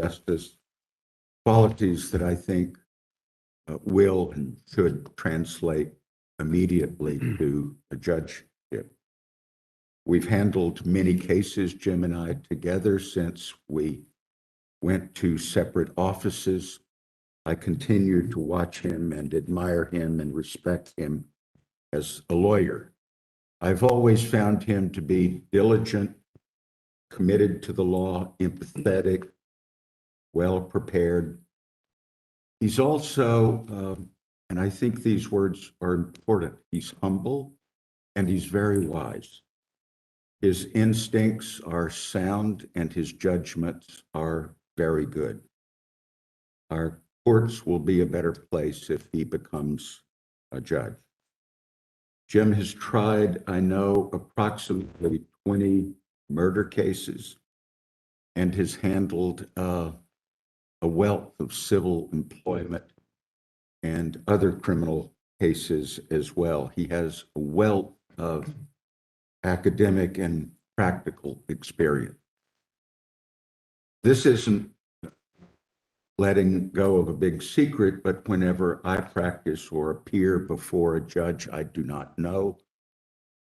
Justice, qualities that I think will and should translate immediately to a judgeship. We've handled many cases, Jim and I, together since we went to separate offices. I continue to watch him and admire him and respect him as a lawyer. I've always found him to be diligent, committed to the law, empathetic, well-prepared. He's also, and I think these words are important, he's humble and he's very wise. His instincts are sound and his judgments are very good. Our courts will be a better place if he becomes a judge. Jim has tried, I know, approximately 20 murder cases and has handled a wealth of civil employment and other criminal cases as well. He has a wealth of academic and practical experience. This isn't letting go of a big secret, but whenever I practice or appear before a judge I do not know,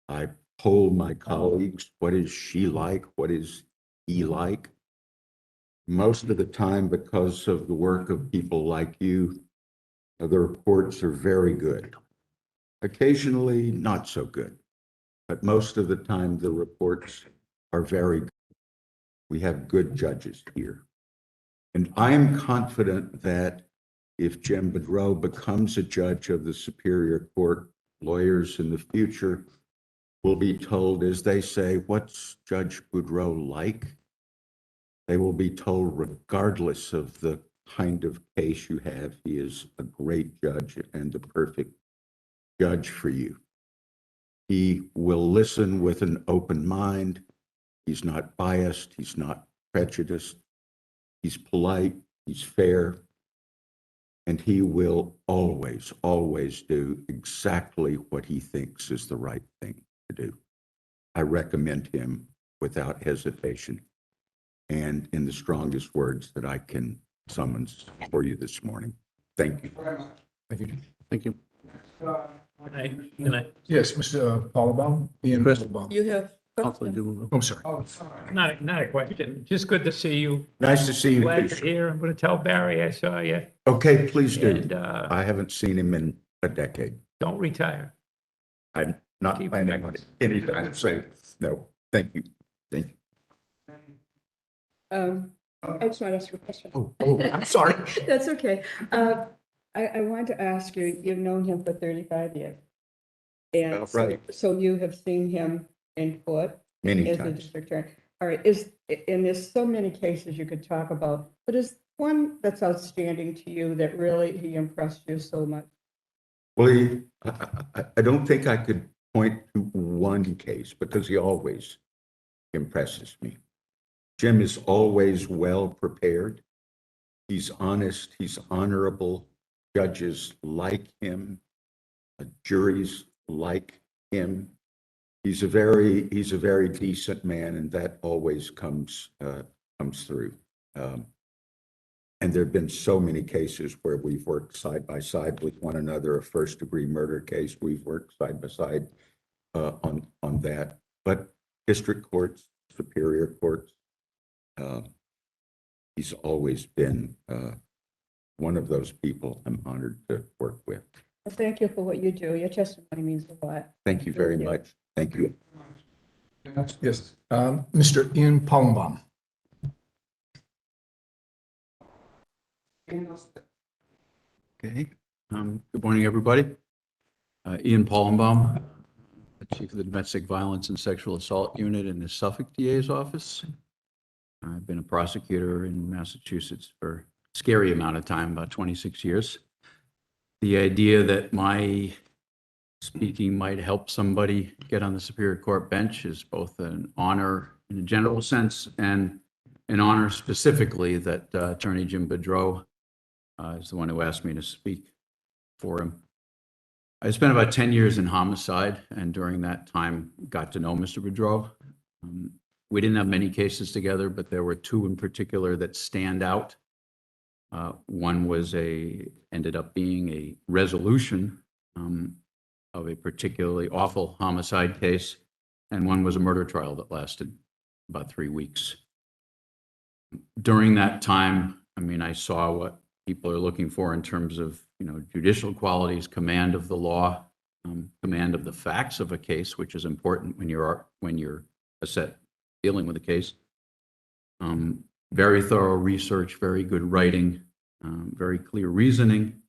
I poll my colleagues, what is she like? What is he like? Most of the time, because of the work of people like you, the reports are very good. Occasionally, not so good, but most of the time, the reports are very good. We have good judges here. And I am confident that if Jim Budreau becomes a judge of the Superior Court, lawyers in the future will be told, as they say, what's Judge Budreau like? They will be told, regardless of the kind of case you have, he is a great judge and the perfect judge for you. He will listen with an open mind. He's not biased. He's not prejudiced. He's polite. He's fair. And he will always, always do exactly what he thinks is the right thing to do. I recommend him without hesitation and in the strongest words that I can summon for you this morning. Thank you. Thank you. Thank you. Can I? Yes, Mr. Paulbaum. Ian Paulbaum. You have, I'm sorry. Not a question. Just good to see you. Nice to see you. Glad you're here. I'm going to tell Barry I saw you. Okay, please do. And I haven't seen him in a decade. don't retire. I'm not Keep planning on it anytime soon. No, thank you. Thank you. I just want to ask you a question. Oh, I'm sorry. That's okay. I wanted to ask you, you've known him for 35 years. And Right. so you have seen him in court Many as a times. district attorney. All right, and there's so many cases you could talk about, but is one that's outstanding to you that really he impressed you so much? Well, I don't think I could point to one case because he always impresses me. Jim is always well prepared. He's honest. He's honorable. Judges like him. Juries like him. He's a very decent man, and that always comes through. And there have been so many cases where we've worked side by side with one another. A first-degree murder case, we've worked side by side on that. But district courts, superior courts, he's always been one of those people I'm honored to work with. Well, thank you for what you do. Your testimony means a lot. Thank you very much. Thank you. Yes, Mr. Ian Paulbaum. Okay. Good morning, everybody. Ian Paulbaum, Chief of the Domestic Violence and Sexual Assault Unit in the Suffolk DA's office. I've been a prosecutor in Massachusetts for a scary amount of time, about 26 years. The idea that my speaking might help somebody get on the Superior Court bench is both an honor in a general sense and an honor specifically that Attorney Jim Budreau is the one who asked me to speak for him. I spent about 10 years in homicide, and during that time got to know Mr. Budreau. We didn't have many cases together, but there were two in particular that stand out. One was ended up being a resolution of a particularly awful homicide case, and one was a murder trial that lasted about 3 weeks. During that time, I mean, I saw what people are looking for in terms of, judicial qualities, command of the law, command of the facts of a case, which is important when you're dealing with a case. Very thorough research, very good writing, very clear reasoning.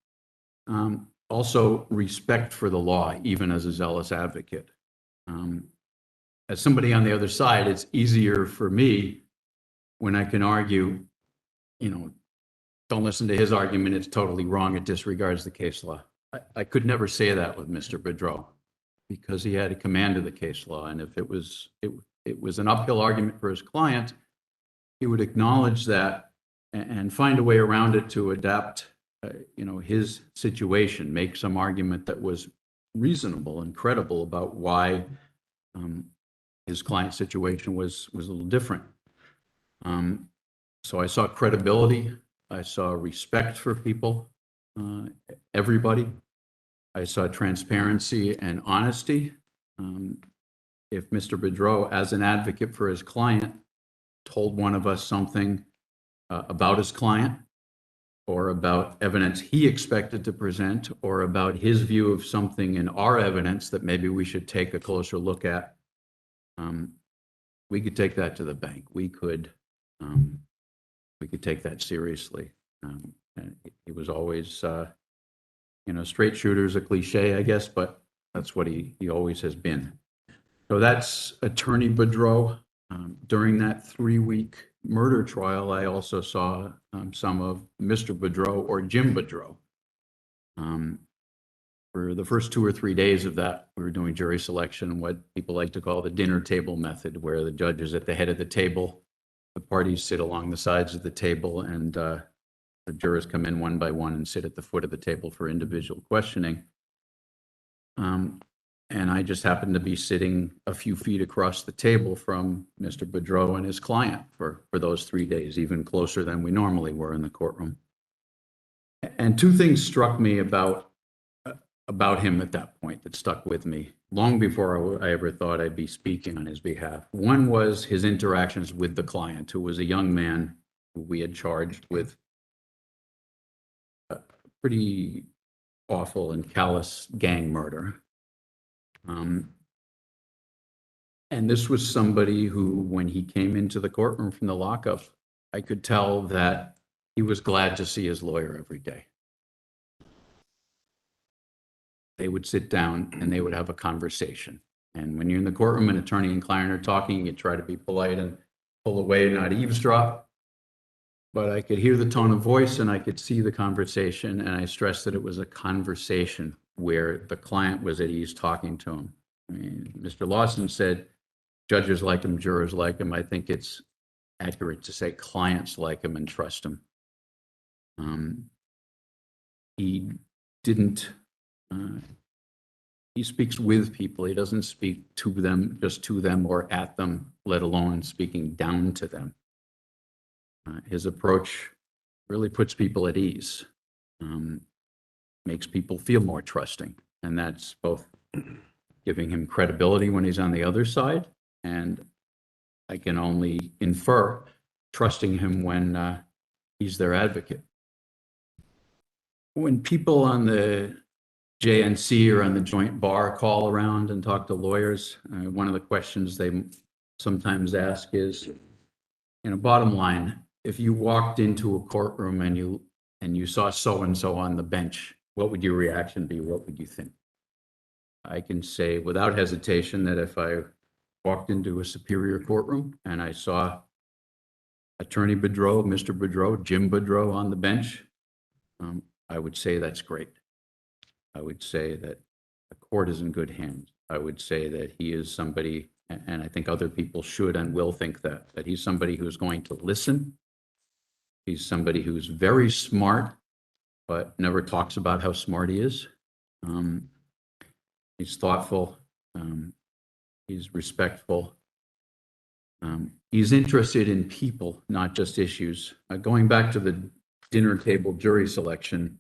Also respect for the law, even as a zealous advocate. As somebody on the other side, it's easier for me when I can argue, don't listen to his argument, it's totally wrong, it disregards the case law. I could never say that with Mr. Budreau because he had a command of the case law. And if it was an uphill argument for his client, he would acknowledge that and find a way around it to adapt, his situation, make some argument that was reasonable and credible about why his client's situation was a little different. So I saw credibility. I saw respect for people, everybody. I saw transparency and honesty. If Mr. Budreau, as an advocate for his client, told one of us something about his client or about evidence he expected to present or about his view of something in our evidence that maybe we should take a closer look at, we could take that to the bank. We could take that seriously. And he was always, straight shooter is a cliche, I guess, but that's what he always has been. So that's Attorney Budreau. During that 3-week murder trial, I also saw some of Mr. Budreau or Jim Budreau. For the first 2 or 3 days of that, we were doing jury selection, what people like to call the dinner table method, where the judge is at the head of the table, the parties sit along the sides of the table, and the jurors come in one by one and sit at the foot of the table for individual questioning. And I just happened to be sitting a few feet across the table from Mr. Budreau and his client for those 3 days, even closer than we normally were in the courtroom. And two things struck me about him at that point that stuck with me long before I ever thought I'd be speaking on his behalf. One was his interactions with the client, who was a young man who we had charged with a pretty awful and callous gang murder. And this was somebody who, when he came into the courtroom from the lockup, I could tell that he was glad to see his lawyer every day. They would sit down and they would have a conversation. And when you're in the courtroom and attorney and client are talking, you try to be polite and pull away and not eavesdrop. But I could hear the tone of voice and I could see the conversation, and I stressed that it was a conversation where the client was at ease talking to him. I mean, Mr. Lawson said judges like him, jurors like him. I think it's accurate to say clients like him and trust him. He didn't, he speaks with people. He doesn't speak to them, just to them or at them, let alone speaking down to them. His approach really puts people at ease, makes people feel more trusting. And that's both giving him credibility when he's on the other side, and I can only infer trusting him when he's their advocate. When people on the JNC or on the joint bar call around and talk to lawyers, one of the questions they sometimes ask is, bottom line, if you walked into a courtroom and you saw so-and-so on the bench, what would your reaction be? What would you think? I can say without hesitation that if I walked into a superior courtroom and I saw Attorney Budreau, Mr. Budreau, Jim Budreau on the bench, I would say that's great. I would say that the court is in good hands. I would say that he is somebody, and I think other people should and will think that he's somebody who's going to listen. He's somebody who's very smart, but never talks about how smart he is. He's thoughtful. He's respectful. He's interested in people, not just issues. Going back to the dinner table jury selection,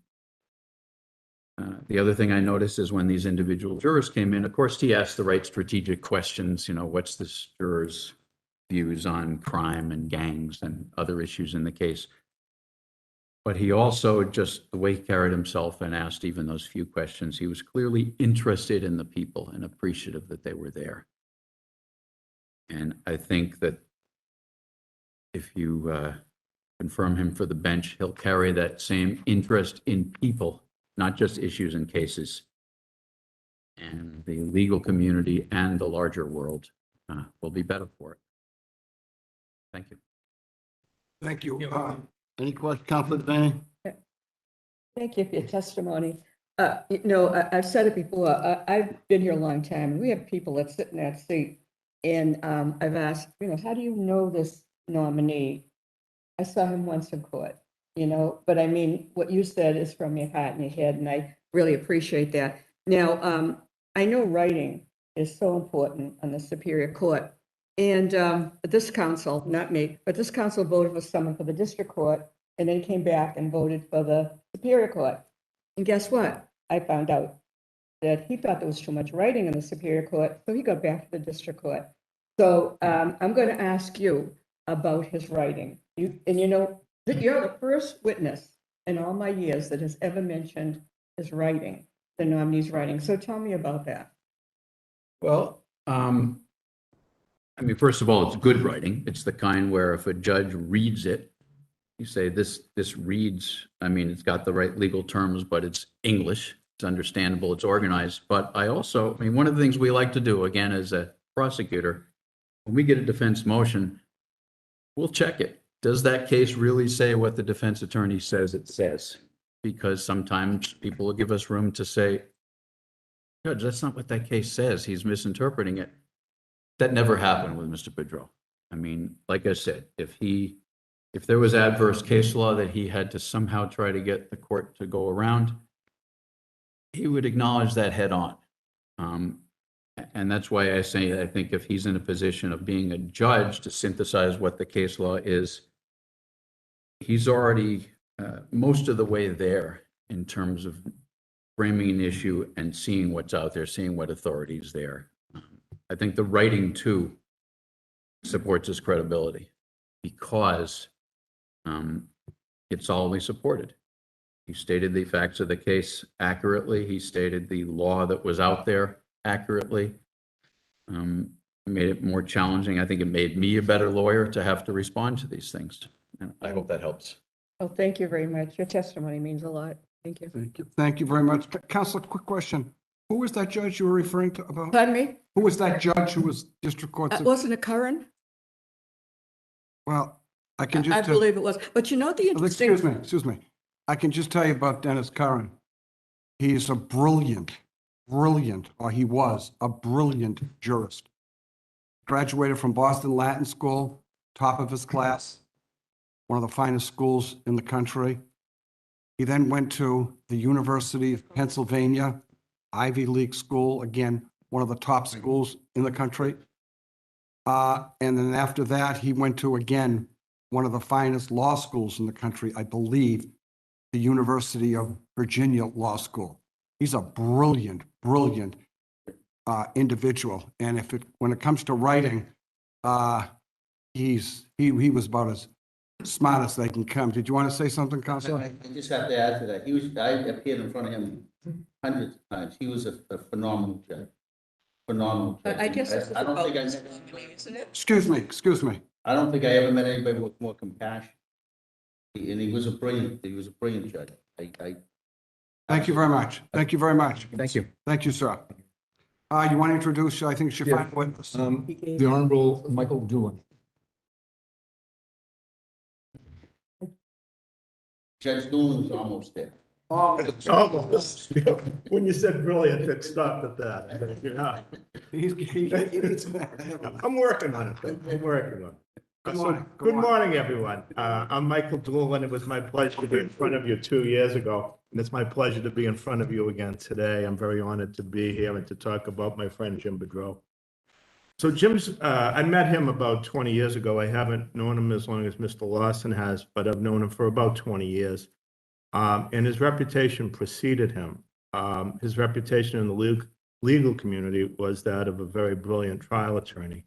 the other thing I noticed is when these individual jurors came in, of course, he asked the right strategic questions. You know, what's this juror's views on crime and gangs and other issues in the case? But he also, just the way he carried himself and asked even those few questions, he was clearly interested in the people and appreciative that they were there. And I think that if you confirm him for the bench, he'll carry that same interest in people, not just issues and cases. And the legal community and the larger world will be better for it. Thank you. Thank you. Any questions, Councilor Devaney? Thank you for your testimony. I've said it before, I've been here a long time, and we have people that sit in that seat. And I've asked, how do you know this nominee? I saw him once in court, but I mean, what you said is from your heart and your head, and I really appreciate that. Now, I know writing is so important on the Superior Court. And this council, not me, but this council voted for someone for the district court and then came back and voted for the Superior Court. And guess what? I found out that he thought there was too much writing in the Superior Court, so he got back to the district court. So I'm going to ask you about his writing. You're the first witness in all my years that has ever mentioned his writing, the nominee's writing. So tell me about that. Well, I mean, first of all, it's good writing. It's the kind where if a judge reads it, you say this reads, I mean, it's got the right legal terms, but it's English, it's understandable, it's organized. But I mean, one of the things we like to do, again, as a prosecutor, when we get a defense motion, we'll check it. Does that case really say what the defense attorney says it says? Because sometimes people will give us room to say, Judge, that's not what that case says. He's misinterpreting it. That never happened with Mr. Budreau. I mean, like I said, if there was adverse case law that he had to somehow try to get the court to go around, he would acknowledge that head on. And that's why I say, I think if he's in a position of being a judge to synthesize what the case law is, he's already most of the way there in terms of framing an issue and seeing what's out there, seeing what authority is there. I think the writing too supports his credibility because it's always supported. He stated the facts of the case accurately. He stated the law that was out there accurately. Made it more challenging. I think it made me a better lawyer to have to respond to these things. And I hope that helps. Oh, thank you very much. Your testimony means a lot. Thank you. Thank you. Thank you very much. Councilor, quick question. Who was that judge you were referring to about? Pardon me? Who was that judge who was district court? Wasn't it Curran? Well, I can I just. believe it was. But the interesting. Excuse me. I can just tell you about Dennis Curran. He is a brilliant, or he was a brilliant jurist. Graduated from Boston Latin School, top of his class, one of the finest schools in the country. He then went to the University of Pennsylvania, Ivy League school, again, one of the top schools in the country. And then after that, he went to, again, one of the finest law schools in the country, I believe, the University of Virginia Law School. He's a brilliant individual. And when it comes to writing, he was about as smart as they can come. Did you want to say something, Counselor? I just have to add to that. I appeared in front of him hundreds of times. He was a phenomenal judge. Phenomenal judge. I guess this is I don't about think I testimony, isn't it? Excuse me. I don't think I ever met anybody with more compassion. And he was a brilliant judge. Thank you very much. Thank you very much. Thank you. Thank you, sir. You want to introduce, I think, you should Yeah. find a witness. The Honorable Michael Doolan. Judge Doolan's almost there. Almost. When you said brilliant, it stopped at that. Yeah. I'm working on it, though. I'm working on it. Good So, morning. Good morning, everyone. I'm Michael Doolan. It was my pleasure to be in front of you 2 years ago, and it's my pleasure to be in front of you again today. I'm very honored to be here and to talk about my friend Jim Budreau. So I met him about 20 years ago. I haven't known him as long as Mr. Lawson has, but I've known him for about 20 years. And his reputation preceded him. His reputation in the legal community was that of a very brilliant trial attorney.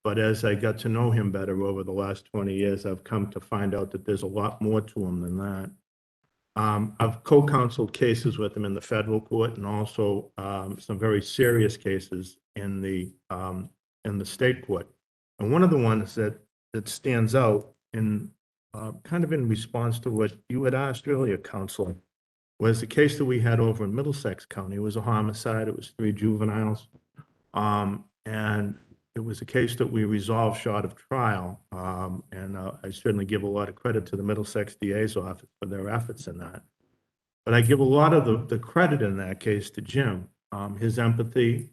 But as I got to know him better over the last 20 years, I've come to find out that there's a lot more to him than that. I've co-counseled cases with him in the federal court and also some very serious cases in the state court. And one of the ones that stands out in kind of in response to what you had asked earlier, Counselor, was the case that we had over in Middlesex County. It was a homicide. It was 3 juveniles. And it was a case that we resolved short of trial. And I certainly give a lot of credit to the Middlesex DA's office for their efforts in that. But I give a lot of the credit in that case to Jim, his empathy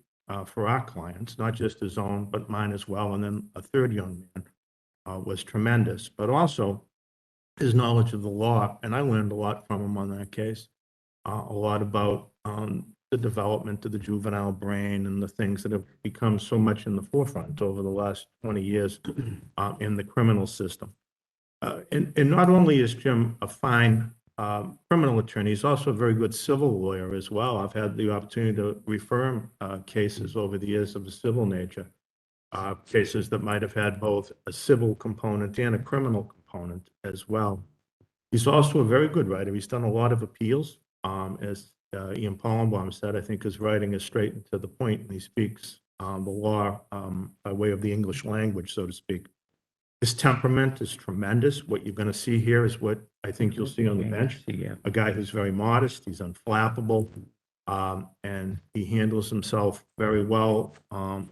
for our clients, not just his own, but mine as well. And then a third young man was tremendous, but also his knowledge of the law. And I learned a lot from him on that case, a lot about the development of the juvenile brain and the things that have become so much in the forefront over the last 20 years in the criminal system. And not only is Jim a fine criminal attorney, he's also a very good civil lawyer as well. I've had the opportunity to refer him cases over the years of a civil nature, cases that might have had both a civil component and a criminal component as well. He's also a very good writer. He's done a lot of appeals. As Ian Pallenbaum said, I think his writing is straight and to the point, and he speaks the law by way of the English language, so to speak. His temperament is tremendous. What you're going to see here is what I think you'll see on the bench. A guy who's very modest, he's unflappable, and he handles himself very well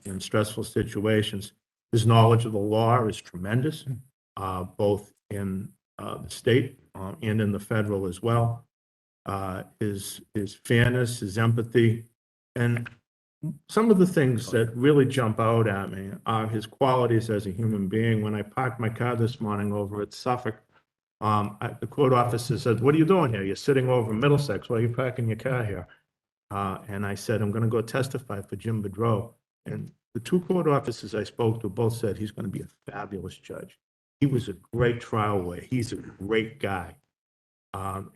in stressful situations. His knowledge of the law is tremendous, both in the state and in the federal as well. His fairness, his empathy, and some of the things that really jump out at me are his qualities as a human being. When I parked my car this morning over at Suffolk, the court officer said, "What are you doing here? You're sitting over in Middlesex. Why are you parking your car here?" And I said, "I'm going to go testify for Jim Budreau." And the 2 court officers I spoke to both said he's going to be a fabulous judge. He was a great trial lawyer. He's a great guy.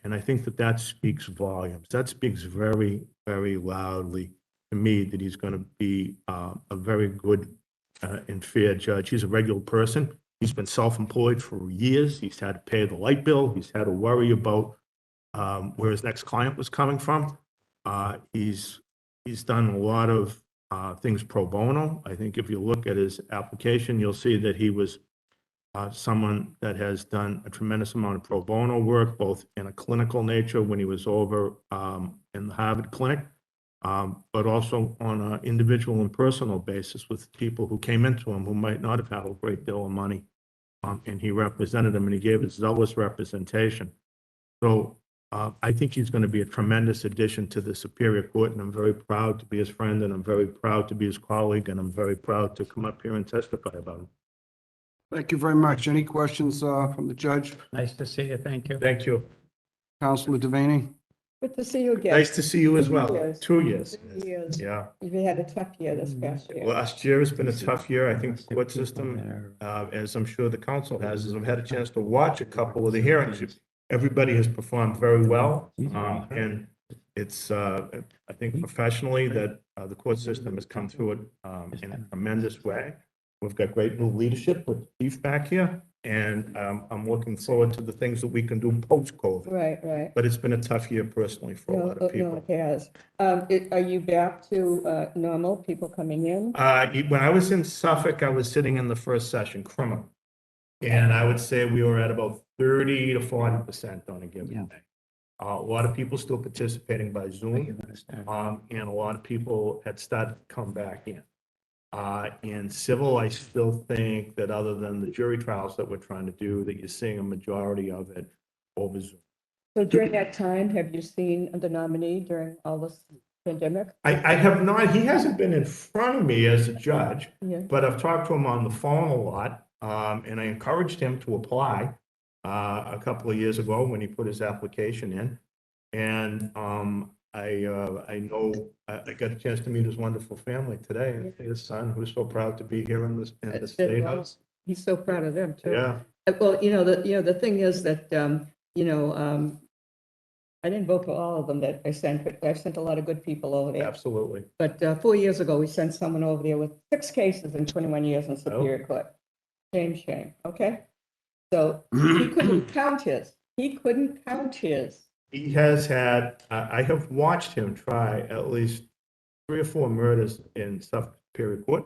And I think that speaks volumes. That speaks very, very loudly to me that he's going to be a very good and fair judge. He's a regular person. He's been self-employed for years. He's had to pay the light bill. He's had to worry about where his next client was coming from. He's done a lot of things pro bono. I think if you look at his application, you'll see that he was someone that has done a tremendous amount of pro bono work, both in a clinical nature when he was over in the Harvard Clinic, but also on an individual and personal basis with people who came into him who might not have had a great deal of money. And he represented them and he gave his zealous representation. So I think he's going to be a tremendous addition to the Superior Court, and I'm very proud to be his friend, and I'm very proud to be his colleague, and I'm very proud to come up here and testify about him. Thank you very much. Any questions from the judge? Nice to see you. Thank you. Thank you. Counselor Devaney? Good to see you again. Nice to see you as well. 2 years. 2 years. 2 years. Yeah. You've had a tough year this past year. Last year has been a tough year. I think the court system, as I'm sure the council has, is I've had a chance to watch a couple of the hearings. Everybody has performed very well. And it's, I think professionally that the court system has come through it in a tremendous way. We've got great new leadership with Chief back here, and I'm looking forward to the things that we can do post-COVID. Right. But it's been a tough year personally for a lot of No, people. it has. Are you back to normal, people coming in? When I was in Suffolk, I was sitting in the first session, criminal. And I would say we were at about 30 to 40% on a given day. A lot of people still participating by Zoom, and a lot of people had started to come back in. In civil, I still think that other than the jury trials that we're trying to do, that you're seeing a majority of it over Zoom. So during that time, have you seen the nominee during all this pandemic? I have not, he hasn't been in front of me as a judge, Yeah. but I've talked to him on the phone a lot, and I encouraged him to apply a couple of years ago when he put his application in. And I know, I got a chance to meet his wonderful family today, his son, who's so proud to be here in the State House. He's so proud of them too. Yeah, Well, the thing is that, I didn't vote for all of them that I sent, but I sent a lot of good people over there. absolutely. But 4 years ago, we sent someone over there with 6 cases in 21 years in Superior Court. Shame, okay? So he couldn't count his. He couldn't count his. He has had, I have watched him try at least 3 or 4 murders in Suffolk Superior Court.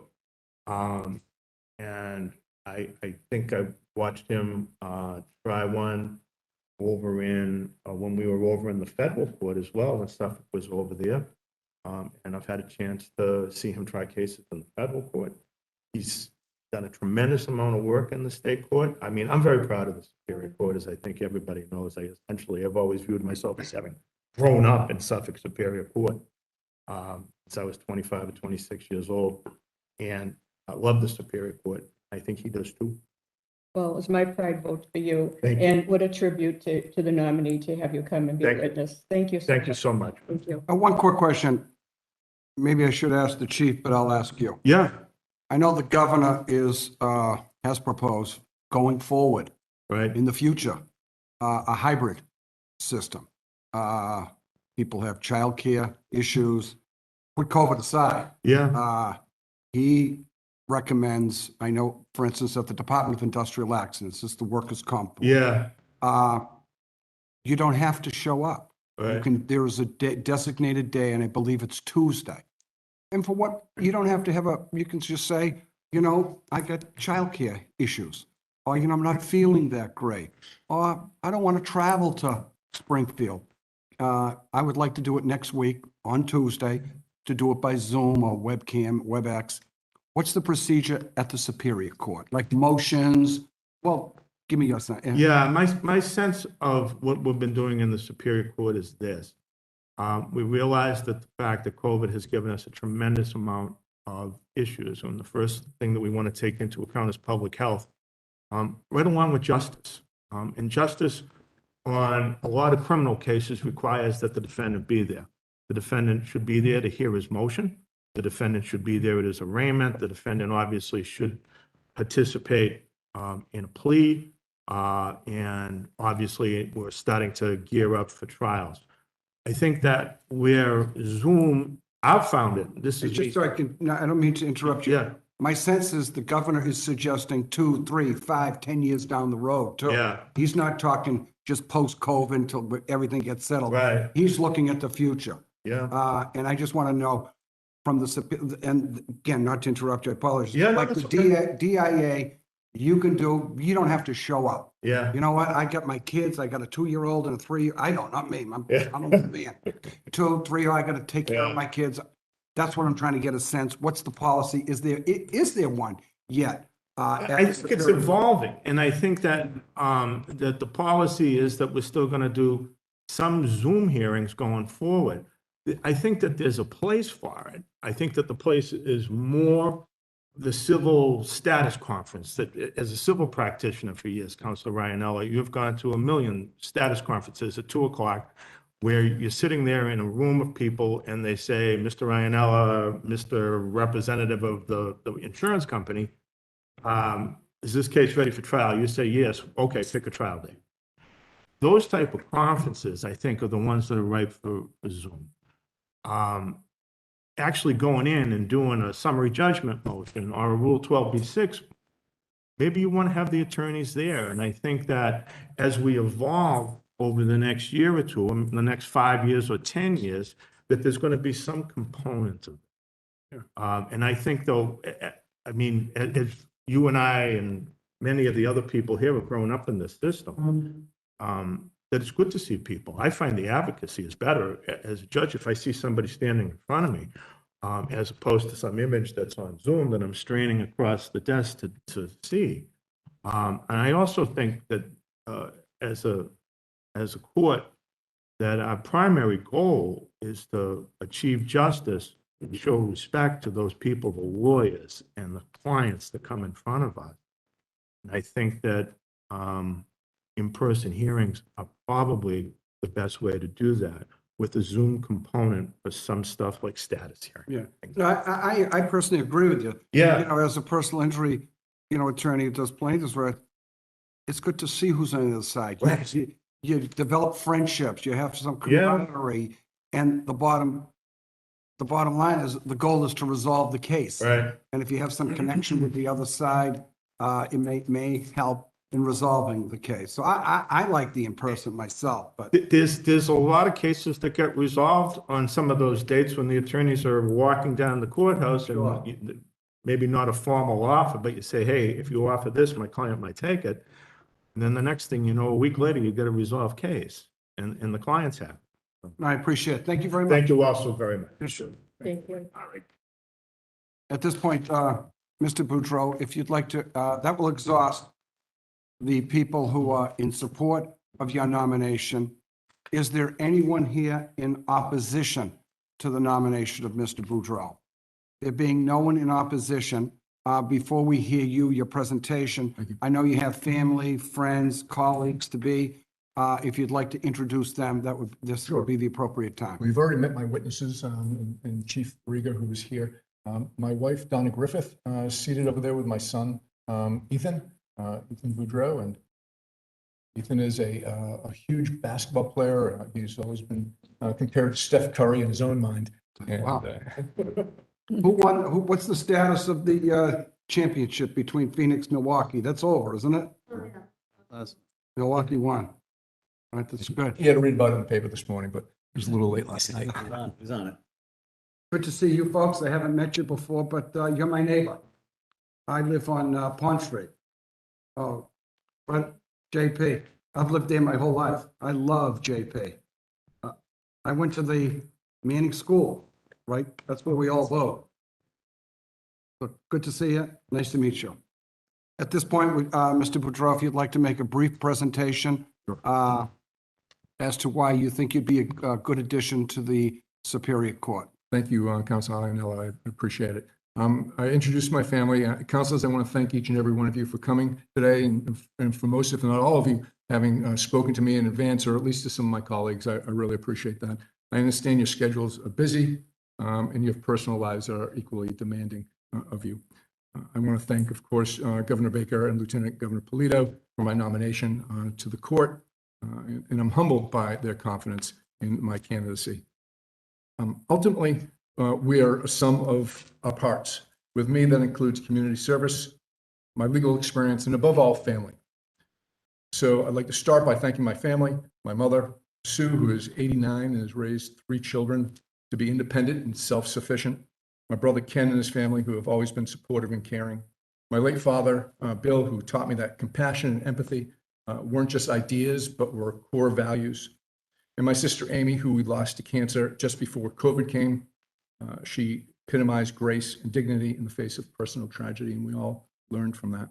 And I think I watched him try one over in, when we were over in the federal court as well, and Suffolk was over there. And I've had a chance to see him try cases in the federal court. He's done a tremendous amount of work in the state court. I mean, I'm very proud of the Superior Court, as I think everybody knows. I essentially have always viewed myself as having grown up in Suffolk Superior Court since I was 25 or 26 years old. And I love the Superior Court. I think he does too. Well, it was my pride vote for you. Thank you. And what a tribute to the nominee to have you come and be a Thank you. witness. Thank you. Thank you so much. Thank you. One quick question. Maybe I should ask the chief, but I'll ask you. Yeah, I know the governor has proposed going forward right. in the future, a hybrid system. People have childcare issues. Put COVID aside. Yeah, He recommends, I know, for instance, at the Department of Industrial Accidents, it's the workers' comp. yeah, You don't have to show up. You right. can, there is a designated day, and I believe it's Tuesday. And for what, you don't have to have you can just say, I got childcare issues, or, I'm not feeling that great, or I don't want to travel to Springfield. I would like to do it next week on Tuesday, to do it by Zoom or webcam, WebEx. What's the procedure at the Superior Court? Like motions? Well, give me your sense. Yeah, my sense of what we've been doing in the Superior Court is this. We realize that the fact that COVID has given us a tremendous amount of issues, and the first thing that we want to take into account is public health, right along with justice. And justice on a lot of criminal cases requires that the defendant be there. The defendant should be there to hear his motion. The defendant should be there at his arraignment. The defendant obviously should participate in a plea. And obviously, we're starting to gear up for trials. I think that where Zoom, I've found it, this is. Just so I can, no, I don't mean to interrupt you. Yeah, My sense is the governor is suggesting 2, 3, 5, 10 years down the road, too. yeah, He's not talking just post-COVID until everything gets settled. right, He's looking at the future. yeah. And I just want to know from and again, not to interrupt you, I apologize. Yeah, no, Like the that's okay. DIA, you don't have to show up. Yeah, You know what? I got my kids, I got a 2-year-old and a 3, not me, Yeah. I'm a man. 2, 3, I got to take care Yeah. of my kids. That's what I'm trying to get a sense. What's the policy? Is there one yet? I think it's evolving, and I think that, that the policy is that we're still gonna do some Zoom hearings going forward. I think that there's a place for it. I think that the place is more the civil status conference, that as a civil practitioner for years, Councilor Ryanella, you've gone to a million status conferences at 2:00, where you're sitting there in a room of people and they say, Mr. Ryanella, Mr. Representative of the insurance company, is this case ready for trial? You say, yes. Okay, pick a trial date. Those type of conferences, I think, are the ones that are ripe for Zoom. Actually going in and doing a summary judgment motion or a Rule 12b-6, maybe you want to have the attorneys there. And I think that as we evolve over the next year or two, the next 5 years or 10 years, that there's going to be some component of it. And I think, though, I mean, as you and I and many of the other people here have grown up in this system, that it's good to see people. I find the advocacy is better as a judge if I see somebody standing in front of me, as opposed to some image that's on Zoom that I'm straining across the desk to see. And I also think that as a court, that our primary goal is to achieve justice and show respect to those people, the lawyers and the clients that come in front of us. And I think that in-person hearings are probably the best way to do that, with a Zoom component for some stuff like status hearing. Yeah, no, I personally agree with you. Yeah. You know, as a personal injury, attorney who does plaintiff's work, it's good to see who's on the other side. You develop friendships, you have some camaraderie, and the bottom line is, the goal is to resolve the case. Right. And if you have some connection with the other side, it may help in resolving the case. So I like the in-person myself, but. There's a lot of cases that get resolved on some of those dates when the attorneys are walking down the courthouse and maybe not a formal offer, but you say, hey, if you offer this, my client might take it. And then the next thing you know, a week later, you get a resolved case and the client's happy. I appreciate it. Thank you very much. Thank you also very much. Thank you. All right. At this point, Mr. Budreau, if you'd like to, that will exhaust the people who are in support of your nomination. Is there anyone here in opposition to the nomination of Mr. Budreau? There being no one in opposition, before we hear your presentation, I know you have family, friends, colleagues to be. If you'd like to introduce them, this would be the appropriate time. We've already met my witnesses, and Chief Rieger, who was here. My wife, Donna Griffith, seated over there with my son, Ethan Budreau. And Ethan is a huge basketball player. He's always been compared to Steph Curry in his own mind. And, Wow. What's the status of the championship between Phoenix and Milwaukee? That's over, isn't it? Milwaukee won. All right, that's good. he had to read about it in the paper this morning, but it was a little late last night. He's on it. Good to see you folks. I haven't met you before, but you're my neighbor. I live on Pond Street. Oh, but JP, I've lived there my whole life. I love JP. I went to the Manning School, right? That's where we all vote. So good to see you. Nice to meet you. At this point, Mr. Budreau, if you'd like to make a brief presentation as to why you think you'd be a good addition to the Superior Court. Thank you, Council Lionel. I appreciate it. I introduced my family. Councilors, I want to thank each and every one of you for coming today, and for most, if not all of you, having spoken to me in advance, or at least to some of my colleagues. I really appreciate that. I understand your schedules are busy, and your personal lives are equally demanding of you. I want to thank, of course, Governor Baker and Lieutenant Governor Polito for my nomination to the court, and I'm humbled by their confidence in my candidacy. Ultimately, we are a sum of our parts. With me, that includes community service, my legal experience, and above all, family. So I'd like to start by thanking my family, my mother, Sue, who is 89 and has raised 3 children to be independent and self-sufficient. My brother Ken and his family, who have always been supportive and caring. My late father, Bill, who taught me that compassion and empathy weren't just ideas, but were core values. And my sister Amy, who we lost to cancer just before COVID came. She epitomized grace and dignity in the face of personal tragedy, and we all learned from that.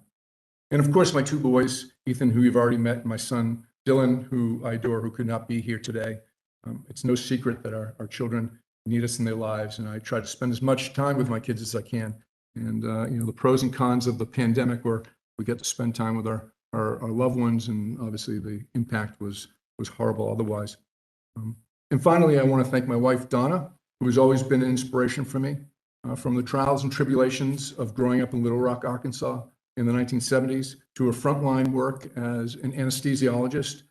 And of course, my 2 boys, Ethan, who you've already met, and my son, Dylan, who I adore, who could not be here today. It's no secret that our children need us in their lives, and I try to spend as much time with my kids as I can. And the pros and cons of the pandemic were we get to spend time with our loved ones, and obviously the impact was horrible otherwise. And finally, I want to thank my wife, Donna, who has always been an inspiration for me, from the trials and tribulations of growing up in Little Rock, Arkansas in the 1970s to her frontline work as an anesthesiologist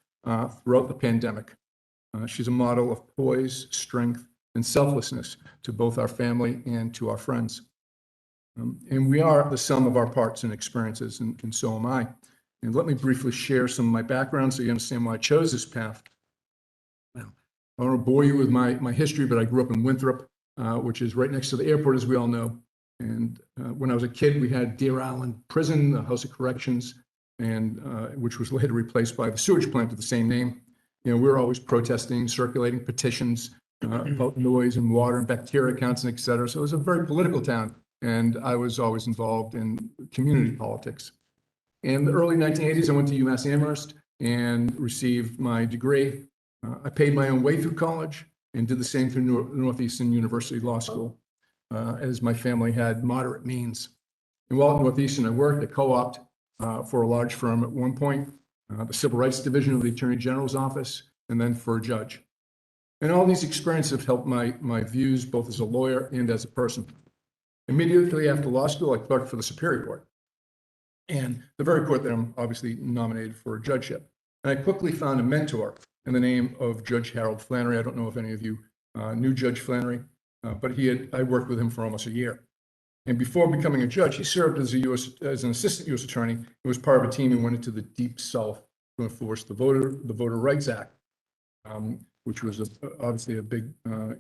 throughout the pandemic. She's a model of poise, strength, and selflessness to both our family and to our friends. And we are the sum of our parts and experiences, and so am I. And let me briefly share some of my background so you understand why I chose this path. Now, I don't want to bore you with my history, but I grew up in Winthrop, which is right next to the airport, as we all know. And when I was a kid, we had Deer Island Prison, the House of Corrections, and which was later replaced by the sewage plant of the same name. we were always protesting, circulating petitions about noise and water and bacteria counts and et cetera. So it was a very political town. And I was always involved in community politics. In the early 1980s, I went to UMass Amherst and received my degree. I paid my own way through college and did the same through Northeastern University Law School, as my family had moderate means. And while at Northeastern, I worked at co-opt for a large firm at one point, the Civil Rights Division of the Attorney General's office, and then for a judge. And all these experiences have helped my views both as a lawyer and as a person. Immediately after law school, I clerked for the Superior Court, and the very court that I'm obviously nominated for a judgeship. And I quickly found a mentor in the name of Judge Harold Flannery. I don't know if any of you knew Judge Flannery, but I worked with him for almost a year. And before becoming a judge, he served as an assistant U.S. attorney. He was part of a team who went into the Deep South to enforce the Voter Rights Act, which was obviously a big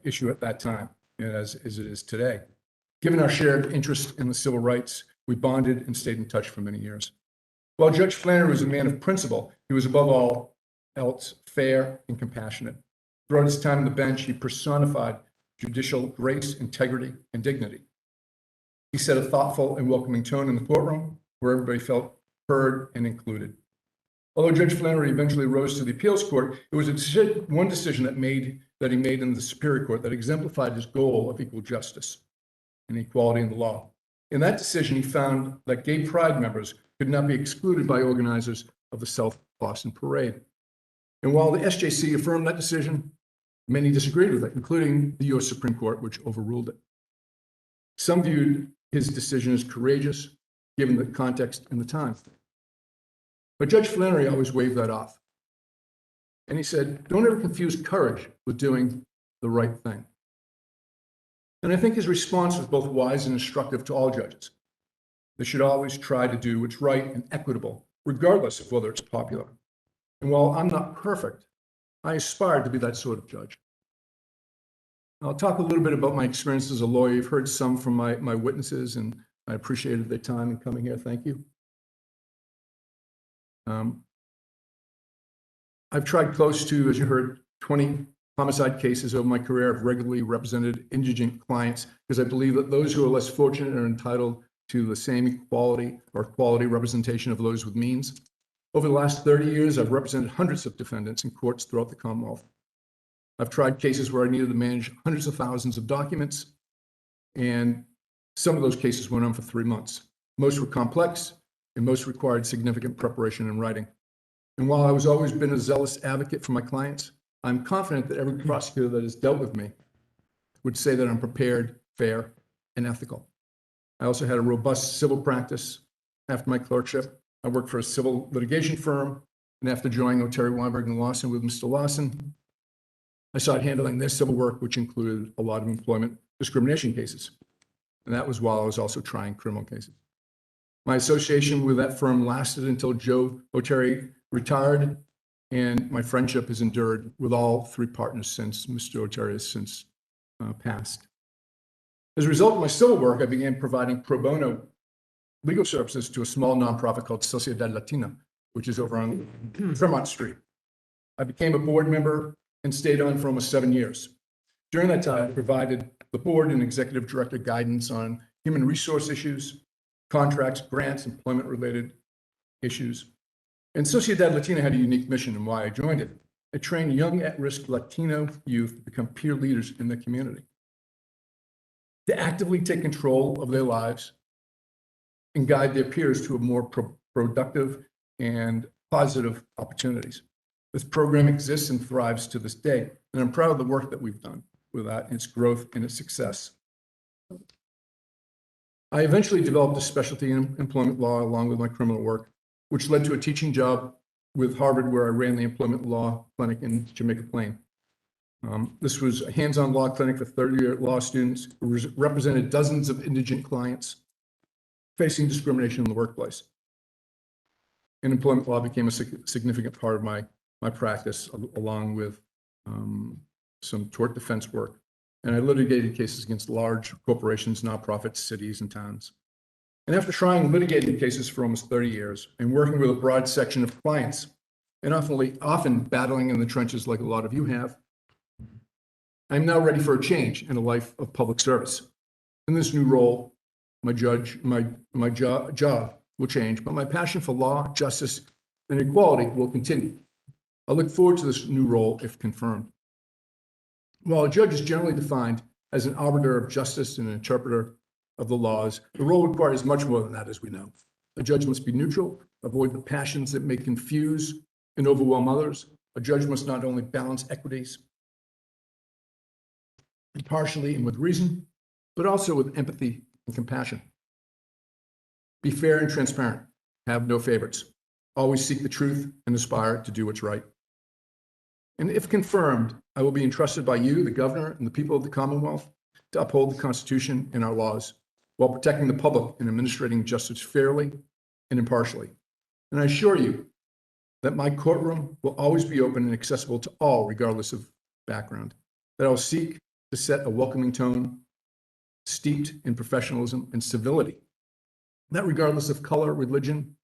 issue at that time, as it is today. Given our shared interest in the civil rights, we bonded and stayed in touch for many years. While Judge Flannery was a man of principle, he was above all else fair and compassionate. Throughout his time on the bench, he personified judicial grace, integrity, and dignity. He set a thoughtful and welcoming tone in the courtroom where everybody felt heard and included. Although Judge Flannery eventually rose to the appeals court, it was one decision that he made in the Superior Court that exemplified his goal of equal justice and equality in the law. In that decision, he found that gay pride members could not be excluded by organizers of the South Boston Parade. And while the SJC affirmed that decision, many disagreed with it, including the U.S. Supreme Court, which overruled it. Some viewed his decision as courageous, given the context and the time. But Judge Flannery always waved that off. And he said, don't ever confuse courage with doing the right thing. And I think his response was both wise and instructive to all judges. They should always try to do what's right and equitable, regardless of whether it's popular. And while I'm not perfect, I aspire to be that sort of judge. I'll talk a little bit about my experience as a lawyer. You've heard some from my witnesses, and I appreciated their time in coming here. Thank you. I've tried close to, as you heard, 20 homicide cases over my career. I've regularly represented indigent clients because I believe that those who are less fortunate are entitled to the same equality or quality representation of those with means. Over the last 30 years, I've represented hundreds of defendants in courts throughout the Commonwealth. I've tried cases where I needed to manage hundreds of thousands of documents, and some of those cases went on for 3 months. Most were complex, and most required significant preparation and writing. And while I was always been a zealous advocate for my clients, I'm confident that every prosecutor that has dealt with me would say that I'm prepared, fair, and ethical. I also had a robust civil practice after my clerkship. I worked for a civil litigation firm, and after joining O'Terry, Weinberg, and Lawson with Mr. Lawson, I started handling their civil work, which included a lot of employment discrimination cases. And that was while I was also trying criminal cases. My association with that firm lasted until Joe O'Terry retired, and my friendship has endured with all three partners since Mr. O'Terry has since passed. As a result of my civil work, I began providing pro bono legal services to a small nonprofit called Sociedad Latina, which is over on Fremont Street. I became a board member and stayed on for almost 7 years. During that time, I provided the board and executive director guidance on human resource issues, contracts, grants, employment-related issues. And Sociedad Latina had a unique mission and why I joined it. I trained young at-risk Latino youth to become peer leaders in the community, to actively take control of their lives and guide their peers to a more productive and positive opportunities. This program exists and thrives to this day, and I'm proud of the work that we've done with that, its growth and its success. I eventually developed a specialty in employment law along with my criminal work, which led to a teaching job with Harvard, where I ran the employment law clinic in Jamaica Plain. This was a hands-on law clinic for third-year law students who represented dozens of indigent clients facing discrimination in the workplace. And employment law became a significant part of my practice, along with some tort defense work. And I litigated cases against large corporations, nonprofits, cities, and towns. And after trying litigating cases for almost 30 years and working with a broad section of clients, and often battling in the trenches like a lot of you have, I'm now ready for a change in a life of public service. In this new role, my job will change, but my passion for law, justice, and equality will continue. I look forward to this new role if confirmed. While a judge is generally defined as an arbiter of justice and an interpreter of the laws, the role requires much more than that, as we know. A judge must be neutral, avoid the passions that may confuse and overwhelm others. A judge must not only balance equities impartially and with reason, but also with empathy and compassion. Be fair and transparent. Have no favorites. Always seek the truth and aspire to do what's right. And if confirmed, I will be entrusted by you, the governor, and the people of the Commonwealth to uphold the Constitution and our laws while protecting the public and administrating justice fairly and impartially. And I assure you that my courtroom will always be open and accessible to all, regardless of background, that I'll seek to set a welcoming tone steeped in professionalism and civility, that regardless of color, religion,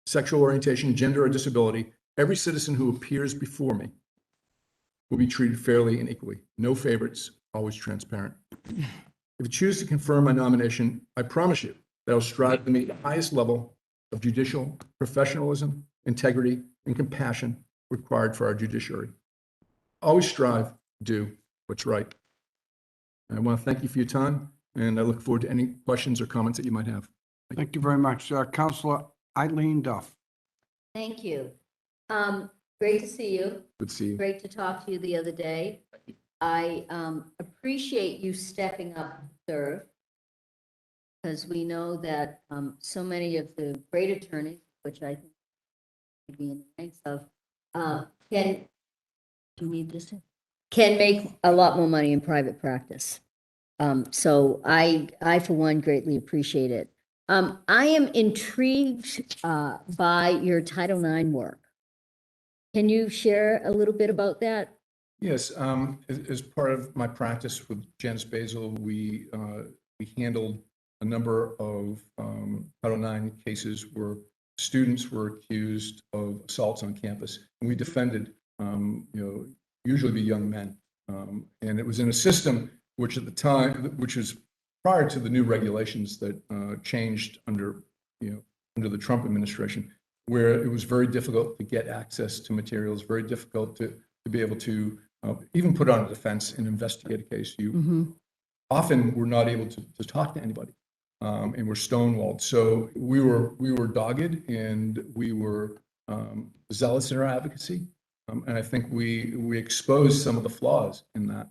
sexual orientation, gender, or disability, every citizen who appears before me will be treated fairly and equally. No favorites, always transparent. If you choose to confirm my nomination, I promise you that I'll strive to meet the highest level of judicial professionalism, integrity, and compassion required for our judiciary. Always strive to do what's right. I want to thank you for your time, and I look forward to any questions or comments that you might have. Thank you very much. Counselor Eileen Duff. Thank you. Great to see you. Good to see you. Great to talk to you the other day. I appreciate you stepping up to serve, because we know that so many of the great attorneys, which I think would be in the ranks of, can, do you need this? Can make a lot more money in private practice. So I, for one, greatly appreciate it. I am intrigued by your Title IX work. Can you share a little bit about that? Yes, as part of my practice with Janice Basil, we handled a number of Title IX cases where students were accused of assaults on campus, and we defended, usually be young men, and it was in a system which at the time, which was prior to the new regulations that changed under the Trump administration, where it was very difficult to get access to materials, very difficult to be able to even put on a defense and investigate a case. You often were not able to talk to anybody, and were stonewalled. So we were dogged, and we were zealous in our advocacy, and I think we exposed some of the flaws in that.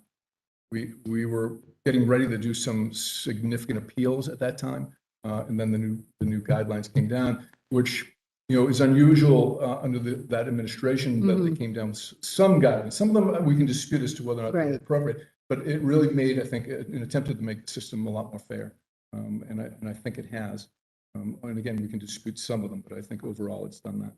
We were getting ready to do some significant appeals at that time, and then the new guidelines came down, which is unusual under that administration, that they came down with some guidance. Some of them we can dispute as to whether or not they're appropriate, but it really made, I think, an attempt to make the system a lot more fair, and I think it has. And again, we can dispute some of them, but I think overall it's done that.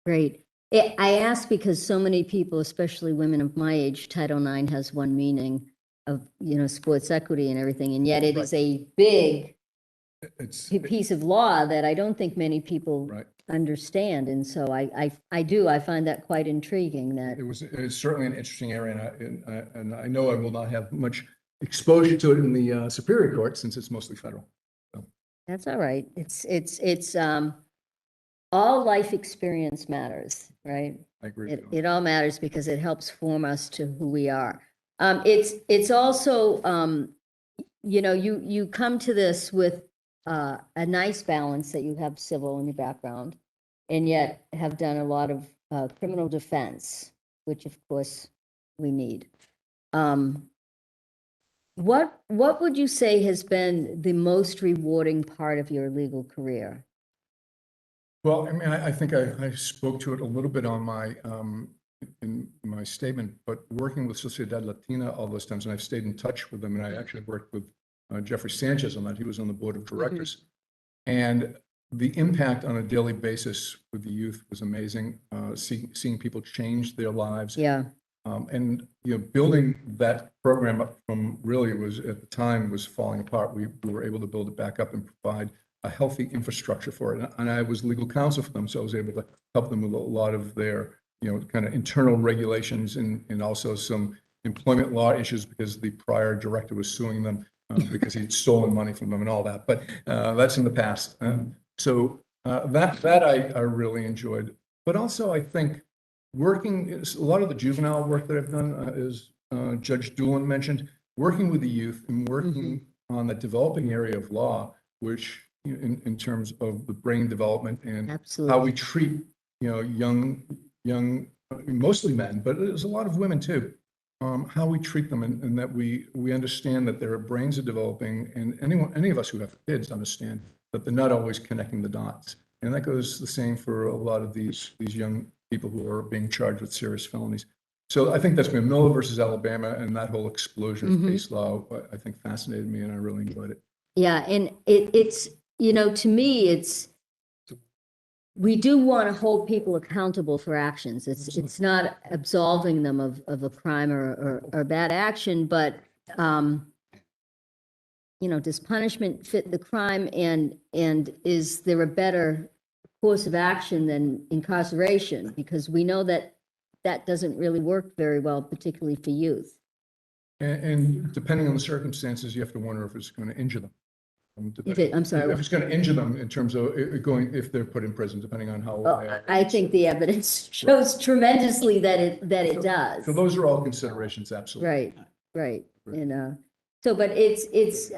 Great. I ask because so many people, especially women of my age, Title IX has one meaning of, sports equity and everything, and yet it is a big piece of law that I don't think many people understand. And so I find that quite intriguing. That it's certainly an interesting area, and I know I will not have much exposure to it in the Superior Court, since it's mostly federal. So. That's all right. It's all life experience matters, right? I agree. It all matters because it helps form us to who we are. It's also, you come to this with a nice balance that you have civil in your background, and yet have done a lot of criminal defense, which of course we need. What would you say has been the most rewarding part of your legal career? Well, I mean, I think I spoke to it a little bit on my in my statement, but working with Sociedad Latina all those times, and I've stayed in touch with them, and I actually worked with Jeffrey Sanchez on that. He was on the board of directors, and the impact on a daily basis with the youth was amazing. Seeing people change their lives, and building that program up from really was at the time was falling apart. We were able to build it back up and provide a healthy infrastructure for it, and I was legal counsel for them, so I was able to help them with a lot of their kind of internal regulations and also some employment law issues because the prior director was suing them because he'd stolen money from them and all that. But that's in the past. So that I really enjoyed. But also I think working, a lot of the juvenile work that I've done is Judge Doolin mentioned, working with the youth and working on the developing area of law, which in terms of the brain development and how Absolutely. we treat, young, mostly men, but there's a lot of women too. How we treat them and that we understand that their brains are developing, and any of us who have kids understand that they're not always connecting the dots. And that goes the same for a lot of these young people who are being charged with serious felonies. So I think that's been Miller versus Alabama, and that whole explosion of case law, I think fascinated me, and I really enjoyed it. Yeah, and it's, to me, we do want to hold people accountable for actions. It's not absolving them of a crime or bad action, but, does punishment fit the crime, and is there a better course of action than incarceration? Because we know that doesn't really work very well, particularly for youth. And depending on the circumstances, you have to wonder if it's going to injure them. I'm sorry. If it's going to injure them in terms of if they're put in prison, depending on how. Well, I think the evidence shows tremendously that it does. So those are all considerations, absolutely. Right. But it's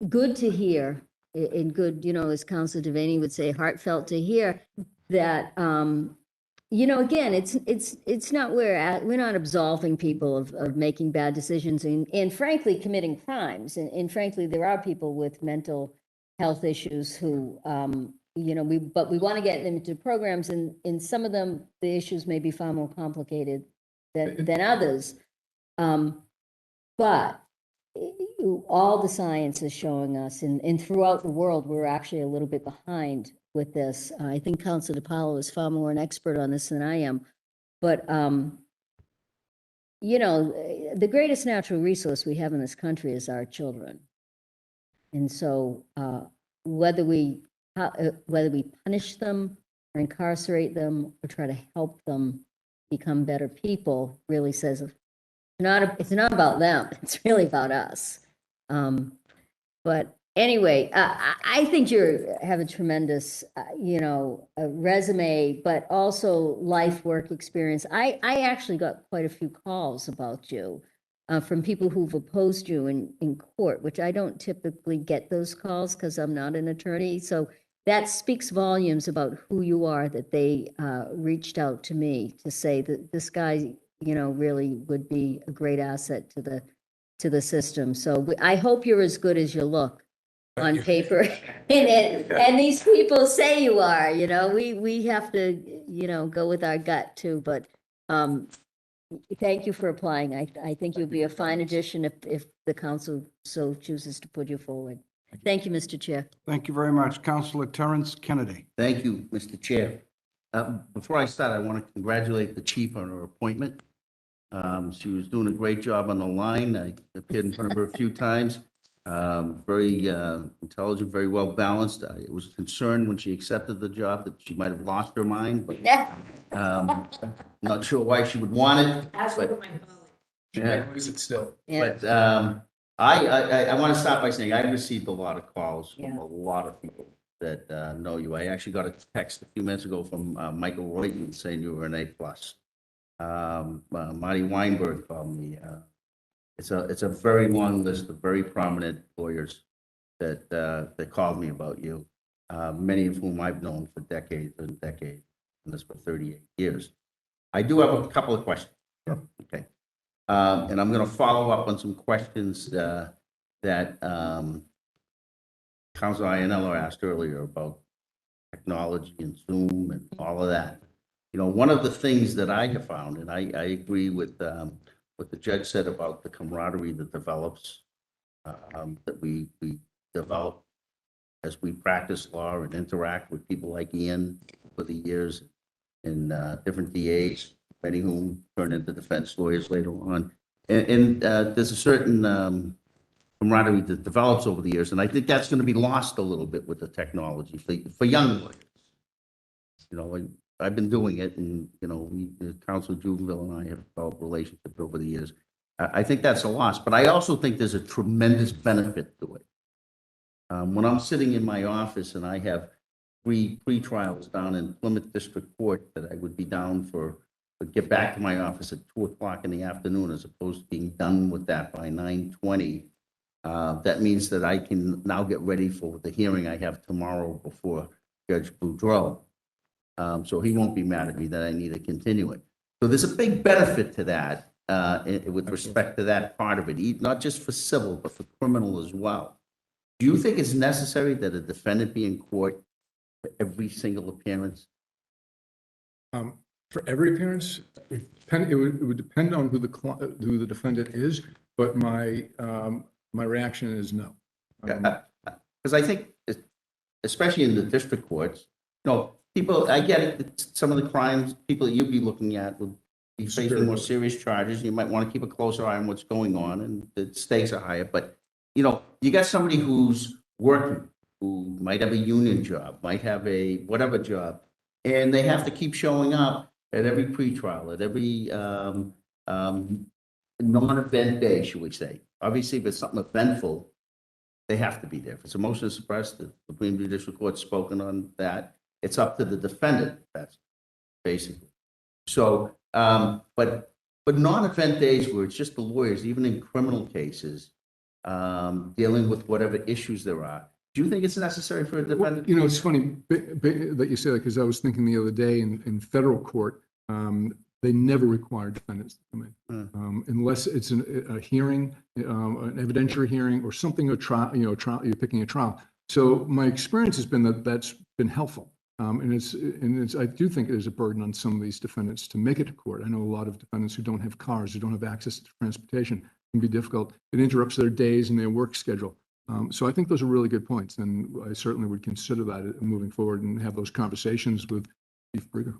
good to hear, and good, as Councilor Devaney would say, heartfelt to hear that, again, it's not, we're not absolving people of making bad decisions and frankly, committing crimes. And frankly, there are people with mental health issues who, but we want to get them into programs, and in some of them, the issues may be far more complicated than others. But all the science is showing us, and throughout the world, we're actually a little bit behind with this. I think Councilor DiPaolo is far more an expert on this than I am. But, the greatest natural resource we have in this country is our children. And so whether we punish them or incarcerate them or try to help them become better people really says it's not about them. It's really about us. But anyway, I think you have a tremendous, resume, but also life work experience. I actually got quite a few calls about you from people who've opposed you in court, which I don't typically get those calls because I'm not an attorney. So that speaks volumes about who you are, that they reached out to me to say that this guy, really would be a great asset to the system. So I hope you're as good as you look on paper. And these people say you are, we have to, go with our gut too, but thank you for applying. I think you'll be a fine addition if the council so chooses to put you forward. Thank you, Mr. Chair. Thank you very much. Councilor Terrence Kennedy. Thank you, Mr. Chair. Before I start, I want to congratulate the chief on her appointment. She was doing a great job on the line. I appeared in front of her a few times. Very intelligent, very well balanced. I was concerned when she accepted the job that she might have lost her mind, but not sure why she would want it. Yeah. Use it still. Yeah. But I want to start by saying I received a lot of calls from a lot of people that know you. I actually got a text a few minutes ago from Michael Royton saying you were an A+. Marty Weinberg called me. It's a very long list of very prominent lawyers that called me about you, many of whom I've known for decades and decades, and this for 38 years. I do have a couple of questions. Sure. Okay. And I'm going to follow up on some questions that Councilor Ianello asked earlier about technology and Zoom and all of that. One of the things that I have found, and I agree with what the judge said about the camaraderie that develops, that we develop as we practice law and interact with people like Ian over the years, and different DAs, many of whom turn into defense lawyers later on. And there's a certain camaraderie that develops over the years, and I think that's going to be lost a little bit with the technology for young lawyers. I've been doing it and, you know, Council Juvenile and I have developed relationships over the years. I think that's a loss, but I also think there's a tremendous benefit to it. When I'm sitting in my office and I have 3 pre-trials down in Plymouth District Court that I would be down for, would get back to my office at 2 o'clock in the afternoon as opposed to being done with that by 9:20. That means that I can now get ready for the hearing I have tomorrow before Judge Budreau. So he won't be mad at me that I need to continue it. So there's a big benefit to that with respect to that part of it, not just for civil, but for criminal as well. Do you think it's necessary that a defendant be in court for every single appearance? For every appearance, it would depend on who the defendant is, but my reaction is no. Because I think, especially in the district courts, you know, people, I get it, some of the crimes, people that you'd be looking at would be facing more serious charges. You might want to keep a closer eye on what's going on, and the stakes are higher. But, you know, you got somebody who's working, who might have a union job, might have a whatever job, and they have to keep showing up at every pretrial, at every non-event day, should we say. Obviously, if it's something eventful, they have to be there. If it's a motion to suppress, the Supreme Judicial Court's spoken on that. It's up to the defendant, that's basically. So, but non-event days where it's just the lawyers, even in criminal cases, dealing with whatever issues there are, do you think it's necessary for a defendant? You know, it's funny that you say that, because I was thinking the other day in federal court, they never require defendants to come in unless it's a hearing, an evidentiary hearing, or something, a trial. You know, trial. You're picking a trial. So my experience has been that that's been helpful, and it's. I do think there's a burden on some of these defendants to make it to court. I know a lot of defendants who don't have cars, who don't have access to transportation. It can be difficult. It interrupts their days and their work schedule. So I think those are really good points, and I certainly would consider that moving forward and have those conversations with Chief Brigger.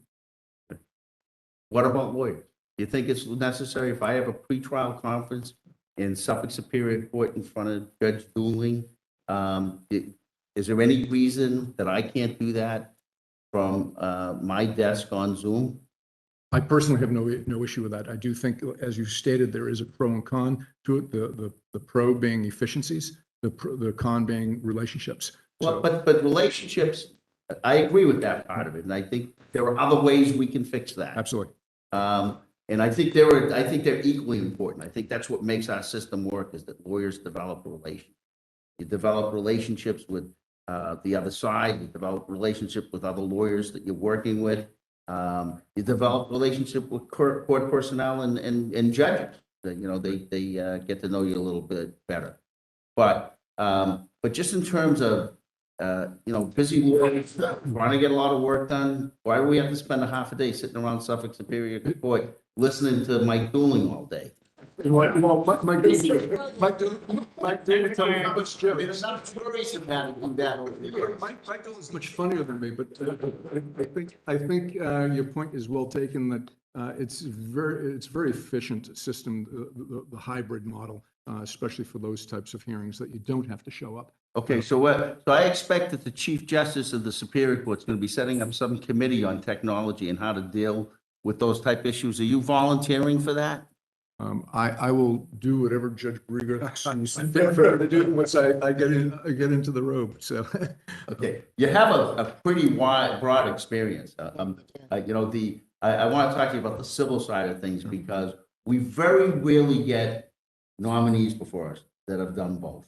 What about lawyers? Do you think it's necessary if I have a pretrial conference in Suffolk Superior Court in front of Judge Dooling? Is there any reason that I can't do that from my desk on Zoom? I personally have no issue with that. I do think, as you stated, there is a pro and con to it. The pro being efficiencies, the con being relationships. Well, but relationships, I agree with that part of it, and I think there are other ways we can fix that. Absolutely. And I think they're equally important. I think that's what makes our system work, is that lawyers develop relationships. You develop relationships with the other side. You develop relationships with other lawyers that you're working with. You develop relationship with court personnel and judges. You know, they get to know you a little bit better. But just in terms of you know, busy lawyers trying to get a lot of work done, why do we have to spend a half a day sitting around Suffolk Superior Court listening to Mike Dooling all day? Well, Mike Dooling tell me how much Jim. There's not stories of that and that over there. Mike Dooling is much funnier than me, but I think your point is well taken, that it's very efficient system, the hybrid model, especially for those types of hearings that you don't have to show up. Okay, so I expect that the Chief Justice of the Superior Court is going to be setting up some committee on technology and how to deal with those type issues. Are you volunteering for that? I will do whatever Judge Brigger asks me to do once I get into the robe. So, okay, you have a pretty broad experience. You know, I want to talk to you about the civil side of things, because we very rarely get nominees before us that have done both.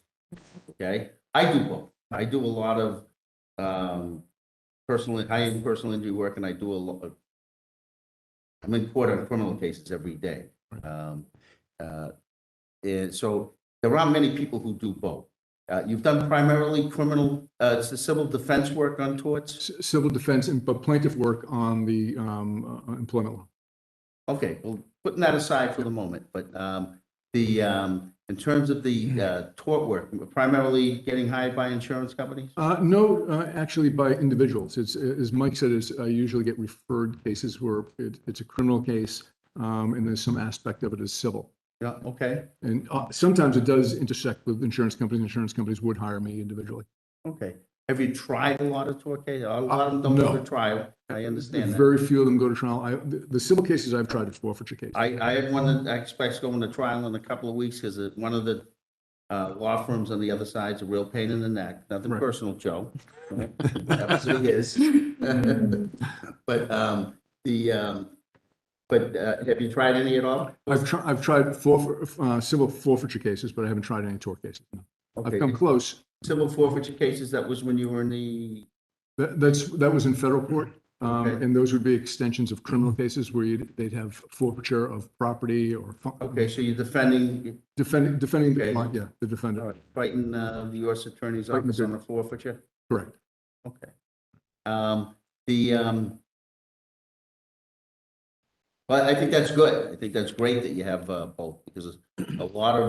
Okay, I do both. I do a lot of high-end personal injury work, and I do a lot. I'm in court on criminal cases every day. And so there aren't many people who do both. You've done primarily criminal, civil defense work on torts? Civil defense, but plaintiff work on the employment law. Okay, well, putting that aside for the moment, but in terms of the tort work, primarily getting hired by insurance companies? No, actually by individuals. It's, as Mike said, I usually get referred cases where it's a criminal case, and there's some aspect of it is civil. Yeah, okay. And sometimes it does intersect with insurance companies. Insurance companies would hire me individually. Okay. Have you tried a lot of tort cases? A lot of them don't go No. to trial. I understand that. Very few of them go to trial. The civil cases I've tried are forfeiture cases. I had one that I expect going to trial in a couple of weeks because one of the law firms on the other side's a real pain in the neck. Nothing Right. personal, Joe. Absolutely is. But have you tried any at all? I've tried civil forfeiture cases, but I haven't tried any tort cases. No. I've Okay. come close. Civil forfeiture cases, that was when you were in the, That was in federal court. Okay. And those would be extensions of criminal cases where they'd have forfeiture of property or okay, so you're defending, defending, Okay. yeah, the defendant. fighting the U.S. Attorney's Fighting the Office on big- the forfeiture? Correct. Okay. Well, I think that's good. I think that's great that you have both, because a lot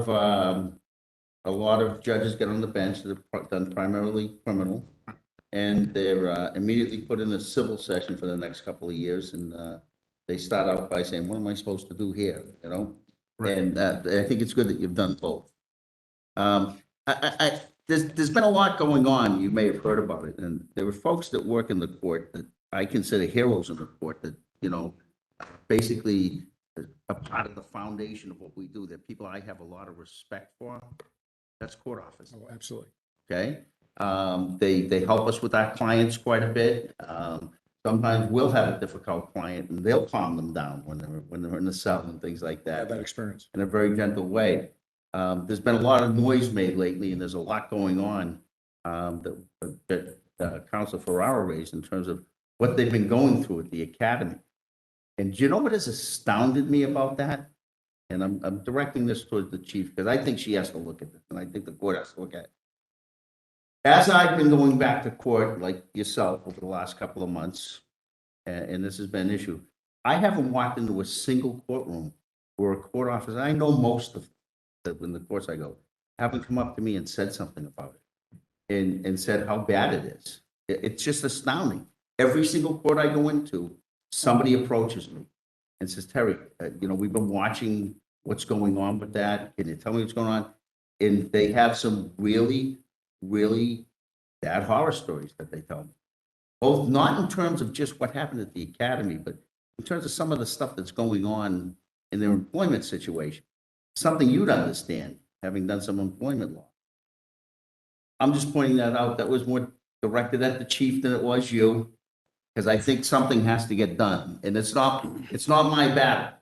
of judges get on the bench that are done primarily criminal, and they're immediately put in a civil session for the next couple of years, and they start out by saying, what am I supposed to do here, you know? Right. And I think it's good that you've done both. There's been a lot going on, you may have heard about it, and there were folks that work in the court that I consider heroes in the court that, you know, basically a part of the foundation of what we do. They're people I have a lot of respect for. That's court office. Oh, absolutely. Okay? They help us with our clients quite a bit. Sometimes we'll have a difficult client and they'll calm them down when they're in the cell and things like I have that, that experience. in a very gentle way. There's been a lot of noise made lately, and there's a lot going on that Council Ferrara raised in terms of what they've been going through at the academy. And do you know what has astounded me about that? And I'm directing this towards the chief, because I think she has to look at this, and I think the court has to look at it. As I've been going back to court, like yourself, over the last couple of months, and this has been an issue, I haven't walked into a single courtroom where a court officer, I know most of them in the courts I go, haven't come up to me and said something about it, and said how bad it is. It's just astounding. Every single court I go into, somebody approaches me and says, Terry, you know, we've been watching what's going on with that. Can you tell me what's going on? And they have some really, really bad horror stories that they tell me. Both not in terms of just what happened at the academy, but in terms of some of the stuff that's going on in their employment situation. Something you'd understand, having done some employment law. I'm just pointing that out. That was more directed at the chief than it was you, because I think something has to get done, and it's not my battle.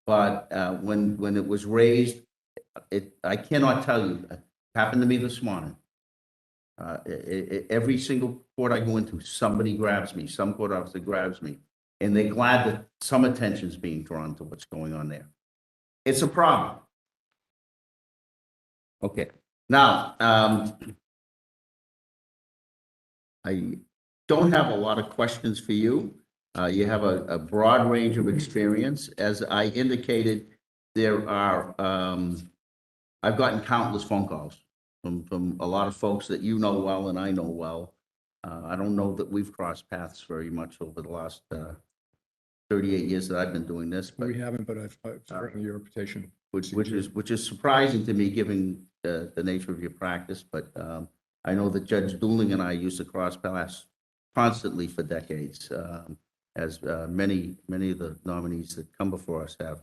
But when it was raised, I cannot tell you, it happened to me this morning. Every single court I go into, somebody grabs me, some court officer grabs me, and they're glad that some attention is being drawn to what's going on there. It's a problem. Okay, now, I don't have a lot of questions for you. You have a broad range of experience. As I indicated, there are, I've gotten countless phone calls from a lot of folks that you know well and I know well. I don't know that we've crossed paths very much over the last 38 years that I've been doing this, but We haven't, but I've certainly your reputation. which is surprising to me, given the nature of your practice. But I know that Judge Dooling and I used to cross paths constantly for decades, as many of the nominees that come before us have.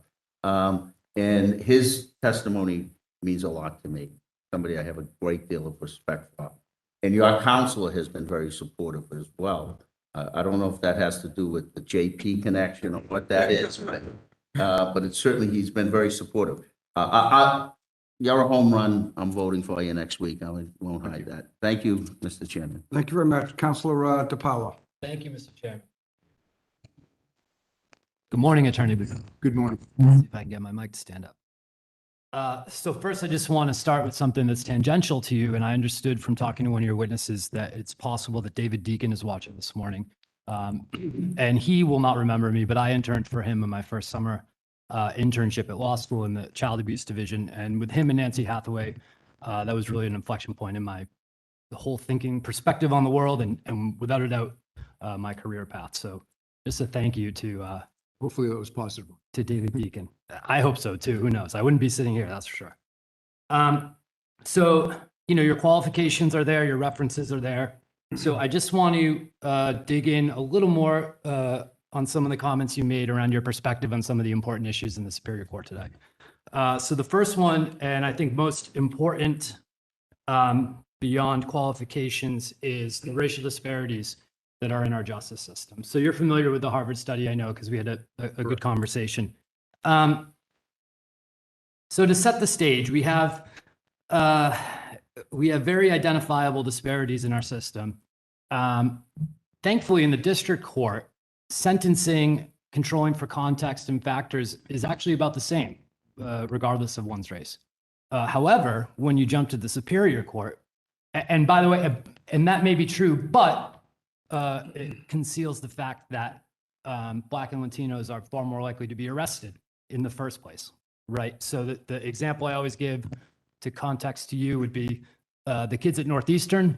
And his testimony means a lot to me. Somebody I have a great deal of respect for. And your counselor has been very supportive as well. I don't know if that has to do with the JP connection or what that is, but it's certainly, he's been very supportive. You're a home run. I'm voting for you next week. I won't hide that. Thank you, Mr. Chairman. Thank you very much. Counselor DePaula. Thank you, Mr. Chairman. Good morning, Attorney Budreau. Good morning. See if I can get my mic to stand up. So first, I just want to start with something that's tangential to you. And I understood from talking to one of your witnesses that it's possible that David Deacon is watching this morning. And he will not remember me, but I interned for him in my first summer internship at law school in the child abuse division. And with him and Nancy Hathaway, that was really an inflection point in the whole thinking perspective on the world and without a doubt, my career path. So just a thank you to Hopefully that was positive. David Deacon. I hope so too. Who knows? I wouldn't be sitting here, that's for sure. So your qualifications are there, your references are there. So I just want to dig in a little more on some of the comments you made around your perspective on some of the important issues in the Superior Court today. So the first one, and I think most important beyond qualifications, is the racial disparities that are in our justice system. So you're familiar with the Harvard study, I know, because we had a good conversation. So to set the stage, we have very identifiable disparities in our system. Thankfully, in the district court, sentencing, controlling for context and factors is actually about the same, regardless of one's race. However, when you jump to the Superior Court, and by the way, and that may be true, but it conceals the fact that Black and Latinos are far more likely to be arrested in the first place, right? So the example I always give to context to you would be the kids at Northeastern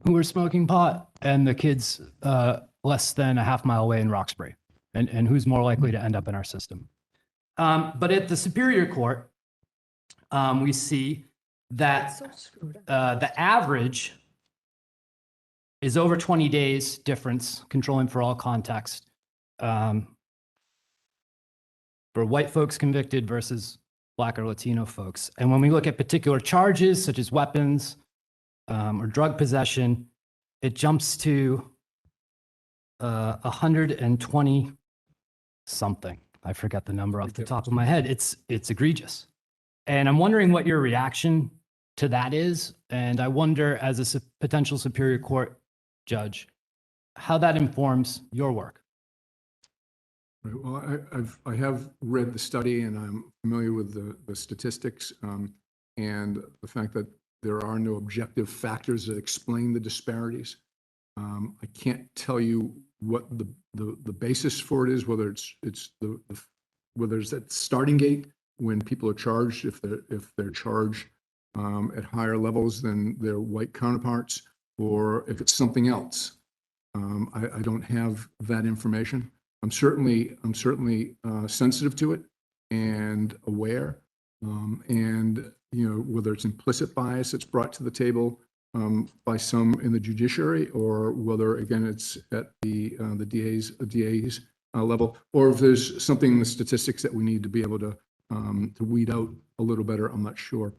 who were smoking pot and the kids less than a half mile away in Roxbury, and who's more likely to end up in our system. But at the Superior Court, we see that So screwed up. the average is over 20 days difference, controlling for all context, for white folks convicted versus Black or Latino folks. And when we look at particular charges such as weapons or drug possession, it jumps to 120 something. I forget the number off the top of my head. It's egregious. And I'm wondering what your reaction to that is. And I wonder, as a potential Superior Court judge, how that informs your work. Right. Well, I have read the study and I'm familiar with the statistics and the fact that there are no objective factors that explain the disparities. I can't tell you what the basis for it is, whether it's whether it's that starting gate when people are charged, if they're charged at higher levels than their white counterparts, or if it's something else. I don't have that information. I'm certainly sensitive to it and aware, and whether it's implicit bias that's brought to the table by some in the judiciary, or whether again it's at the DA's level, or if there's something in the statistics that we need to be able to weed out a little better. I'm not sure,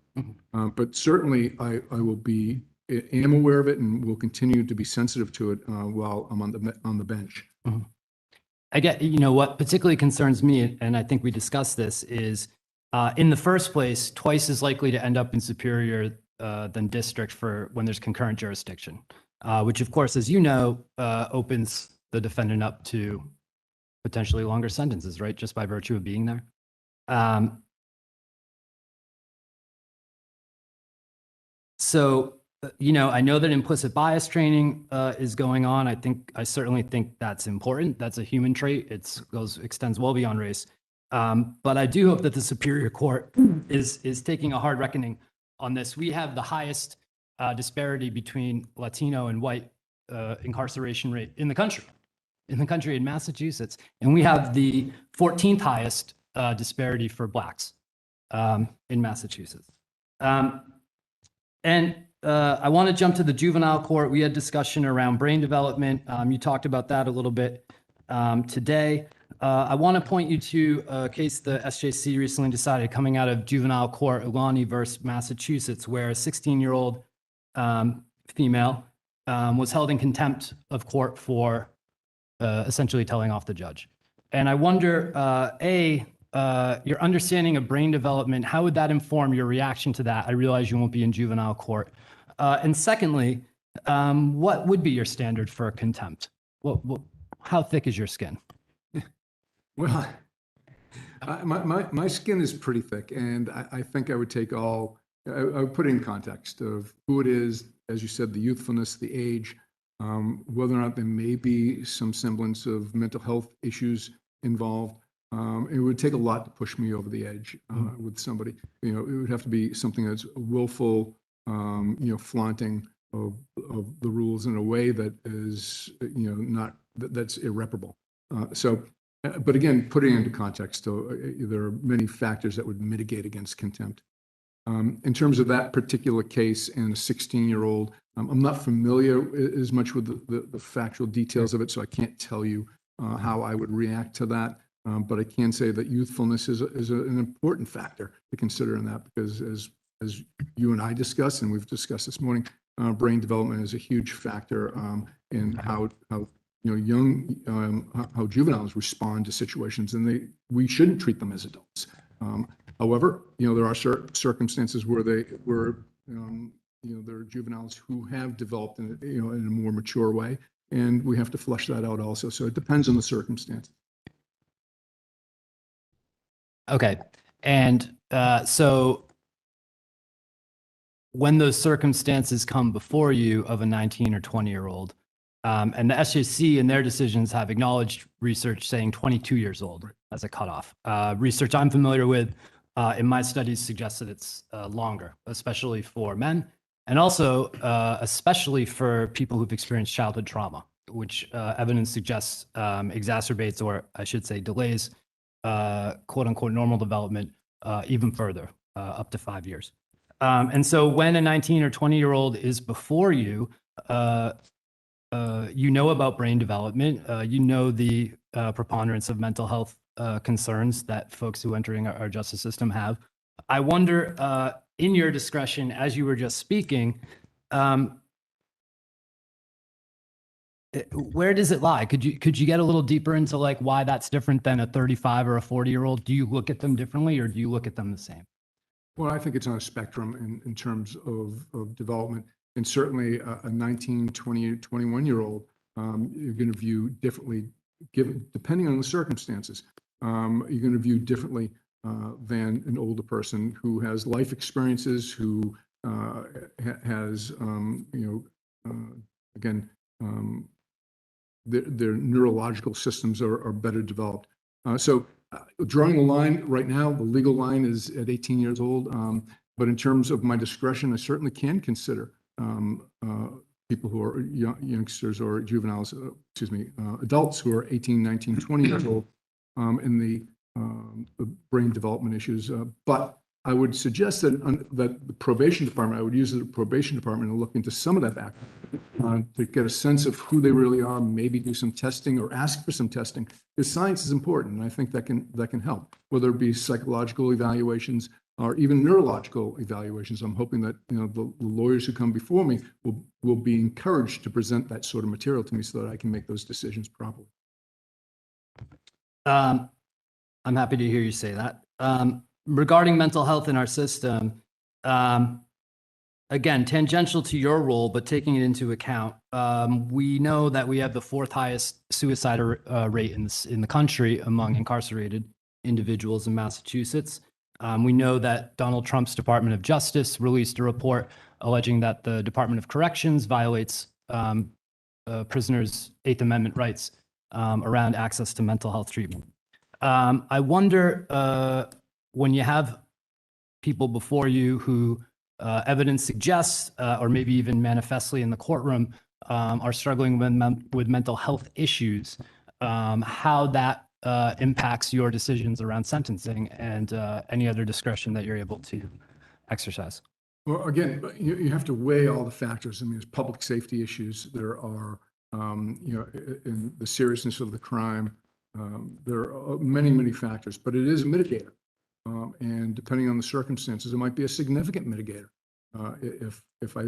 but certainly I am aware of it and will continue to be sensitive to it while I'm on the bench. I get, what particularly concerns me, and I think we discussed this, is in the first place, twice as likely to end up in Superior than district for when there's concurrent jurisdiction, which of course, as you know, opens the defendant up to potentially longer sentences, right? Just by virtue of being there. So, I know that implicit bias training is going on. I certainly think that's important. That's a human trait. Extends well beyond race. But I do hope that the Superior Court is taking a hard reckoning on this. We have the highest disparity between Latino and white incarceration rate in the country in Massachusetts. And we have the 14th highest disparity for Blacks in Massachusetts. I want to jump to the juvenile court. We had discussion around brain development. You talked about that a little bit today. I want to point you to a case the SJC recently decided coming out of juvenile court, Ilani versus Massachusetts, where a 16-year-old female was held in contempt of court for essentially telling off the judge. And I wonder, your understanding of brain development, how would that inform your reaction to that? I realize you won't be in juvenile court. And secondly, what would be your standard for contempt? How thick is your skin? Well, my skin is pretty thick, and I think I would take I would put it in context of who it is, as you said, the youthfulness, the age, whether or not there may be some semblance of mental health issues involved. It would take a lot to push me over the edge with somebody. It would have to be something that's willful, flaunting of the rules in a way that is, that's irreparable. But again, putting it into context, there are many factors that would mitigate against contempt. In terms of that particular case and a 16-year-old, I'm not familiar as much with the factual details of it, so I can't tell you how I would react to that. But I can say that youthfulness is an important factor to consider in that, because as you and I discussed, and we've discussed this morning, brain development is a huge factor in how how juveniles respond to situations, and we shouldn't treat them as adults. However, there are certain circumstances where there are juveniles who have developed in a more mature way, and we have to flesh that out also. So it depends on the circumstance. Okay. And so when those circumstances come before you of a 19 or 20-year-old, and the SJC in their decisions have acknowledged research saying 22 years old as a cutoff. Research I'm familiar with in my studies suggests that it's longer, especially for men, and also especially for people who've experienced childhood trauma, which evidence suggests exacerbates, or I should say delays, quote unquote normal development even further, up to 5 years. And so when a 19 or 20-year-old is before you, you know about brain development, you know the preponderance of mental health concerns that folks who are entering our justice system have. I wonder, in your discretion, as you were just speaking, where does it lie? Could you get a little deeper into like why that's different than a 35 or a 40-year-old? Do you look at them differently, or do you look at them the same? Well, I think it's on a spectrum in terms of development. And certainly a 19, 20, 21-year-old, you're going to view differently, depending on the circumstances. You're going to view differently than an older person who has life experiences, who has, again, their neurological systems are better developed. So drawing the line right now, the legal line is at 18 years old. But in terms of my discretion, I certainly can consider people who are youngsters or juveniles, adults who are 18, 19, 20 years old in the brain development issues. But I would suggest that the probation department, I would use the probation department to look into some of that background to get a sense of who they really are, maybe do some testing or ask for some testing. Because science is important, and I think that can help, whether it be psychological evaluations or even neurological evaluations. I'm hoping that the lawyers who come before me will be encouraged to present that sort of material to me so that I can make those decisions properly. I'm happy to hear you say that. Regarding mental health in our system, again, tangential to your role, but taking it into account, we know that we have the 4th highest suicide rate in the country among incarcerated individuals in Massachusetts. We know that Donald Trump's Department of Justice released a report alleging that the Department of Corrections violates prisoners' 8th Amendment rights around access to mental health treatment. I wonder, when you have people before you who evidence suggests, or maybe even manifestly in the courtroom, are struggling with mental health issues, how that impacts your decisions around sentencing and any other discretion that you're able to exercise. Well, again, you have to weigh all the factors. I mean, there's public safety issues. There are, in the seriousness of the crime. There are many, many factors, but it is a mitigator. And depending on the circumstances, it might be a significant mitigator. If I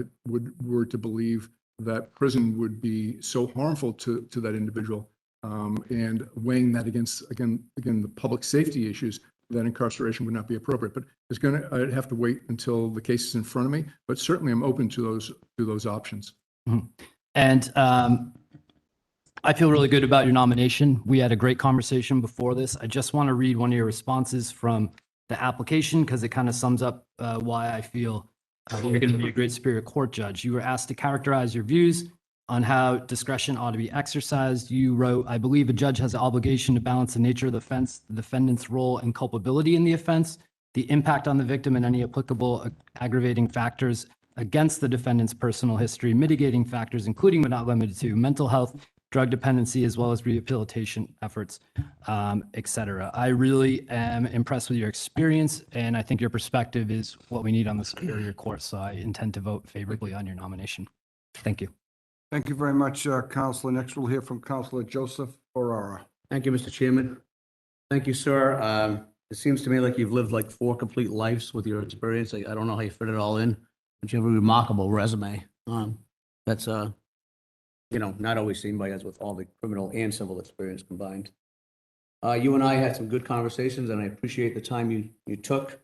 were to believe that prison would be so harmful to that individual, and weighing that against, again, the public safety issues, that incarceration would not be appropriate. But I'd have to wait until the case is in front of me, but certainly I'm open to those options. Mm-hmm. And I feel really good about your nomination. We had a great conversation before this. I just want to read one of your responses from the application because it kind of sums up why I feel you're going to be a great Superior Court judge. You were asked to characterize your views on how discretion ought to be exercised. You wrote, I believe a judge has the obligation to balance the nature of the offense, the defendant's role and culpability in the offense, the impact on the victim, and any applicable aggravating factors against the defendant's personal history, mitigating factors, including but not limited to mental health, drug dependency, as well as rehabilitation efforts, et cetera. I really am impressed with your experience, and I think your perspective is what we need on the Superior Court. So I intend to vote favorably on your nomination. Thank you. Thank you very much, Counselor. Next, we'll hear from Counselor Joseph Ferrara. Thank you, Mr. Chairman. Thank you, sir. It seems to me like you've lived like 4 complete lives with your experience. I don't know how you fit it all in, but you have a remarkable resume. That's, not always seen by us with all the criminal and civil experience combined. You and I had some good conversations, and I appreciate the time you took.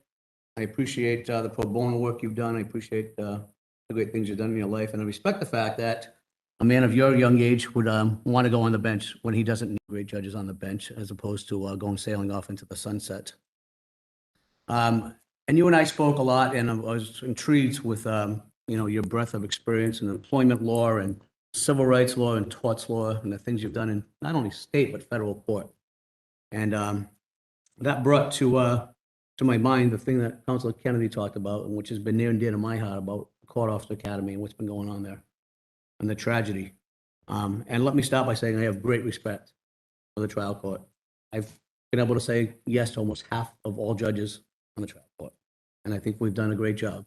I appreciate the pro bono work you've done. I appreciate the great things you've done in your life, and I respect the fact that a man of your young age would want to go on the bench when he doesn't need great judges on the bench, as opposed to going sailing off into the sunset. And you and I spoke a lot, and I was intrigued with your breadth of experience in employment law and civil rights law and torts law and the things you've done in not only state but federal court. And that brought to my mind the thing that Councilor Kennedy talked about, and which has been near and dear to my heart, about the Court Officer Academy and what's been going on there and the tragedy. And let me start by saying I have great respect for the trial court. I've been able to say yes to almost half of all judges on the trial court, and I think we've done a great job.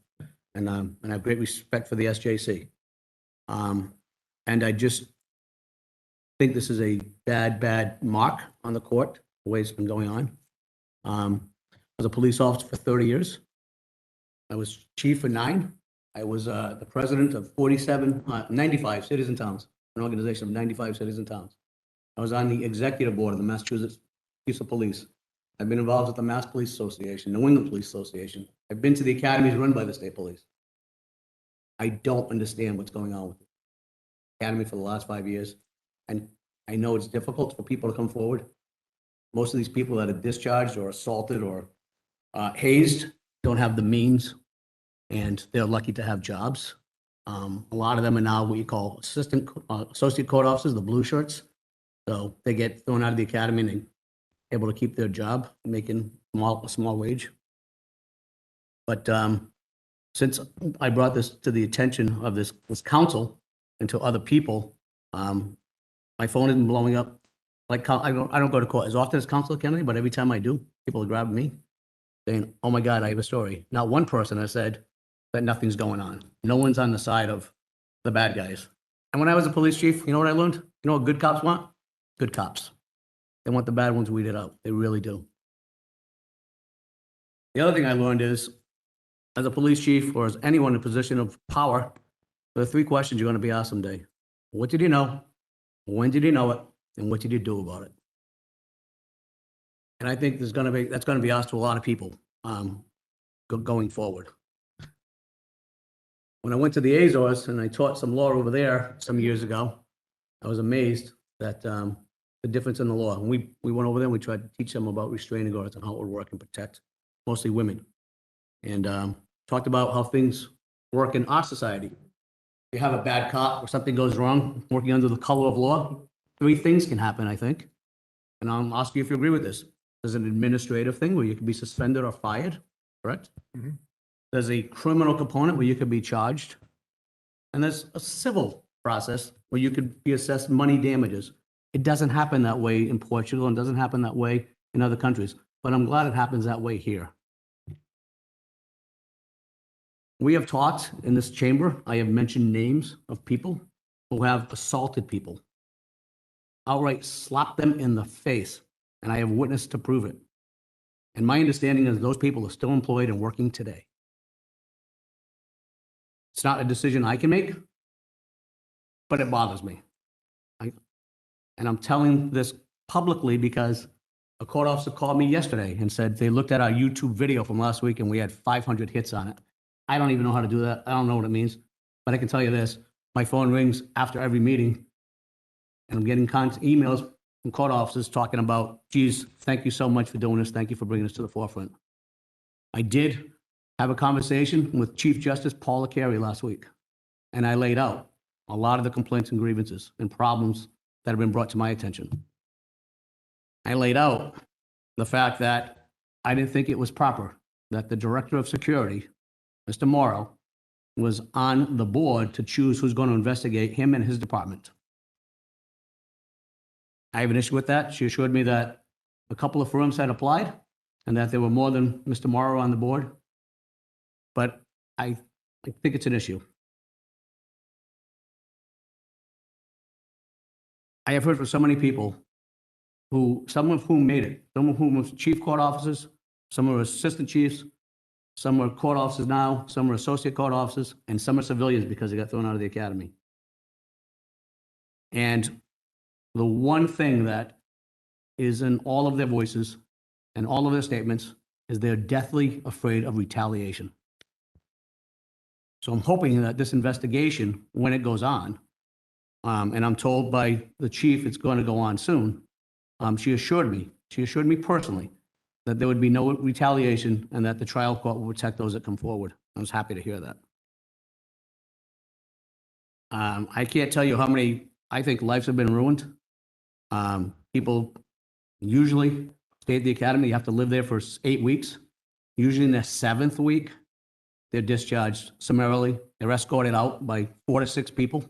And I have great respect for the SJC. And I just think this is a bad mark on the court, the way it's been going on. I was a police officer for 30 years. I was chief for 9. I was the president of 95 cities and towns, an organization of 95 cities and towns. I was on the executive board of the Massachusetts Chiefs of Police. I've been involved with the Mass Police Association, New England Police Association. I've been to the academies run by the state police. I don't understand what's going on with the academy for the last 5 years. And I know it's difficult for people to come forward. Most of these people that are discharged or assaulted or hazed don't have the means, and they're lucky to have jobs. A lot of them are now what you call associate court officers, the blue shirts. So they get thrown out of the academy and they're able to keep their job, making a small wage. But since I brought this to the attention of this council and to other people, my phone has been blowing up. Like, I don't go to court as often as Councilor Kennedy, but every time I do, people are grabbing me saying, "Oh my God, I have a story." Not one person has said that nothing's going on. No one's on the side of the bad guys. And when I was a police chief, you know what I learned? You know what good cops want? Good cops. They want the bad ones weeded out. They really do. The other thing I learned is, as a police chief or as anyone in a position of power, there are 3 questions you're going to be asked someday. What did you know? When did you know it? And what did you do about it? And I think that's going to be asked to a lot of people going forward. When I went to the Azores and I taught some law over there some years ago, I was amazed that the difference in the law. And we went over there and we tried to teach them about restraining orders and how it would work and protect mostly women. And talked about how things work in our society. You have a bad cop or something goes wrong, working under the color of law, 3 things can happen, I think. And I'll ask you if you agree with this. There's an administrative thing where you can be suspended or fired, correct? Mhm. There's a criminal component where you could be charged. And there's a civil process where you could be assessed money damages. It doesn't happen that way in Portugal and doesn't happen that way in other countries, but I'm glad it happens that way here. We have talked in this chamber, I have mentioned names of people who have assaulted people, outright slapped them in the face, and I have witness to prove it. And my understanding is those people are still employed and working today. It's not a decision I can make, but it bothers me. And I'm telling this publicly because a court officer called me yesterday and said they looked at our YouTube video from last week and we had 500 hits on it. I don't even know how to do that. I don't know what it means, but I can tell you this. My phone rings after every meeting and I'm getting emails from court officers talking about, geez, thank you so much for doing this. Thank you for bringing this to the forefront. I did have a conversation with Chief Justice Paul Carey last week, and I laid out a lot of the complaints and grievances and problems that have been brought to my attention. I laid out the fact that I didn't think it was proper that the Director of Security, Mr. Morrow, was on the board to choose who's going to investigate him and his department. I have an issue with that. She assured me that a couple of firms had applied and that there were more than Mr. Morrow on the board. But I think it's an issue. I have heard from so many people some of whom made it, some of whom were chief court officers, some were assistant chiefs, some were court officers now, some were associate court officers, and some are civilians because they got thrown out of the academy. And the one thing that is in all of their voices and all of their statements is they're deathly afraid of retaliation. So I'm hoping that this investigation, when it goes on, and I'm told by the chief it's going to go on soon, she assured me personally that there would be no retaliation and that the trial court will protect those that come forward. I was happy to hear that. I can't tell you how many, I think, lives have been ruined. People usually stay at the academy. You have to live there for 8 weeks. Usually in their 7th week, they're discharged summarily. They're escorted out by 4 to 6 people.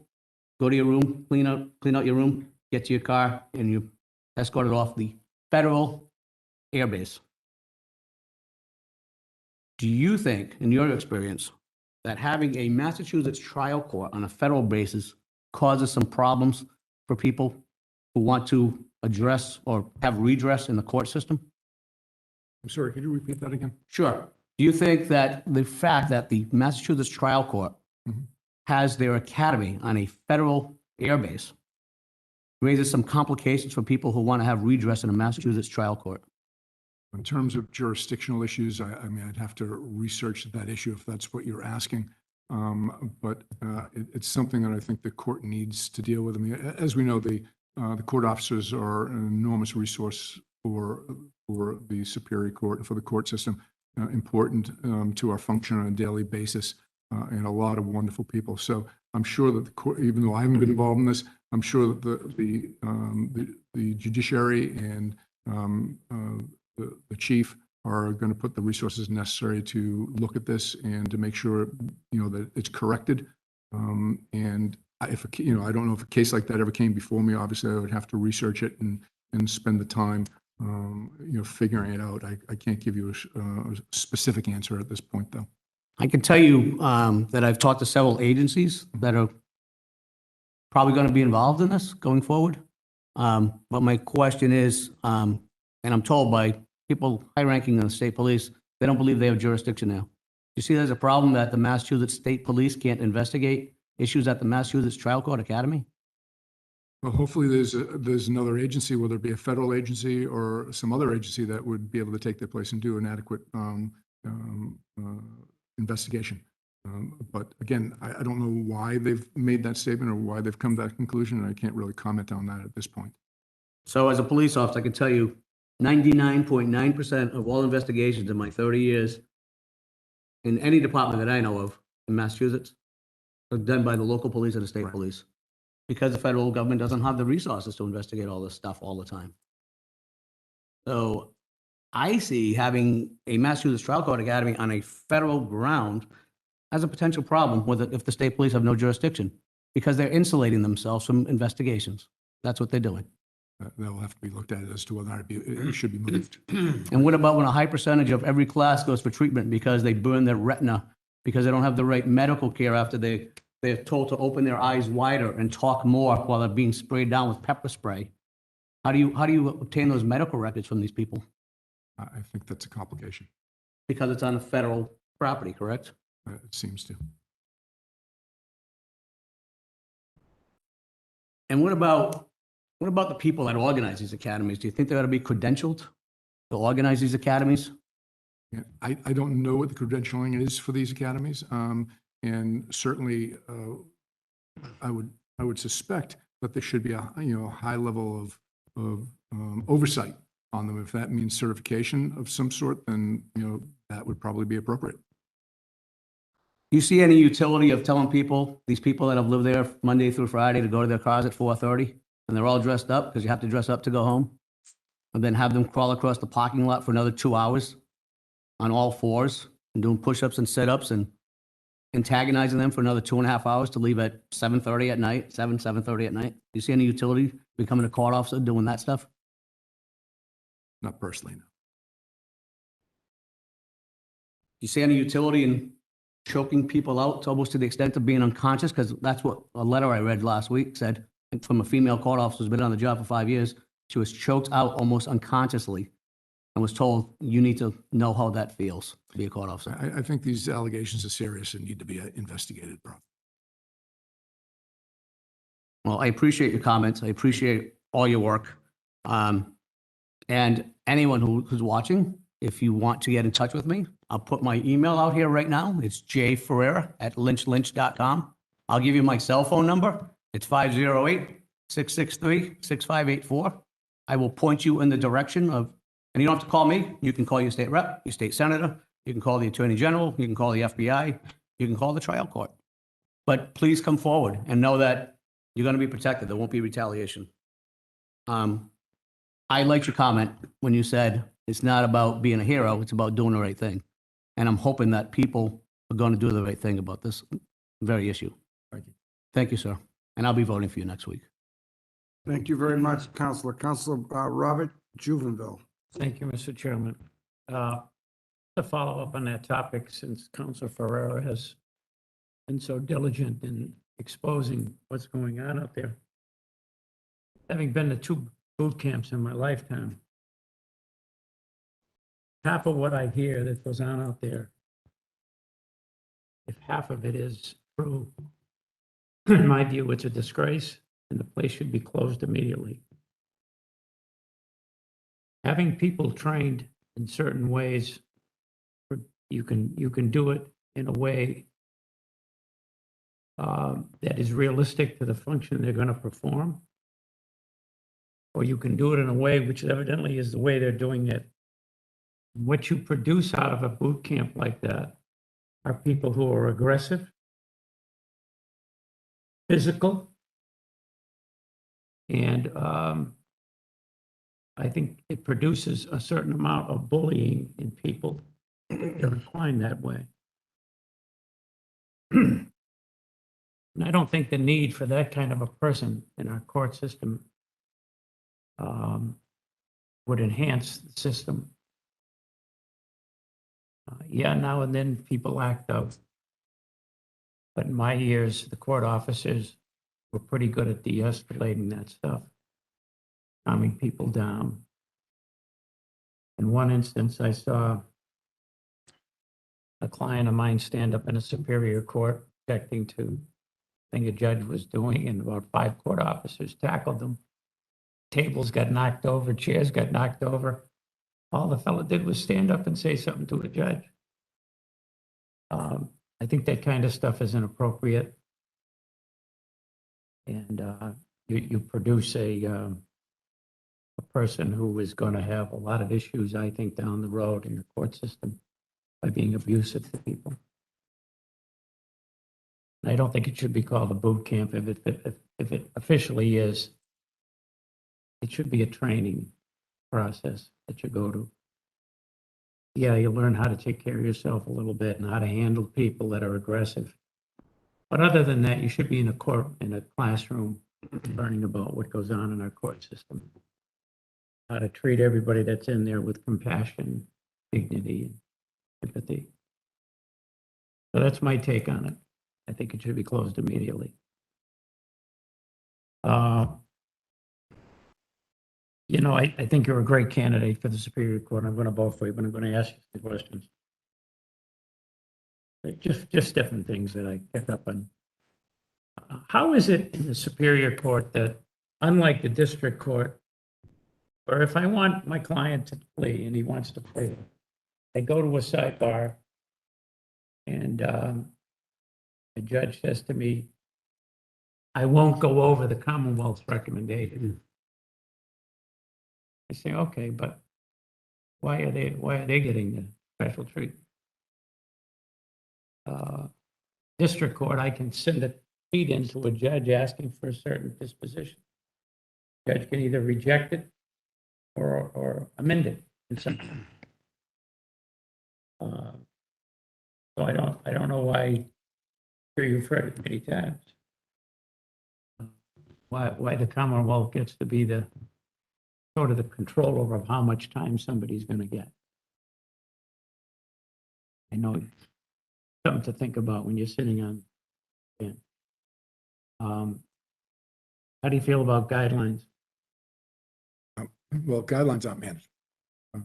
Go to your room, clean out your room, get to your car, and you're escorted off the federal air base. Do you think, in your experience, that having a Massachusetts trial court on a federal basis causes some problems for people who want to address or have redress in the court system? I'm sorry, could you repeat that again? Sure. Do you think that the fact that the Massachusetts trial court has their academy on a federal air base raises some complications for people who want to have redress in a Massachusetts trial court? In terms of jurisdictional issues, I mean, I'd have to research that issue if that's what you're asking. But it's something that I think the court needs to deal with. I mean, as we know, the court officers are an enormous resource for the Superior Court and for the court system, important to our function on a daily basis, and a lot of wonderful people. So I'm sure that the court, even though I haven't been involved in this, I'm sure that the judiciary and the chief are going to put the resources necessary to look at this and to make sure, that it's corrected. And if, I don't know if a case like that ever came before me. Obviously, I would have to research it and spend the time, figuring it out. I can't give you a specific answer at this point, though. I can tell you that I've talked to several agencies that are probably going to be involved in this going forward. But my question is, and I'm told by people high-ranking in the state police, they don't believe they have jurisdiction now. You see there's a problem that the Massachusetts State Police can't investigate issues at the Massachusetts Trial Court Academy? Well, hopefully there's another agency, whether it be a federal agency or some other agency, that would be able to take their place and do an adequate investigation. But again, I don't know why they've made that statement or why they've come to that conclusion, and I can't really comment on that at this point. So as a police officer, I can tell you 99.9% of all investigations in my 30 years in any department that I know of in Massachusetts are done by the local police and the state police, because the federal government doesn't have the resources to investigate all this stuff all the time. So I see having a Massachusetts Trial Court Academy on a federal ground as a potential problem with it if the state police have no jurisdiction, because they're insulating themselves from investigations. That's what they're doing. That will have to be looked at as to whether or not it should be moved. And what about when a high percentage of every class goes for treatment because they burn their retina, because they don't have the right medical care after they're told to open their eyes wider and talk more while they're being sprayed down with pepper spray? How do you obtain those medical records from these people? I think that's a complication. Because it's on a federal property, correct? It seems to. And what about the people that organize these academies? Do you think they ought to be credentialed to organize these academies? Yeah, I don't know what the credentialing is for these academies, and certainly I would suspect that there should be a high level of oversight on them. If that means certification of some sort, then that would probably be appropriate. Do you see any utility of telling people, these people that have lived there Monday through Friday, to go to their cars at 4:30 and they're all dressed up because you have to dress up to go home, and then have them crawl across the parking lot for another 2 hours on all fours and doing push-ups and sit-ups and antagonizing them for another 2.5 hours to leave at 7:30 at night, 7:30 at night? Do you see any utility becoming a court officer doing that stuff? Not personally, no. You see any utility in choking people out to almost to the extent of being unconscious? Because that's what a letter I read last week said from a female court officer who's been on the job for 5 years. She was choked out almost unconsciously and was told, you need to know how that feels to be a court officer. I think these allegations are serious and need to be investigated properly. Well, I appreciate your comments. I appreciate all your work. And anyone who's watching, if you want to get in touch with me, I'll put my email out here right now. It's jferreira@lynchlynch.com. I'll give you my cell phone number. It's 508-663-6584. I will point you in the direction of, and you don't have to call me. You can call your state rep, your state senator. You can call the attorney general. You can call the FBI. You can call the trial court. But please come forward and know that you're going to be protected. There won't be retaliation. I liked your comment when you said it's not about being a hero, it's about doing the right thing. And I'm hoping that people are going to do the right thing about this very issue. Thank you, sir. And I'll be voting for you next week. Thank you very much, Counselor. Counselor Robert Juvenville. Thank you, Mr. Chairman. To follow up on that topic, since Councilor Ferrera has been so diligent in exposing what's going on out there. Having been to 2 boot camps in my lifetime, half of what I hear that goes on out there, if half of it is true, in my view, it's a disgrace and the place should be closed immediately. Having people trained in certain ways, you can do it in a way that is realistic to the function they're going to perform, or you can do it in a way which evidently is the way they're doing it. What you produce out of a boot camp like that are people who are aggressive, physical, and I think it produces a certain amount of bullying in people that are inclined that way. And I don't think the need for that kind of a person in our court system would enhance the system. Yeah, now and then people act out. But in my years, the court officers were pretty good at de-escalating that stuff, calming people down. In one instance, I saw a client of mine stand up in a superior court objecting to a thing a judge was doing, and about 5 court officers tackled them. Tables got knocked over, chairs got knocked over. All the fellow did was stand up and say something to a judge. I think that kind of stuff is inappropriate. And you produce a person who is going to have a lot of issues, I think, down the road in the court system by being abusive to people. And I don't think it should be called a boot camp. If it officially is, it should be a training process that you go to. Yeah, you learn how to take care of yourself a little bit and how to handle people that are aggressive. But other than that, you should be in a classroom, learning about what goes on in our court system. How to treat everybody that's in there with compassion, dignity, and empathy. So that's my take on it. I think it should be closed immediately. You know, I think you're a great candidate for the Superior Court. I'm going to vote for you, but I'm going to ask you some questions. Just different things that I pick up on. How is it in the Superior Court that, unlike the District Court, where if I want my client to plea and he wants to plea, I go to a sidebar and the judge says to me, I won't go over the Commonwealth's recommendation. I say, okay, but why are they getting the special treatment? District Court, I can send a feed into a judge asking for a certain disposition. Judge can either reject it or amend it in some. So I don't know why sure you've heard it many times. Why the Commonwealth gets to be the sort of the control over how much time somebody's going to get. I know it's something to think about when you're sitting on. Yeah. How do you feel about guidelines? Well, guidelines aren't managed. I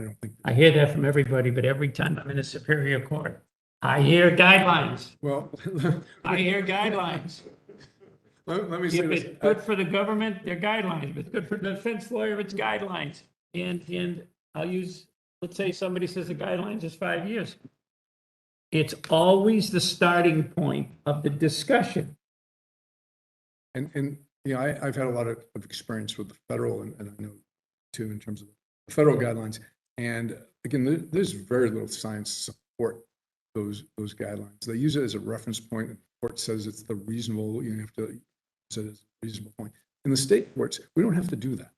don't think. I hear that from everybody, but every time I'm in a Superior Court, I hear guidelines. Well, I hear guidelines. let me say If this. it's good for the government, they're guidelines. If it's good for the defense lawyer, it's guidelines. And I'll use, let's say somebody says the guidelines is 5 years. It's always the starting point of the discussion. And you know, I've had a lot of experience with the federal, and I know too, in terms of the federal guidelines. And again, there's very little science to support those guidelines. They use it as a reference point. And the court says it's the reasonable, you have to use it as a reasonable point. In the state courts, we don't have to do that.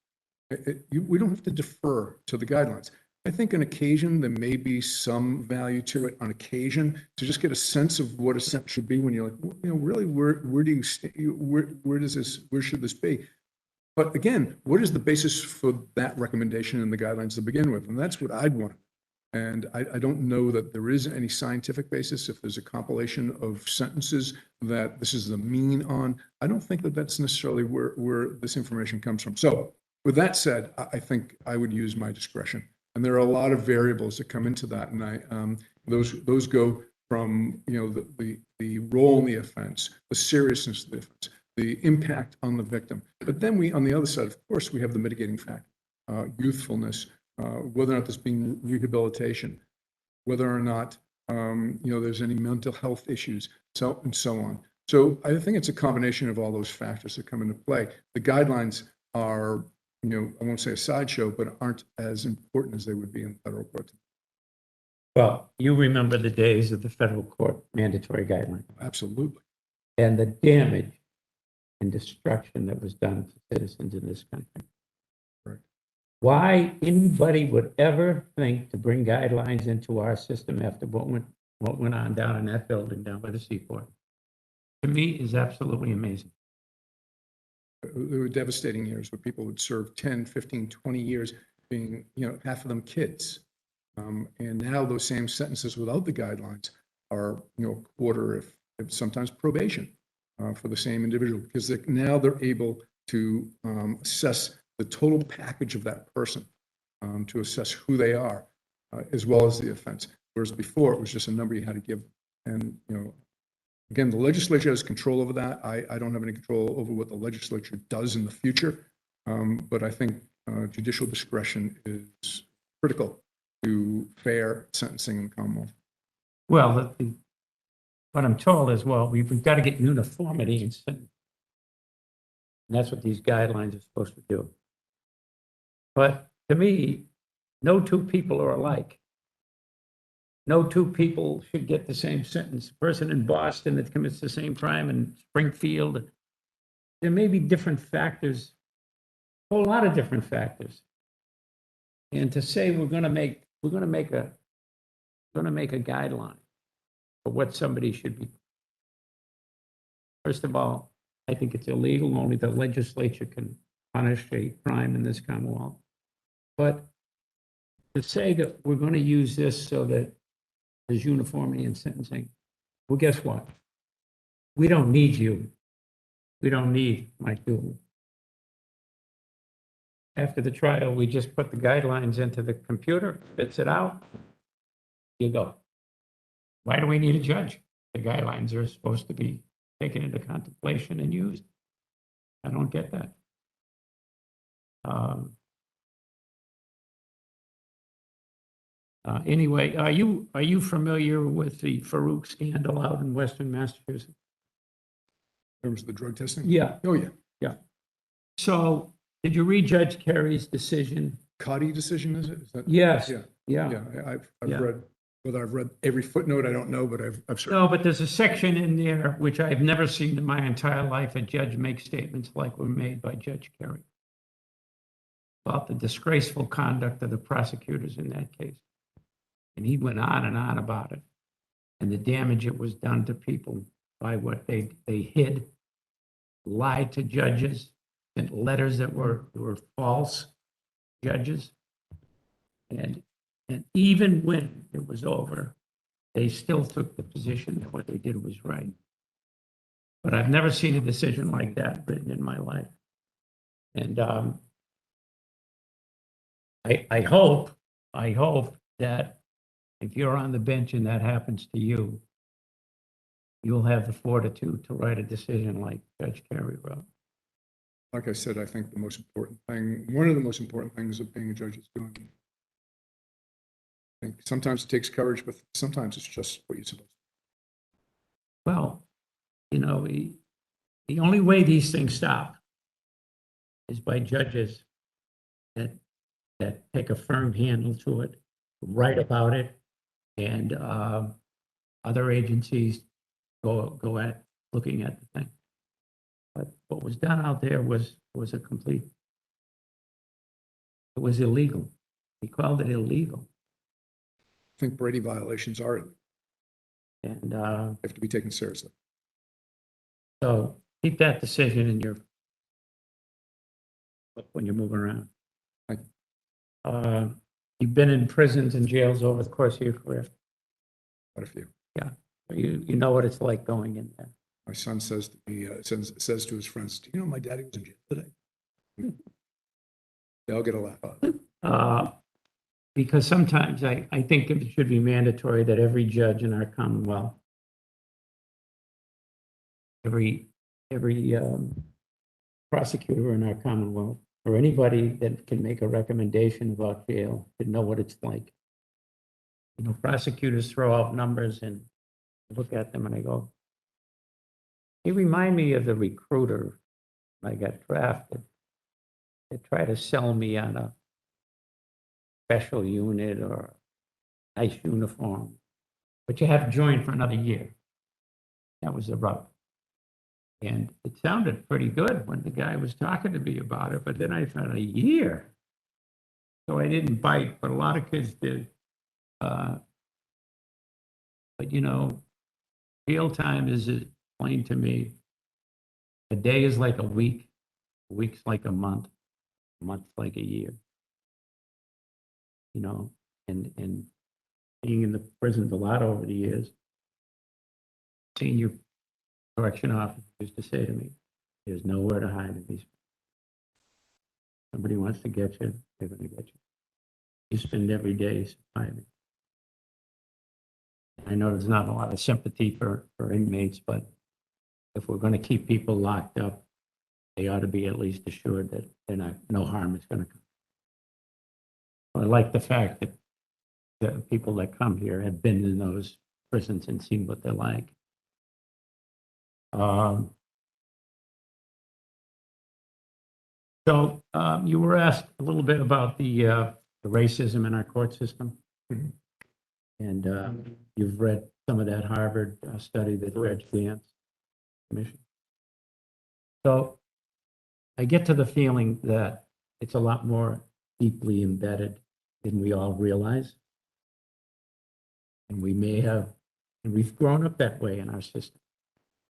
We don't have to defer to the guidelines. I think on occasion, there may be some value to it on occasion to just get a sense of what a sentence should be when you're like, you know, really, where do you stay? Where does this, where should this be? But again, what is the basis for that recommendation in the guidelines to begin with? And that's what I'd want. And I don't know that there is any scientific basis. If there's a compilation of sentences that this is the mean on, I don't think that that's necessarily where this information comes from. So with that said, I think I would use my discretion. And there are a lot of variables that come into that. And those go from, you know, the role in the offense, the seriousness of the offense, the impact on the victim. But then on the other side, of course, we have the mitigating factor, youthfulness, whether or not there's been rehabilitation, whether or not, you know, there's any mental health issues, so on. So I think it's a combination of all those factors that come into play. The guidelines are, you know, I won't say a sideshow, but aren't as important as they would be in federal court. Well, you remember the days of the federal court mandatory guidelines Absolutely. and the damage and destruction that was done to citizens in this country. Correct. Why anybody would ever think to bring guidelines into our system after what went on down in that building down by the seaport, to me is absolutely amazing. There were devastating years where people would serve 10, 15, 20 years being, you know, half of them kids. And now those same sentences without the guidelines are, you know, quarter, if sometimes probation for the same individual, because now they're able to assess the total package of that person, to assess who they are, as well as the offense. Whereas before, it was just a number you had to give. And, you know, again, the legislature has control over that. I don't have any control over what the legislature does in the future. But I think judicial discretion is critical to fair sentencing in the Commonwealth. Well, what I'm told is, well, we've got to get uniformity in sentence. And that's what these guidelines are supposed to do. But to me, no two people are alike. No two people should get the same sentence. A person in Boston that commits the same crime in Springfield, there may be different factors, a whole lot of different factors. And to say we're going to make a guideline for what somebody should be. First of all, I think it's illegal. Only the legislature can punish a crime in this Commonwealth. But to say that we're going to use this so that there's uniformity in sentencing, well, guess what? We don't need you. We don't need Mike Dooley. After the trial, we just put the guidelines into the computer, spits it out. You go. Why do we need a judge? The guidelines are supposed to be taken into contemplation and used. I don't get that. Anyway, are you familiar with the Farouk scandal out in Western Massachusetts? In terms of the drug testing? Yeah. Oh, yeah. Yeah. So did you read Judge Carey's decision? Cotty decision, is it? Is that? Yes. Yeah. Yeah. Yeah. I've Yeah. read, whether I've read every footnote, I don't know, but I've certainly. No, but there's a section in there which I've never seen in my entire life a judge make statements like were made by Judge Carey about the disgraceful conduct of the prosecutors in that case. And he went on and on about it. and the damage it was done to people by what they hid, lied to judges, sent letters that were false judges. And even when it was over, they still took the position that what they did was right. But I've never seen a decision like that written in my life. And I hope that if you're on the bench and that happens to you, you'll have the fortitude to write a decision like Judge Carey wrote. Like I said, I think the most important thing, one of the most important things of being a judge is doing it. I think sometimes it takes courage, but sometimes it's just what you're supposed to Well, you know, the only way these things stop is by judges that take a firm handle to it, write about it, and other agencies go at looking at the thing. But what was done out there was a complete, it was illegal. He called it illegal. I think Brady violations are, illegal. And Have to be taken seriously. so keep that decision in your, when you're moving around. Thank You've been in prisons and jails over the course of your career. Quite a few. You know what it's like going in there. My son says to me, says to his friends, "Do you know my daddy was in jail today?" They all get a laugh out of it. Because sometimes I think it should be mandatory that every judge in our Commonwealth, every prosecutor in our Commonwealth, or anybody that can make a recommendation about jail should know what it's like. You know, prosecutors throw out numbers and I look at them and I go, they remind me of the recruiter when I got drafted. They try to sell me on a special unit or a nice uniform, but you have to join for another year. That was the rub. And it sounded pretty good when the guy was talking to me about it, but then I thought, a year? So I didn't bite, but a lot of kids did. But you know, jail time is explained to me. A day is like a week's like a month's like a year. You know, and being in the prisons a lot over the years, senior correction officer used to say to me, there's nowhere to hide in these. Somebody wants to get you, they're going to get you. You spend every day surviving. I know there's not a lot of sympathy for inmates, but if we're going to keep people locked up, they ought to be at least assured that no harm is going to come. I like the fact that the people that come here have been in those prisons and seen what they're like. So you were asked a little bit about the racism in our court system. Mhm. And you've read some of that Harvard study that Judge Gantz commissioned. So I get to the feeling that it's a lot more deeply embedded than we all realize. And we've grown up that way in our system,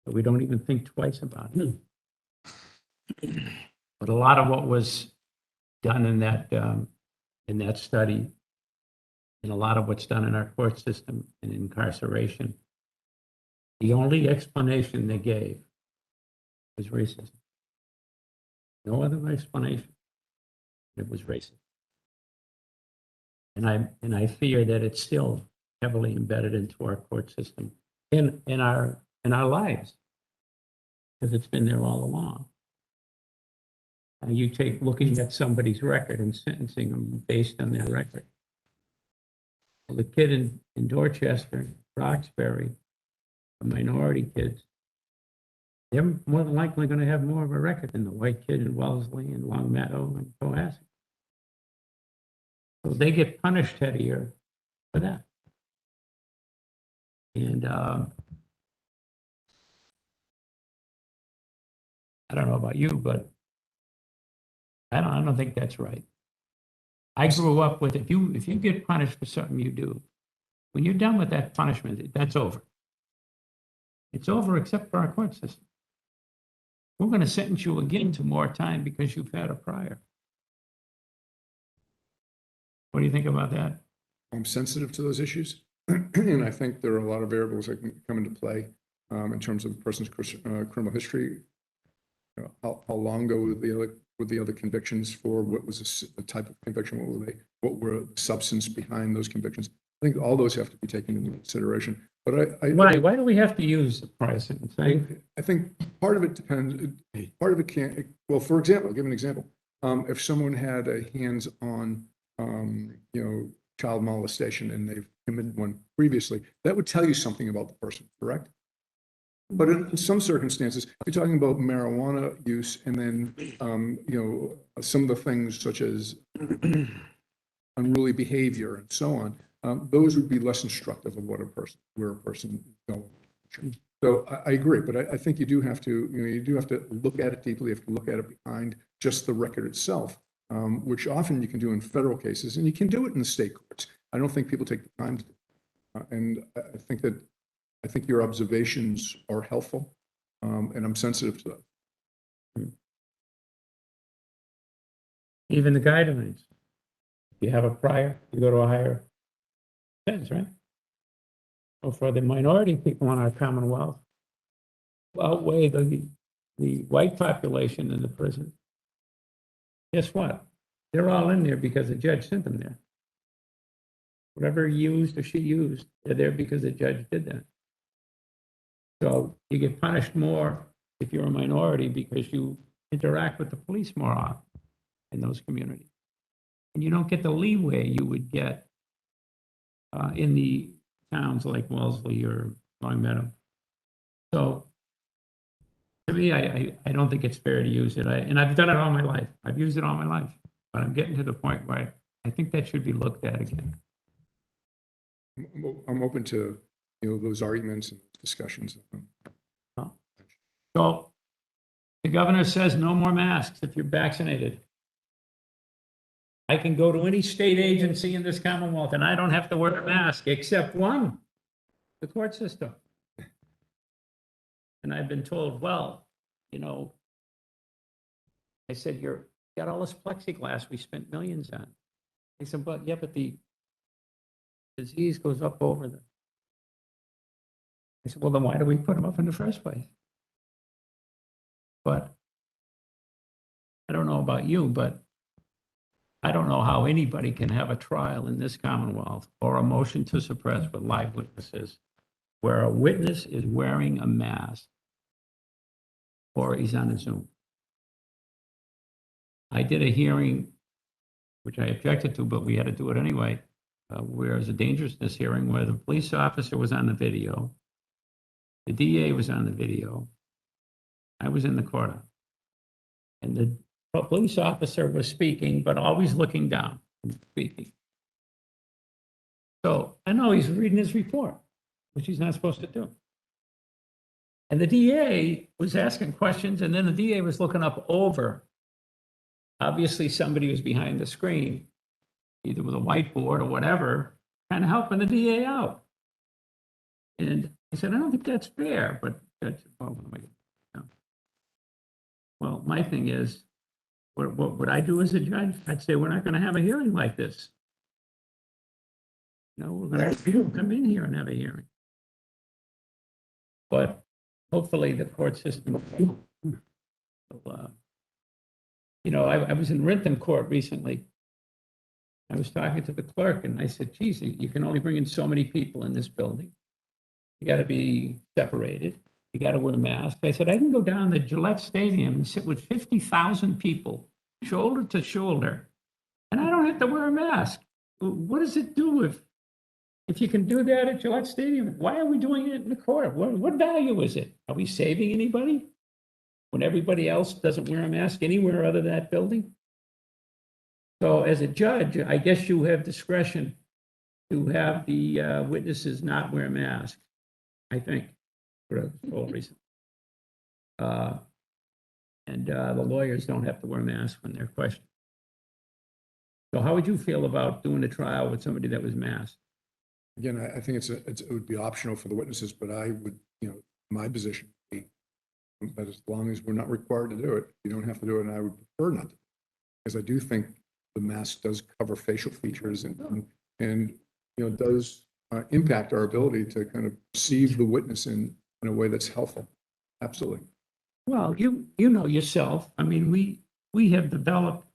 but we don't even think twice about it. But a lot of what was done in that study, and a lot of what's done in our court system and incarceration, the only explanation they gave was racism. No other explanation. It was racism. And I fear that it's still heavily embedded into our court system in our lives, because it's been there all along. You take looking at somebody's record and sentencing them based on their record. Well, the kid in Dorchester, Roxbury, the minority kids, they're more than likely going to have more of a record than the white kid in Wellesley and Longmeadow and Cohasset. So they get punished heavier for that. And I don't know about you, but I don't think that's right. I grew up with, if you get punished for something you do, When you're done with that punishment, that's over. It's over except for our court system. We're going to sentence you again to more time because you've had a prior. What do you think about that? I'm sensitive to those issues. And I think there are a lot of variables that can come into play in terms of a person's criminal history. How long ago were the other convictions for? What was the type of conviction? What were they? What were the substance behind those convictions? I think all those have to be taken into consideration. But Why do we have to use the prior sentence? I think part of it depends, part of it can't, well, for example, I'll give an example. If someone had a hands-on, child molestation and they've committed one previously, that would tell you something about the person, correct? But in some circumstances, you're talking about marijuana use and then, some of the things such as unruly behavior and so on, those would be less instructive of where a person is going. So I agree, but I think you do have to look at it deeply. You have to look at it behind just the record itself, which often you can do in federal cases, and you can do it in the state courts. I don't think people take the time to do it. And I think your observations are helpful, and I'm sensitive to that. Even the guidelines. If you have a prior, you go to a higher sentence, right? So for the minority people in our Commonwealth, outweigh the white population in the prison. Guess what? They're all in there because the judge sent them there. Whatever he used or she used, they're there because the judge did that. So you get punished more if you're a minority because you interact with the police more often in those communities. And you don't get the leeway you would get in the towns like Wellesley or Long Meadow. So to me, I don't think it's fair to use it. And I've done it all my life. I've used it all my life. But I'm getting to the point where I think that should be looked at again. I'm open to, those arguments and discussions. So the governor says no more masks if you're vaccinated. I can go to any state agency in this Commonwealth and I don't have to wear a mask except one, the court system. And I've been told, well, I said, you got all this plexiglass we spent millions on. They said, but the disease goes up over them. I said, well, then why do we put them up in the first place? But I don't know about you, but I don't know how anybody can have a trial in this Commonwealth or a motion to suppress with live witnesses where a witness is wearing a mask or he's on a Zoom. I did a hearing, which I objected to, but we had to do it anyway, where it was a dangerousness hearing where the police officer was on the video, the DA was on the video, I was in the courtroom, and the police officer was speaking, but always looking down and speaking. So I know he's reading his report, which he's not supposed to do. And the DA was asking questions, and then the DA was looking up over. Obviously, somebody was behind the screen, either with a whiteboard or whatever, kind of helping the DA out. And I said, I don't think that's fair, but Judge, well, my thing is, what would I do as a judge? I'd say, we're not going to have a hearing like this. No, we're going to have people come in here and have a hearing. But hopefully the court system will, I was in Rentham Court recently. I was talking to the clerk and I said, geez, you can only bring in so many people in this building. You got to be separated. You got to wear masks. I said, I can go down to Gillette Stadium and sit with 50,000 people, shoulder to shoulder, and I don't have to wear a mask. What does it do if you can do that at Gillette Stadium? Why are we doing it in the court? What value is it? Are we saving anybody when everybody else doesn't wear a mask anywhere other than that building? So as a judge, I guess you have discretion to have the witnesses not wear masks, I think, for a whole reason. And the lawyers don't have to wear masks when they're questioned. So how would you feel about doing a trial with somebody that was masked? Again, I think it would be optional for the witnesses, but I would, my position would be, but as long as we're not required to do it, you don't have to do it, and I would prefer not to. Because I do think the mask does cover facial features and does impact our ability to kind of perceive the witness in a way that's helpful. Absolutely. Well, you know yourself, I mean, we have developed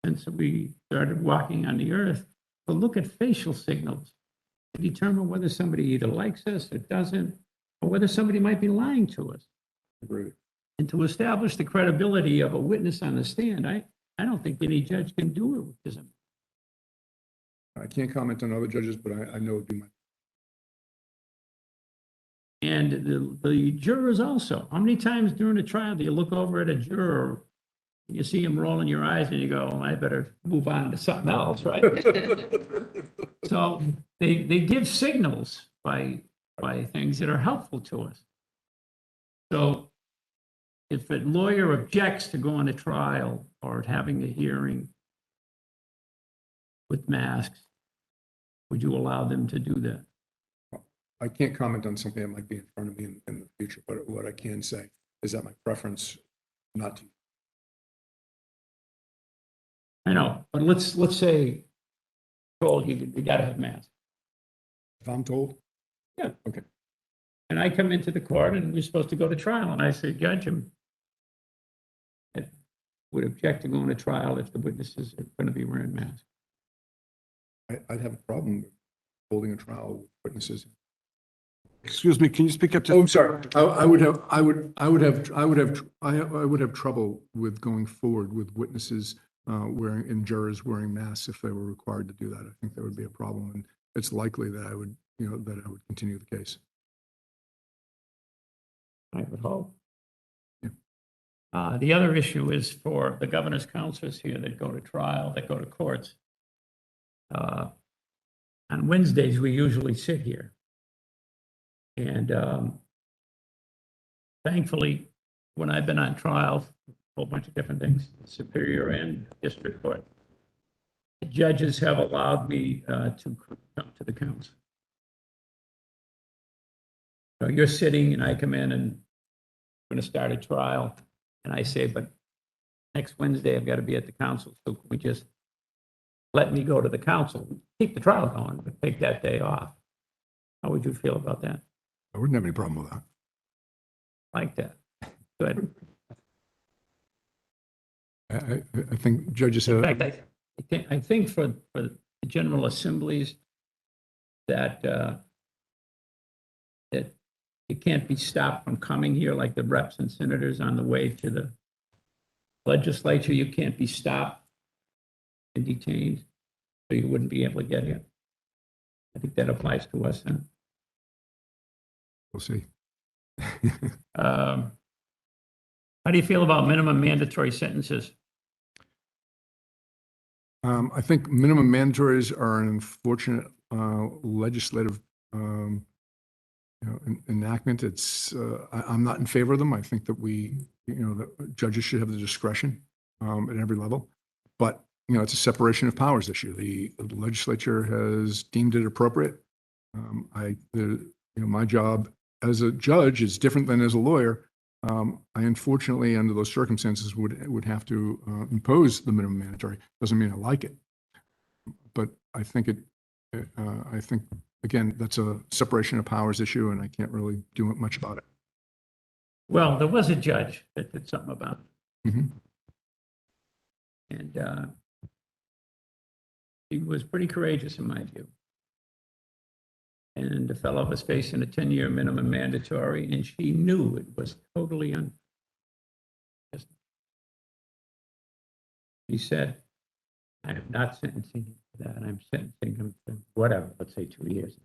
since we started walking on the earth to look at facial signals to determine whether somebody either likes us or doesn't, or whether somebody might be lying to us. Agreed. And to establish the credibility of a witness on the stand, I don't think any judge can do it with this. I can't comment on other judges, but I know it'd be my. And the jurors also. How many times during a trial do you look over at a juror, you see him rolling your eyes and you go, oh, I better move on to something else, right? So they give signals by things that are helpful to us. So if a lawyer objects to going to trial or having a hearing with masks, would you allow them to do that? I can't comment on something that might be in front of me in the future, but what I can say is that my preference not to. I know, but let's say, told you gotta have masks. If I'm told, Yeah. Okay. And I come into the court and we're supposed to go to trial, and I say, Judge, I would object to going to trial if the witnesses are going to be wearing masks. I'd have a problem with holding a trial with witnesses. Excuse me, can you speak up? Oh, I'm sorry. I would have trouble with going forward with witnesses wearing and jurors wearing masks if they were required to do that. I think that would be a problem, and it's likely that I would continue the case. I would hope. Yeah. The other issue is for the governor's counselors here that go to trial, that go to courts. On Wednesdays, we usually sit here. And thankfully, when I've been on trial, a whole bunch of different things, Superior and District Court, the judges have allowed me to come to the council. So you're sitting and I come in and I'm going to start a trial. And I say, but next Wednesday, I've got to be at the council. So can we just let me go to the council, keep the trial going, but take that day off? How would you feel about that? I wouldn't have any problem with that. Like that? Good. I think judges In have. fact, I think for the general assemblies that that you can't be stopped from coming here, like the reps and senators on the way to the legislature. You can't be stopped and detained, so you wouldn't be able to get here. I think that applies to us. Huh? We'll see. How do you feel about minimum mandatory sentences? I think minimum mandatories are an unfortunate legislative enactment. I'm not in favor of them. I think that that judges should have the discretion at every level. But it's a separation of powers issue. The legislature has deemed it appropriate. My job as a judge is different than as a lawyer. I unfortunately, under those circumstances, would have to impose the minimum mandatory. Doesn't mean I like it, but I think again, that's a separation of powers issue, and I can't really do much about it. Well, there was a judge that did something about it. Mm-hmm. And he was pretty courageous in my view. And the fellow was facing a 10-year minimum mandatory, and she knew it was totally unfair. He said, I am not sentencing him to that. I'm sentencing him to whatever, let's say 2 years.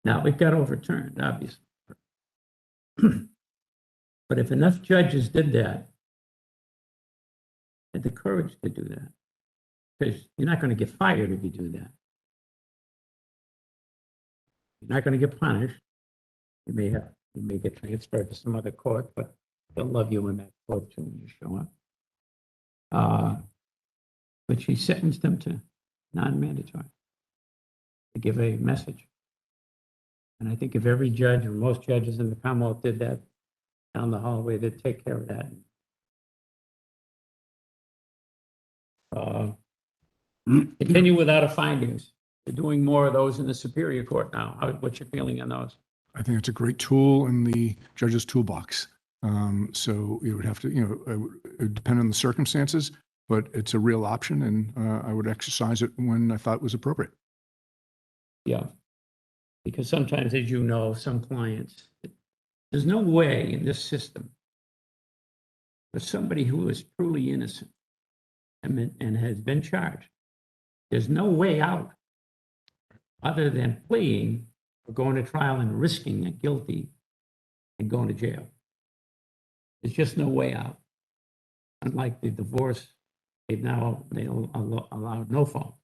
Now, it got overturned, obviously. But if enough judges did that, had the courage to do that, because you're not going to get fired if you do that. You're not going to get punished. You may get transferred to some other court, but they'll love you in that court too when you show up. But she sentenced him to non-mandatory. to give a message. And I think if every judge or most judges in the Commonwealth did that down the hallway, they'd take care of that. Continue without a findings. They're doing more of those in the Superior Court now. What's your feeling on those? I think it's a great tool in the judge's toolbox. So you would have to, it would depend on the circumstances, but it's a real option, and I would exercise it when I thought it was appropriate. Yeah. Because sometimes, as you know, some clients, there's no way in this system for somebody who is truly innocent and has been charged, there's no way out other than pleading or going to trial and risking it guilty and going to jail. There's just no way out. Unlike the divorce, they've allowed no fault.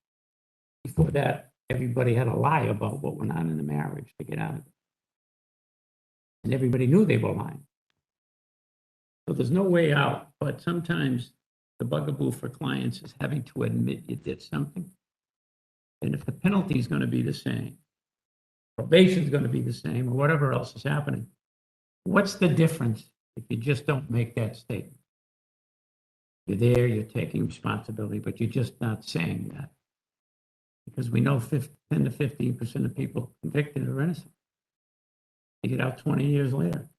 Before that, everybody had to lie about what went on in the marriage to get out of it. And everybody knew they were lying. So there's no way out, but sometimes the bugaboo for clients is having to admit you did something. And if the penalty is going to be the same, probation is going to be the same, or whatever else is happening, what's the difference if you just don't make that statement? You're there, you're taking responsibility, but you're just not saying that. Because we know 10 to 15% of people convicted are innocent. They get out 20 years later.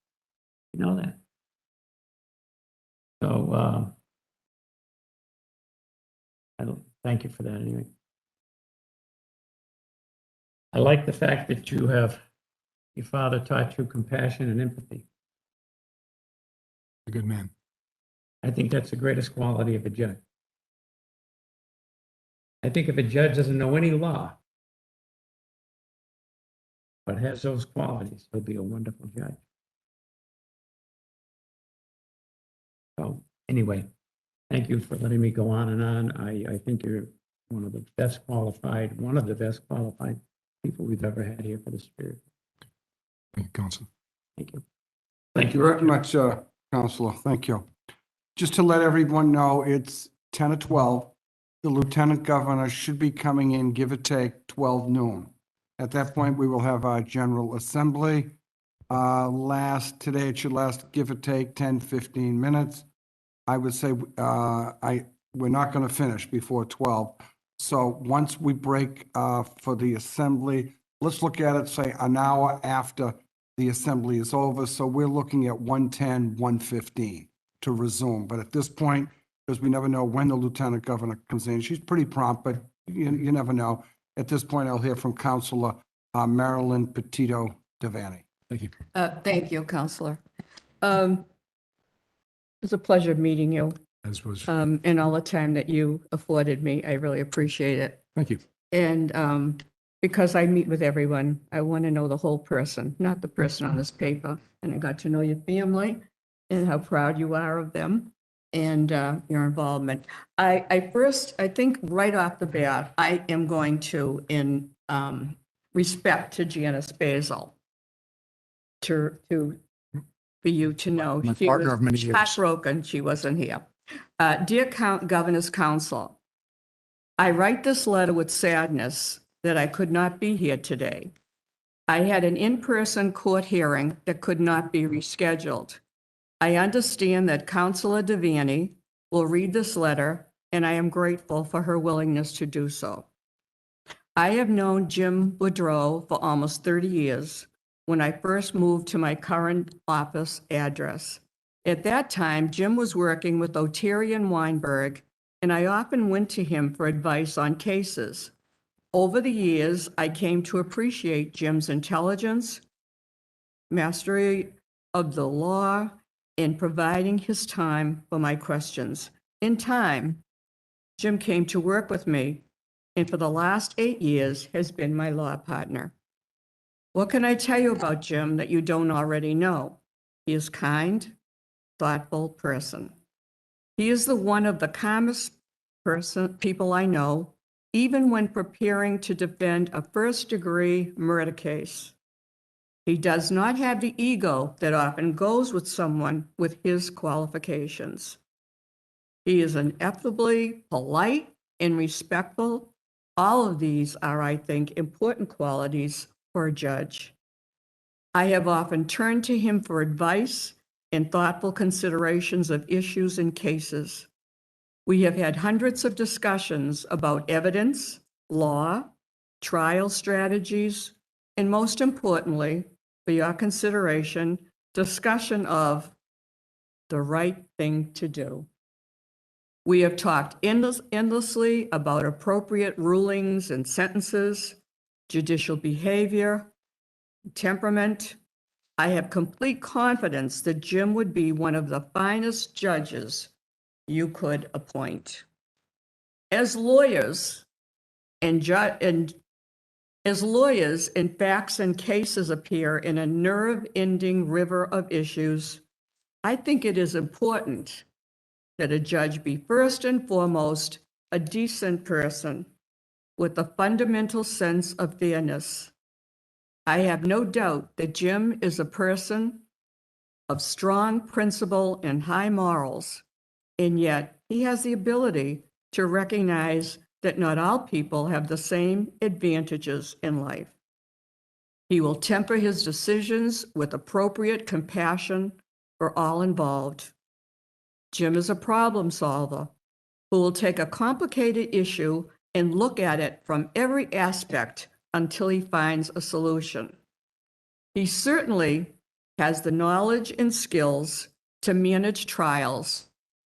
You know that. So I don't thank you for that anyway. I like the fact that your father taught you compassion and empathy. A good man. I think that's the greatest quality of a judge. I think if a judge doesn't know any law, but has those qualities, he'll be a wonderful judge. So anyway, thank you for letting me go on and on. I think you're one of the best qualified people we've ever had here for the Spirit. Thank you, Counsel. Thank you. Thank you very much, Counselor. Thank you. Just to let everyone know, it's 10 or 12. The Lieutenant Governor should be coming in, give or take, 12 noon. At that point, we will have our General Assembly. Today it should last, give or take, 10, 15 minutes. I would say we're not going to finish before 12. So once we break for the Assembly, let's look at it, say, an hour after the Assembly is over. So we're looking at 1:10, 1:15 to resume. But at this point, because we never know when the Lieutenant Governor comes in, she's pretty prompt, but you never know. At this point, I'll hear from Counselor Marilyn Petito Devaney. Thank you. Thank you, Counselor. It was a pleasure meeting you, As was. and all the time that you afforded me. I really appreciate it. Thank you. And because I meet with everyone, I want to know the whole person, not the person on this paper. And I got to know your family and how proud you are of them and your involvement. I think right off the bat, I am going to, in respect to Janice Basil, for you to know. My she partner was of many years. heartbroken she wasn't here. Dear Governor's Council, I write this letter with sadness that I could not be here today. I had an in-person court hearing that could not be rescheduled. I understand that Councilor Devaney will read this letter, and I am grateful for her willingness to do so. I have known Jim Budreau for almost 30 years when I first moved to my current office address. At that time, Jim was working with O'Terry and Weinberg, and I often went to him for advice on cases. Over the years, I came to appreciate Jim's intelligence, mastery of the law, and providing his time for my questions. In time, Jim came to work with me, and for the last 8 years has been my law partner. What can I tell you about Jim that you don't already know? He is kind, thoughtful person. He is the one of the calmest people I know, even when preparing to defend a first-degree murder case. He does not have the ego that often goes with someone with his qualifications. He is ineffably polite and respectful All of these are, I think, important qualities for a judge. I have often turned to him for advice and thoughtful considerations of issues and cases. We have had hundreds of discussions about evidence, law, trial strategies, and most importantly, for your consideration, discussion of the right thing to do. We have talked endlessly about appropriate rulings and sentences, judicial behavior, temperament. I have complete confidence that Jim would be one of the finest judges you could appoint. As lawyers, and facts and cases appear in a nerve-ending river of issues, I think it is important that a judge be first and foremost a decent person with a fundamental sense of fairness. I have no doubt that Jim is a person of strong principle and high morals, and yet he has the ability to recognize that not all people have the same advantages in life. He will temper his decisions with appropriate compassion for all involved. Jim is a problem solver who will take a complicated issue and look at it from every aspect until he finds a solution. He certainly has the knowledge and skills to manage trials,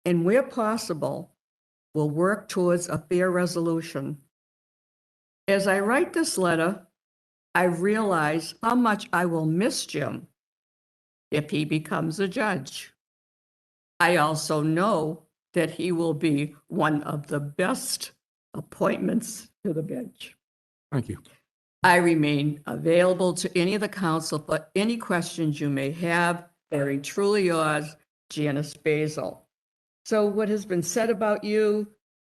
and where possible, will work towards a fair resolution. As I write this letter, I realize how much I will miss Jim if he becomes a judge. I also know that he will be one of the best appointments to the bench. Thank you. I remain available to any of the council for any questions you may have. Very truly yours, Janice Basil. So what has been said about you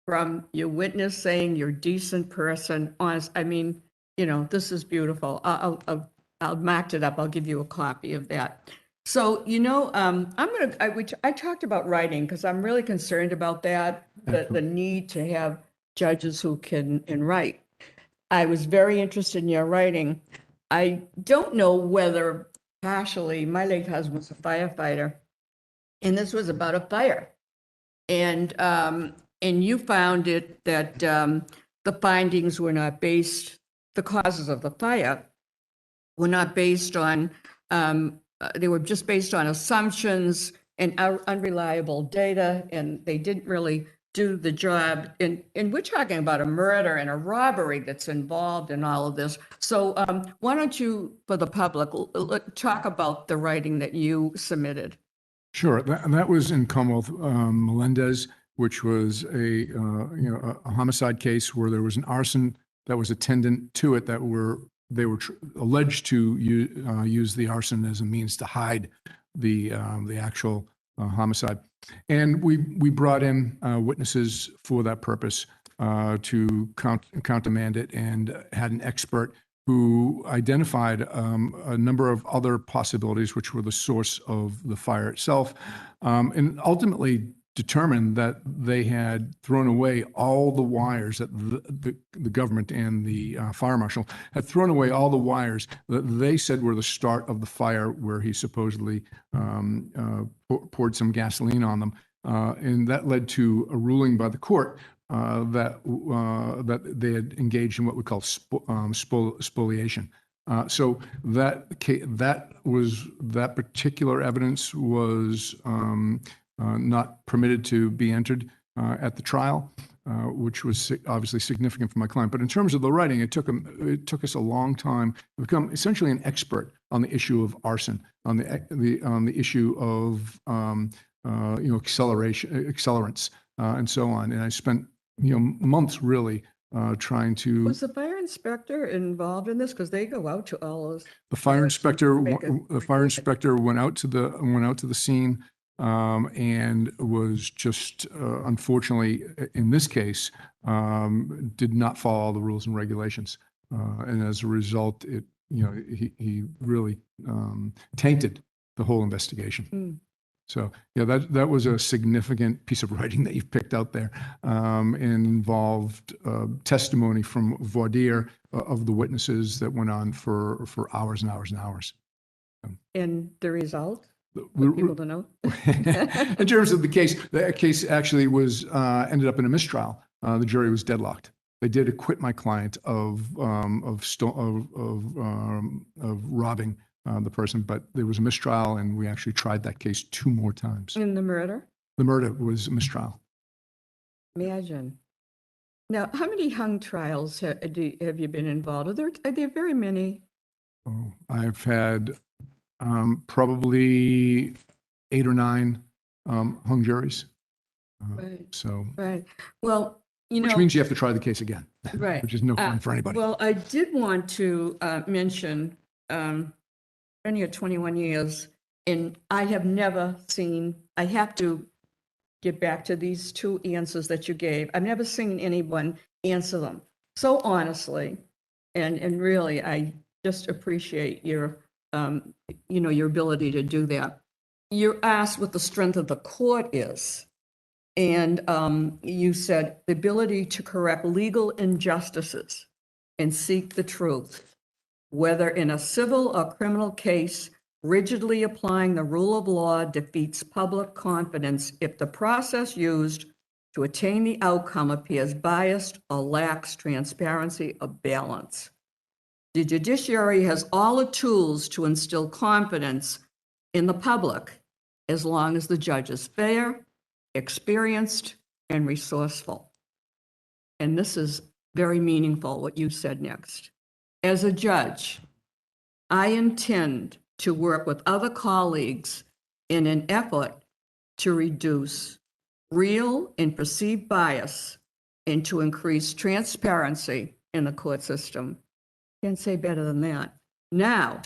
from your witness saying you're a decent person, honest, I mean, you know, this is beautiful. I'll mark it up. I'll give you a copy of that. So, you know, I talked about writing because I'm really concerned about that, the need to have judges who can write. I was very interested in your writing. I don't know whether partially, my late husband was a firefighter, and this was about a fire. And you found it that the findings were not based, the causes of the fire were not based on, they were just based on assumptions and unreliable data, and they didn't really do the job. And we're talking about a murder and a robbery that's involved in all of this. So why don't you, for the public, talk about the writing that you submitted? Sure. That was in Commonwealth Melendez, which was a homicide case where there was an arson that was attendant to it they were alleged to use the arson as a means to hide the actual homicide. And we brought in witnesses for that purpose to countermand it, and had an expert who identified a number of other possibilities, which were the source of the fire itself, and ultimately determined that they had thrown away all the wires, that the government and the fire marshal had thrown away all the wires that they said were the start of the fire, where he supposedly poured some gasoline on them. And that led to a ruling by the court that they had engaged in what we call spoliation. So that particular evidence was not permitted to be entered at the trial, which was obviously significant for my client. But in terms of the writing, it took us a long time to become essentially an expert on the issue of arson, on the issue of accelerants, and so on. And I spent months really trying to. Was the fire inspector involved in this? Because they go out to all those. The fire inspector went out to the scene. And was just, unfortunately, in this case, did not follow the rules and regulations. And as a result, he really tainted the whole investigation. So, yeah, that was a significant piece of writing that you've picked out there, and involved testimony from voir dire of the witnesses that went on for hours and hours and hours. And the result, We- for people to know? In terms of the case actually was ended up in a mistrial. The jury was deadlocked. They did acquit my client of robbing the person, but there was a mistrial, and we actually tried that case 2 more times. In the murder? The murder was a mistrial. Imagine. Now, how many hung trials have you been involved with? Are there very many? Oh, I've had probably 8 or 9 hung juries. Right. So, Right. Well, you know. which means you have to try the case again, Right. which is no fun for anybody. Well, I did want to mention, been here 21 years, and I have never seen, I have to get back to these 2 answers that you gave. I've never seen anyone answer them so honestly, and really, I just appreciate your, your ability to do that. You're asked what the strength of the court is. And you said the ability to correct legal injustices and seek the truth, whether in a civil or criminal case, rigidly applying the rule of law defeats public confidence if the process used to attain the outcome appears biased or lacks transparency or balance. The judiciary has all the tools to instill confidence in the public as long as the judge is fair, experienced, and resourceful. And this is very meaningful, what you said next. As a judge, I intend to work with other colleagues in an effort to reduce real and perceived bias and to increase transparency in the court system. Can't say better than that. Now,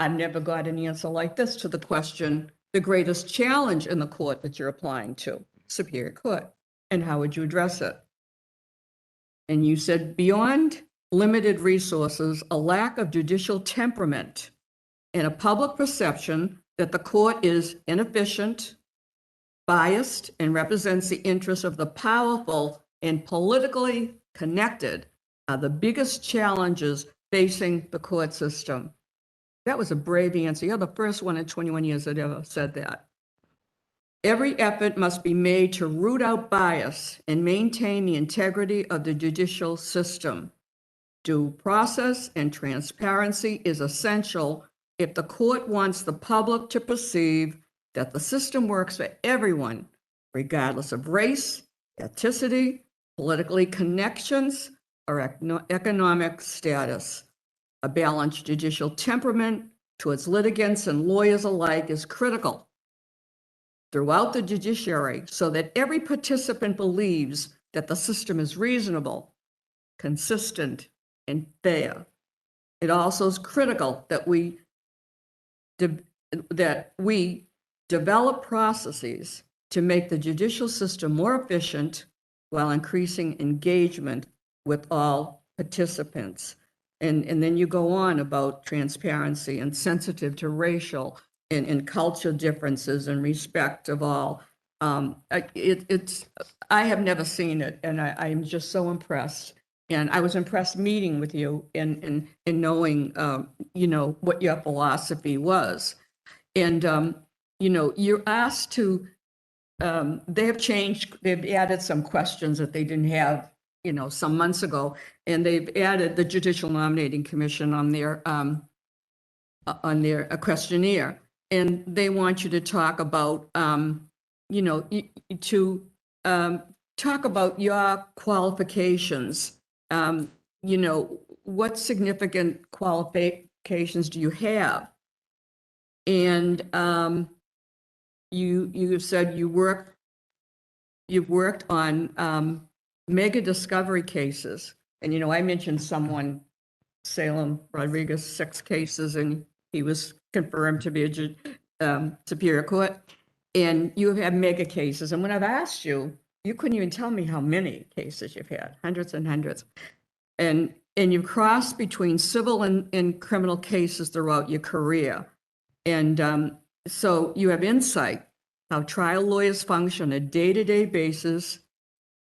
I've never got an answer like this to the question, the greatest challenge in the court that you're applying to, Superior Court, and how would you address it? And you said beyond limited resources, a lack of judicial temperament and a public perception that the court is inefficient, biased, and represents the interests of the powerful and politically connected are the biggest challenges facing the court system. That was a brave answer. You're the first one in 21 years that ever said that. Every effort must be made to root out bias and maintain the integrity of the judicial system. Due process and transparency is essential if the court wants the public to perceive that the system works for everyone, regardless of race, ethnicity, political connections, or economic status. A balanced judicial temperament towards litigants and lawyers alike is critical throughout the judiciary so that every participant believes that the system is reasonable, consistent, and fair. It also is critical that we develop processes to make the judicial system more efficient while increasing engagement with all participants. And then you go on about transparency and sensitive to racial and cultural differences and respect of all. I have never seen it, and I am just so impressed. And I was impressed meeting with you and knowing, what your philosophy was. And, you're asked to, they have changed, they've added some questions that they didn't have, some months ago, and they've added the Judicial Nominating Commission on their questionnaire. And they want you to talk about, talk about your qualifications. What significant qualifications do you have? And you've said you've worked on mega discovery cases. And, I mentioned someone, Salem Rodriguez, 6 cases, and he was confirmed to be a Superior Court. And you have had mega cases. And when I've asked you, you couldn't even tell me how many cases you've had, hundreds and hundreds. And you've crossed between civil and criminal cases throughout your career. And so you have insight, how trial lawyers function on a day-to-day basis,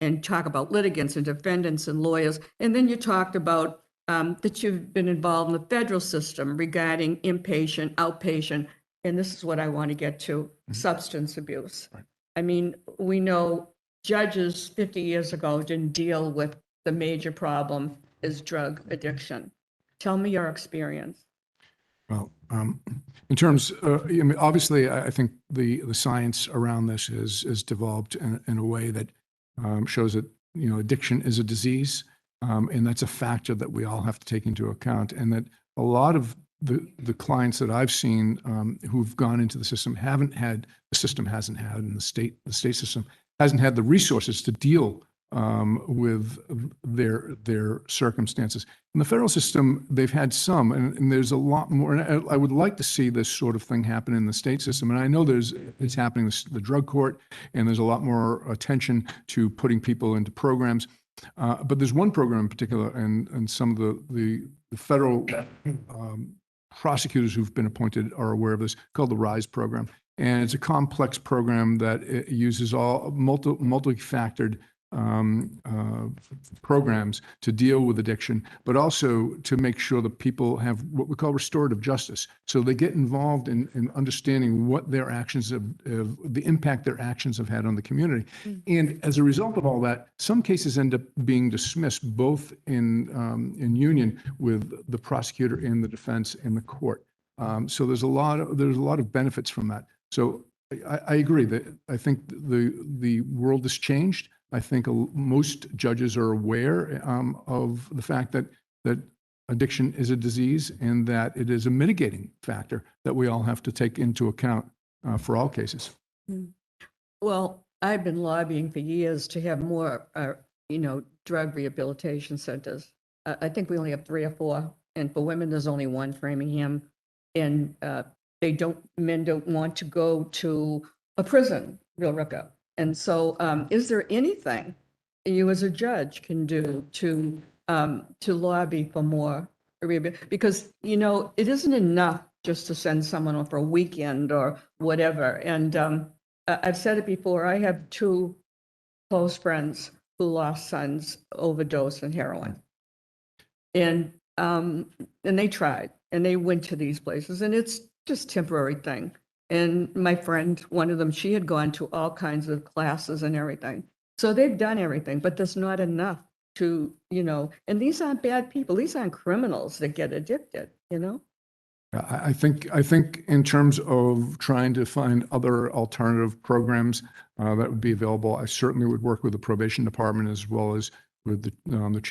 and talk about litigants and defendants and lawyers. And then you talked about that you've been involved in the federal system regarding inpatient, outpatient, and this is what I want to get to, substance abuse. I mean, we know judges 50 years ago didn't deal with the major problem is drug addiction. Tell me your experience. Well, in terms, I mean, obviously, I think the science around this is developed in a way that shows that, you know, addiction is a disease, and that's a factor that we all have to take into account, and that a lot of the clients that I've seen who've gone into the system the system hasn't had, and the state system hasn't had the resources to deal with their circumstances. In the federal system, they've had some, and there's a lot more. And I would like to see this sort of thing happen in the state system. And I know it's happening in the drug court, and there's a lot more attention to putting people into programs. But there's one program in particular, and some of the federal prosecutors who've been appointed are aware of this, called the RISE program. And it's a complex program that it uses all multi-factored programs to deal with addiction, but also to make sure that people have what we call restorative justice. So they get involved in understanding what their actions the impact their actions have had on the community. And as a result of all that, some cases end up being dismissed both in union with the prosecutor and the defense and the court. So there's a lot of benefits from that. So I agree that I think the world has changed. I think most judges are aware of the fact that addiction is a disease and that it is a mitigating factor that we all have to take into account for all cases. Well, I've been lobbying for years to have more, drug rehabilitation centers. I think we only have 3 or 4, and for women, there's only 1, Framingham. And men don't want to go to a prison, Real Rico. And so is there anything you as a judge can do to lobby for more rehabilitation? Because, it isn't enough just to send someone on for a weekend or whatever. And I've said it before, I have 2 close friends who lost sons overdose on heroin. And they tried, and they went to these places, and it's just temporary thing. And my friend, one of them, she had gone to all kinds of classes and everything. So they've done everything, but there's not enough to, and these aren't bad people. These aren't criminals that get addicted, I think in terms of trying to find other alternative programs that would be available, I certainly would work with the probation department as well as with the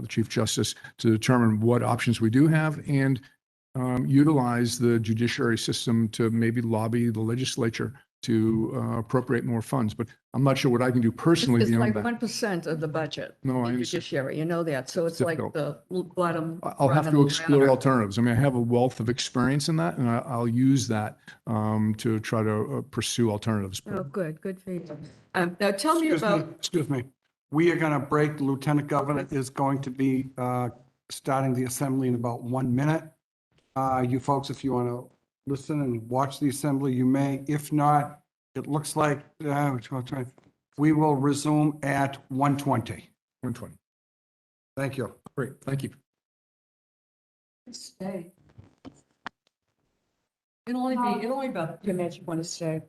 chief justice to determine what options we do have and utilize the judiciary system to maybe lobby the legislature to appropriate more funds. But I'm not sure what I can do personally It's beyond like that. 1% of the budget. No, I in understand. judiciary, that. So it's like difficult. the bottom. I'll have rung to of the explore ladder. alternatives. I mean, I have a wealth of experience in that, and I'll use that to try to pursue alternatives. Oh, good for you. Now tell me about. Excuse me. We are going to break. The Lieutenant Governor is going to be starting the assembly in about 1 minute. You folks, if you want to listen and watch the assembly, you may. If not, it looks like we will resume at 1:20. 120. Thank you. Great, thank you. Stay. It'll only be about 2 minutes. You want to stay.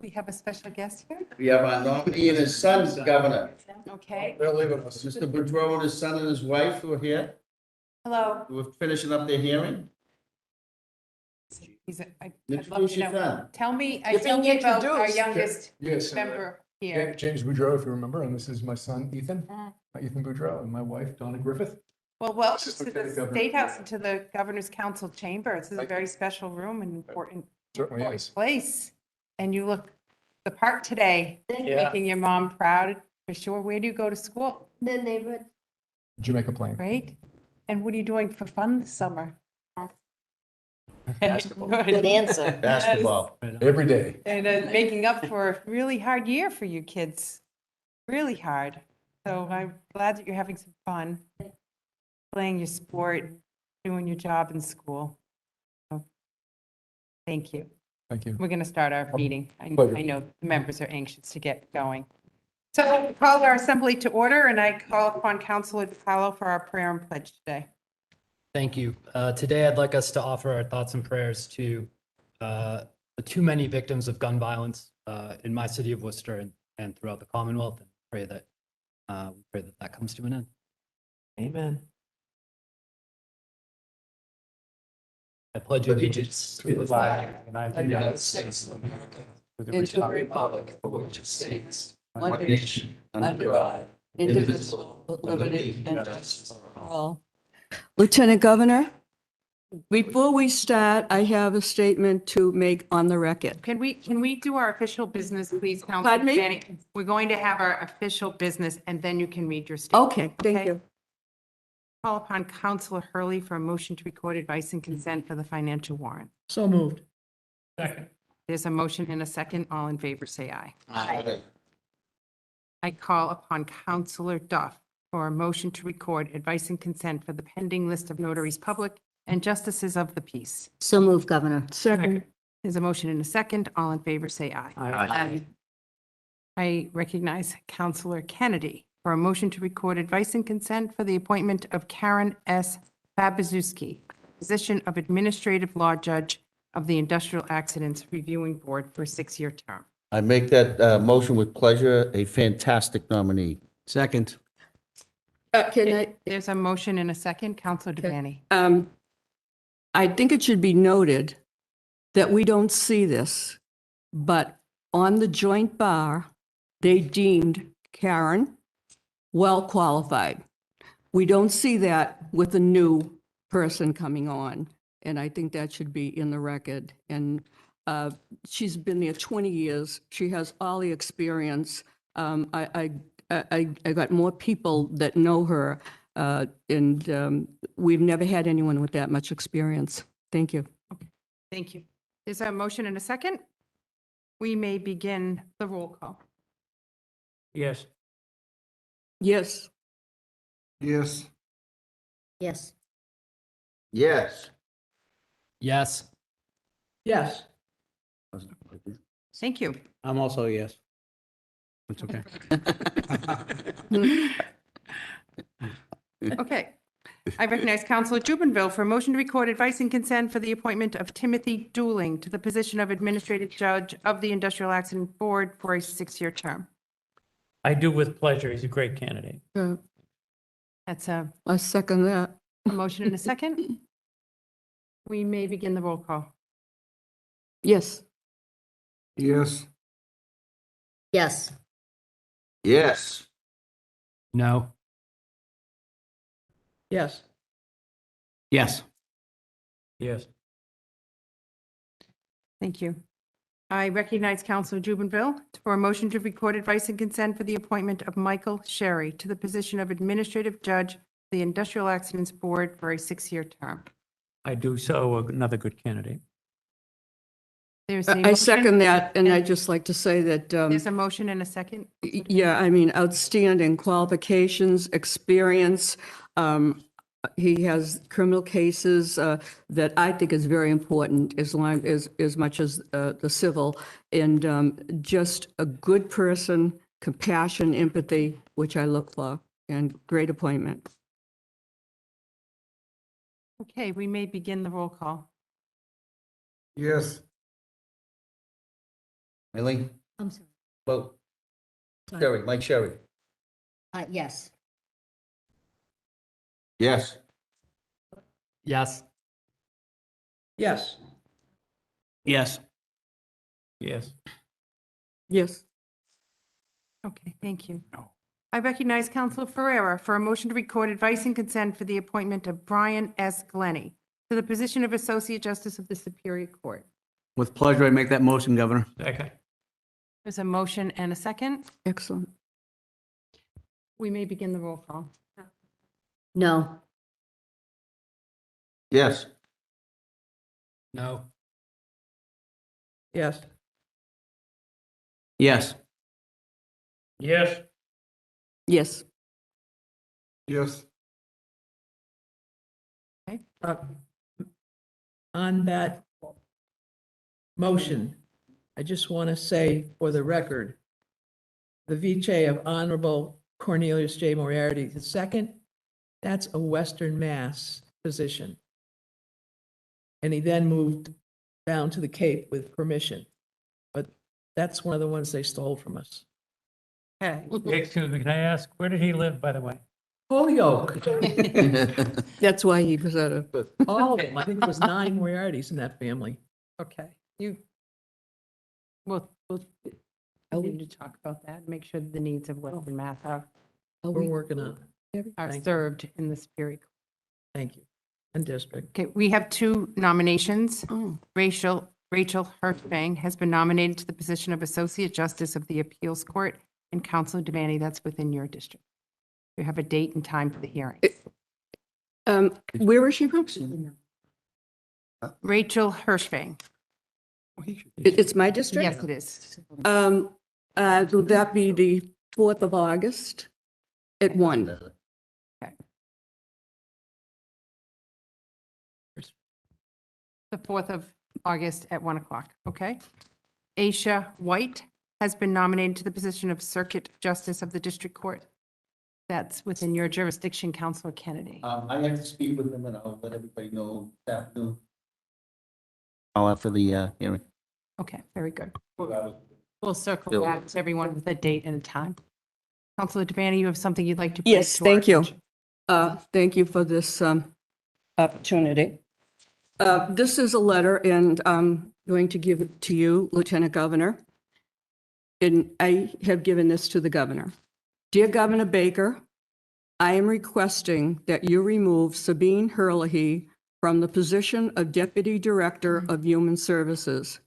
We have a special guest here. We have our nominee and his son, Governor. Okay. They're leaving us. Mr. Budreau and his son and his wife who are here. Hello. We're finishing up their hearing. I'd Introduce love to your know. son. Tell me You're being about our introduced. youngest Yes. member here. James Budreau, if you remember, and this is my son, Ethan, Ethan Budreau, and my wife, Donna Griffith. Well, welcome Assistant to the Lieutenant Governor. State House and to the Governor's Council Chamber. This is a Thank you. very special room and important Certainly is. place. And you look the part today, Yeah. making your mom proud for sure. Where do you go to school? Then they would. Jamaica Plain. Right? And what are you doing for fun this summer? Good answer. Basketball. Every day. And making up for a really hard year for you kids. Really hard. So I'm glad that you're having some fun, playing your sport, doing your job in school. So, thank you. Thank you. We're going to start our meeting. I Pleasure. know the members are anxious to get going. So we call our assembly to order, and I call upon Councilor DiPaolo for our prayer and pledge today. Thank you. Today, I'd like us to offer our thoughts and prayers to the too many victims of gun violence in my city of Worcester and throughout the Commonwealth, and pray that that comes to an end. Amen. I pledge allegiance to the flag of the United States of America, to the republic for which it stands, one nation, under God, indivisible, with liberty and justice for all. Lieutenant Governor, before we start, I have a statement to make on the record. Can we do our official business, please, Councilor Pardon me? Danny? We're going to have our official business, and then you can read your statement. Okay, thank you. Call upon Councilor Hurley for a motion to record advice and consent for the financial warrant. So moved. Second. There's a motion and a second. All in favor, say aye. Aye. I call upon Councilor Duff for a motion to record advice and consent for the pending list of notaries public and justices of the peace. So move, Governor. Second, There's a motion and a second. All in favor, say aye. Aye. I recognize Councilor Kennedy for a motion to record advice and consent for the appointment of Karen S. Babazuski, position of Administrative Law Judge of the Industrial Accidents Reviewing Board for a 6-year term. I make that motion with pleasure. A fantastic nominee. Second. can I, There's a motion and a second. Councilor Okay. DeBanny. I think it should be noted that we don't see this, but on the joint bar, they deemed Karen well qualified. We don't see that with a new person coming on, and I think that should be in the record. And she's been there 20 years. She has all the experience. I got more people that know her, and we've never had anyone with that much experience. Thank you. Thank you. There's a motion and a second. We may begin the roll call. Yes. Yes. Yes. Yes. Yes. Yes. Yes. Thank you. I'm also a yes. It's okay. Okay. I recognize Councilor Jubenville for a motion to record advice and consent for the appointment of Timothy Dooling to the position of Administrative Judge of the Industrial Accident Board for a 6-year term. I do with pleasure. He's a great candidate. That's a I second that. motion and a second. We may begin the roll call. Yes. Yes. Yes. Yes. No. Yes. Yes. Yes. Thank you. I recognize Councilor Jubenville for a motion to record advice and consent for the appointment of Michael Sherry to the position of Administrative Judge of the Industrial Accidents Board for a 6-year term. I do so. Another good candidate. There's a I motion- second that, and I'd just like to say that, There's a motion and a second. yeah, I mean, outstanding qualifications, experience. He has criminal cases that I think is very important as much as the civil, and just a good person, compassion, empathy, which I look for, and great appointment. Okay, we may begin the roll call. Yes. Eileen? I'm sorry. Vote. Sherry, Mike Sherry? Yes. Yes. Yes. Yes. Yes. Yes. Yes. Okay, thank you. I recognize Counselor Ferreira for a motion to record advice and consent for the appointment of Brian S. Glenny to the position of Associate Justice of the Superior Court. With pleasure, I make that motion, Governor. Second. There's a motion and a second. Excellent. We may begin the roll call. No. Yes. No. Yes. Yes. Yes. Yes. Yes. On that motion, I just want to say for the record, the vice of Honorable Cornelius J. Moriarty II, that's a Western Mass position. And he then moved down to the Cape with permission. But that's one of the ones they stole from us. Okay. Excuse me, can I ask, where did he live, by the way? Holyoke, That's why he was at a, all of them. I think there was 9 Moriartys in that family. Okay, we'll need to talk about that, make sure the needs of Western Mass We're working on it. are Thank you. served in this Superior Court. Thank you. And district. Okay, we have 2 nominations. oh, Rachel Hirschfang has been nominated to the position of Associate Justice of the Appeals Court, and Counselor Devaney, that's within your district. You have a date and time for the hearing. where is she from? Rachel Hirschfang. It's my district? Yes, it is. Would that be the 4th of August at 1? The 4th of August at 1 o'clock, okay? Aisha White has been nominated to the position of Circuit Justice of the District Court. That's within your jurisdiction, Counselor Kennedy. I'd like to speak with them and I'll let everybody know this afternoon. All after the hearing. Okay, very good. We'll circle back to everyone with a date and a time. Counselor Devaney, you have something you'd like to bring Yes, to our thank you. attention? Thank you for this opportunity. This is a letter, and I'm going to give it to you, Lieutenant Governor. And I have given this to the governor. Dear Governor Baker, I am requesting that you remove Sabine Herlihy from the position of Deputy Director of Human Services.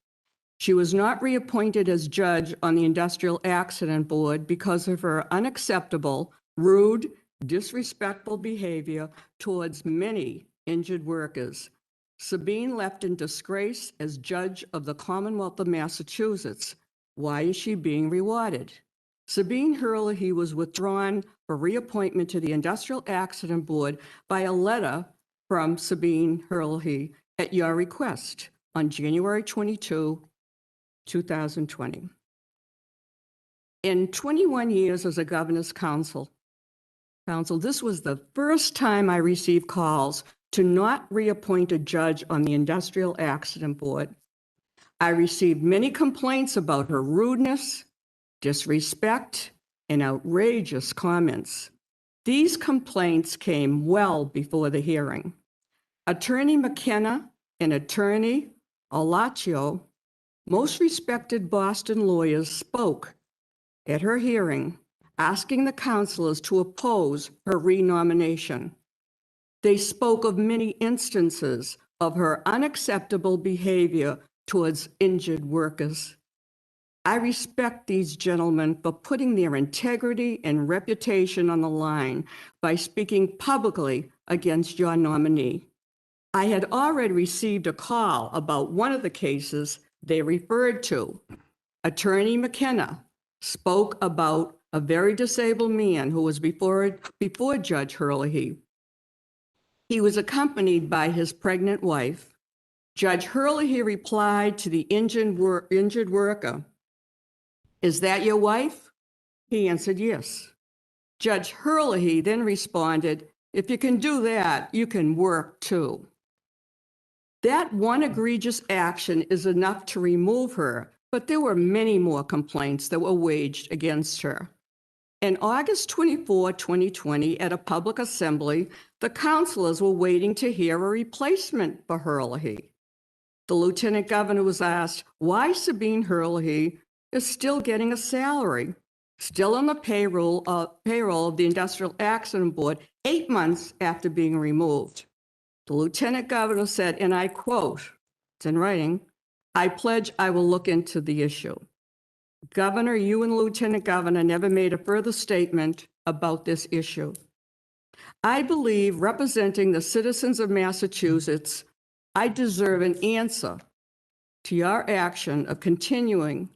She was not reappointed as judge on the Industrial Accident Board because of her unacceptable, rude, disrespectful behavior towards many injured workers. Sabine left in disgrace as judge of the Commonwealth of Massachusetts. Why is she being rewarded? Sabine Herlihy was withdrawn for reappointment to the Industrial Accident Board by a letter from Sabine Herlihy at your request on January 22, 2020. In 21 years as a governor's counsel, this was the first time I received calls to not reappoint a judge on the Industrial Accident Board. I received many complaints about her rudeness, disrespect, and outrageous comments. These complaints came well before the hearing. Attorney McKenna and Attorney Alaccio, most respected Boston lawyers, spoke at her hearing, asking the counselors to oppose her renomination. They spoke of many instances of her unacceptable behavior towards injured workers. I respect these gentlemen for putting their integrity and reputation on the line by speaking publicly against your nominee. I had already received a call about one of the cases they referred to. Attorney McKenna spoke about a very disabled man who was before Judge Herlihy. He was accompanied by his pregnant wife. Judge Herlihy replied to the injured worker, "Is that your wife?" He answered, "Yes." Judge Herlihy then responded, "If you can do that, you can work too." That one egregious action is enough to remove her, but there were many more complaints that were waged against her. In August 24, 2020, at a public assembly, the councilors were waiting to hear a replacement for Herlihy. The lieutenant governor was asked why Sabine Herlihy is still getting a salary, still on the payroll of the Industrial Accident Board 8 months after being removed. The lieutenant governor said, and I quote, it's in writing, "I pledge I will look into the issue." Governor, you and the lieutenant governor never made a further statement about this issue. I believe, representing the citizens of Massachusetts, I deserve an answer to your action of continuing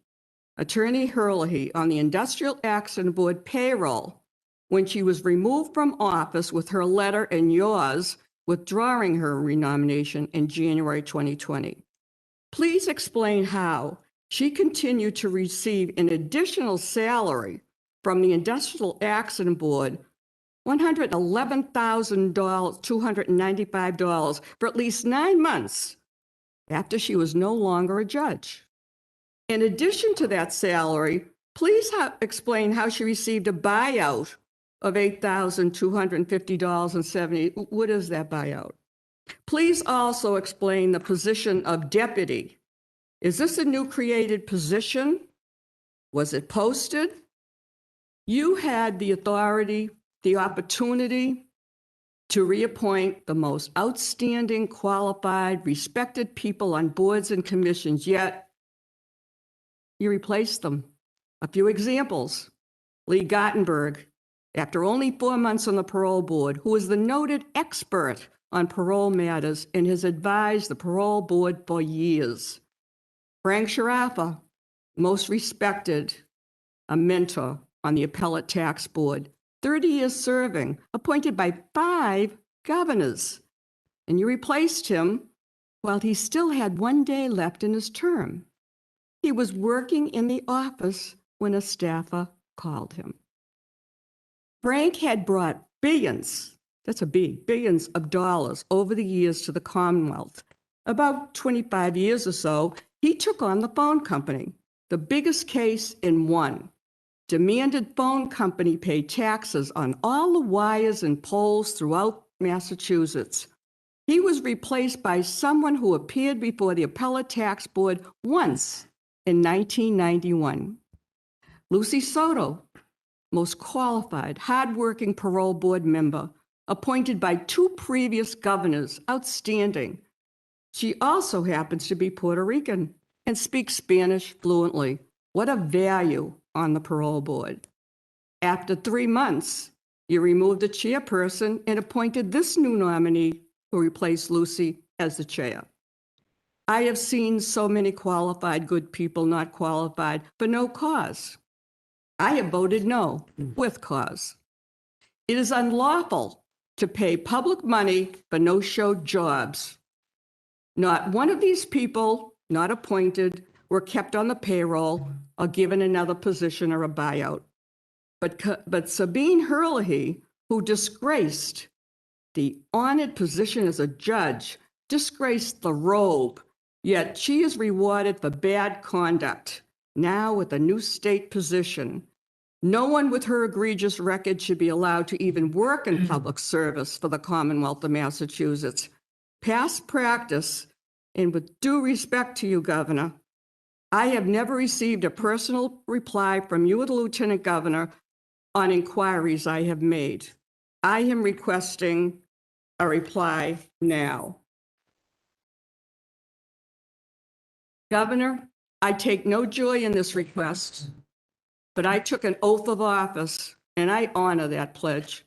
Attorney Herlihy on the Industrial Accident Board payroll when she was removed from office with her letter and yours withdrawing her renomination in January 2020. Please explain how she continued to receive an additional salary from the Industrial Accident Board, $111,295 for at least 9 months after she was no longer a judge. In addition to that salary, please explain how she received a buyout of $8,250.70. What is that buyout? Please also explain the position of deputy. Is this a new created position? Was it posted? You had the authority, the opportunity to reappoint the most outstanding, qualified, respected people on boards and commissions, yet you replaced them. A few examples. Lee Gottenberg, after only 4 months on the parole board, who is the noted expert on parole matters and has advised the parole board for years. Frank Sharaffa, most respected, a mentor on the appellate tax board, 30 years serving, appointed by 5 governors. And you replaced him while he still had 1 day left in his term. He was working in the office when a staffer called him. Frank had brought billions, that's a B, billions of dollars over the years to the Commonwealth. About 25 years or so, he took on the phone company, the biggest case in one. Demanded phone company pay taxes on all the wires and poles throughout Massachusetts. He was replaced by someone who appeared before the appellate tax board once in 1991. Lucy Soto, most qualified, hardworking parole board member, appointed by 2 previous governors, outstanding. She also happens to be Puerto Rican and speaks Spanish fluently. What a value on the parole board. After 3 months, you removed the chairperson and appointed this new nominee who replaced Lucy as the chair. I have seen so many qualified good people not qualified for no cause. I have voted no with cause. It is unlawful to pay public money for no-show jobs. Not one of these people, not appointed, were kept on the payroll or given another position or a buyout. But Sabine Herlihy, who disgraced the honored position as a judge, disgraced the robe, yet she is rewarded for bad conduct, now with a new state position. No one with her egregious record should be allowed to even work in public service for the Commonwealth of Massachusetts. Past practice, and with due respect to you, Governor, I have never received a personal reply from you, the Lieutenant Governor, on inquiries I have made. I am requesting a reply now. Governor, I take no joy in this request, but I took an oath of office and I honor that pledge.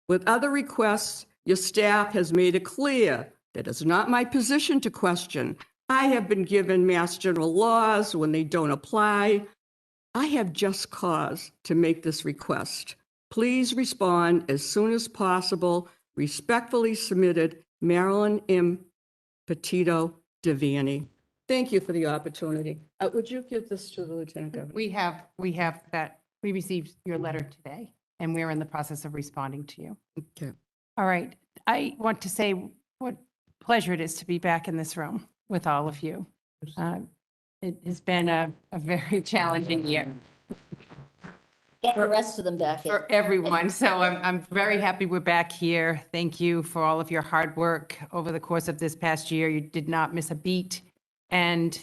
With other requests, your staff has made it clear that it's not my position to question. I have been given Mass General laws when they don't apply. I have just cause to make this request. Please respond as soon as possible. Respectfully submitted, Marilyn M. Petito Devaney. Thank you for the opportunity. Would you give this to the Lieutenant Governor? We have that, we received your letter today, and we're in the process of responding to you. Okay. All right, I want to say what pleasure it is to be back in this room with all of you. It has been a very challenging year Get the rest of them back in. for everyone. So I'm very happy we're back here. Thank you for all of your hard work over the course of this past year. You did not miss a beat. And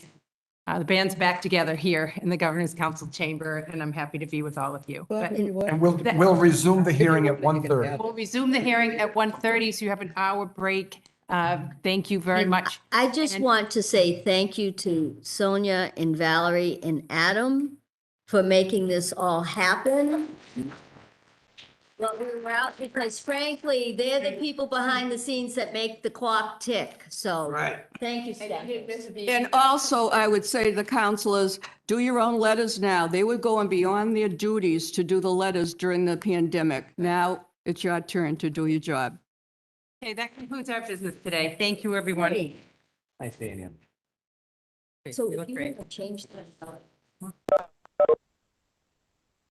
the band's back together here in the Governor's Council chamber, and I'm happy to be with all of you. But And we'll resume the hearing at 1:30. we'll resume the hearing at 1:30, so you have an hour break. Thank you very much. I just And- want to say thank you to Sonia and Valerie and Adam for making this all happen. Well, we were out because frankly, they're the people behind the scenes that make the clock tick. So thank you, Stephanie. And also, I would say to the counselors, do your own letters now. They were going beyond their duties to do the letters during the pandemic. Now it's your turn to do your job. Okay, that concludes our business today. Thank you, everyone. Nice seeing you. So if you want to change that.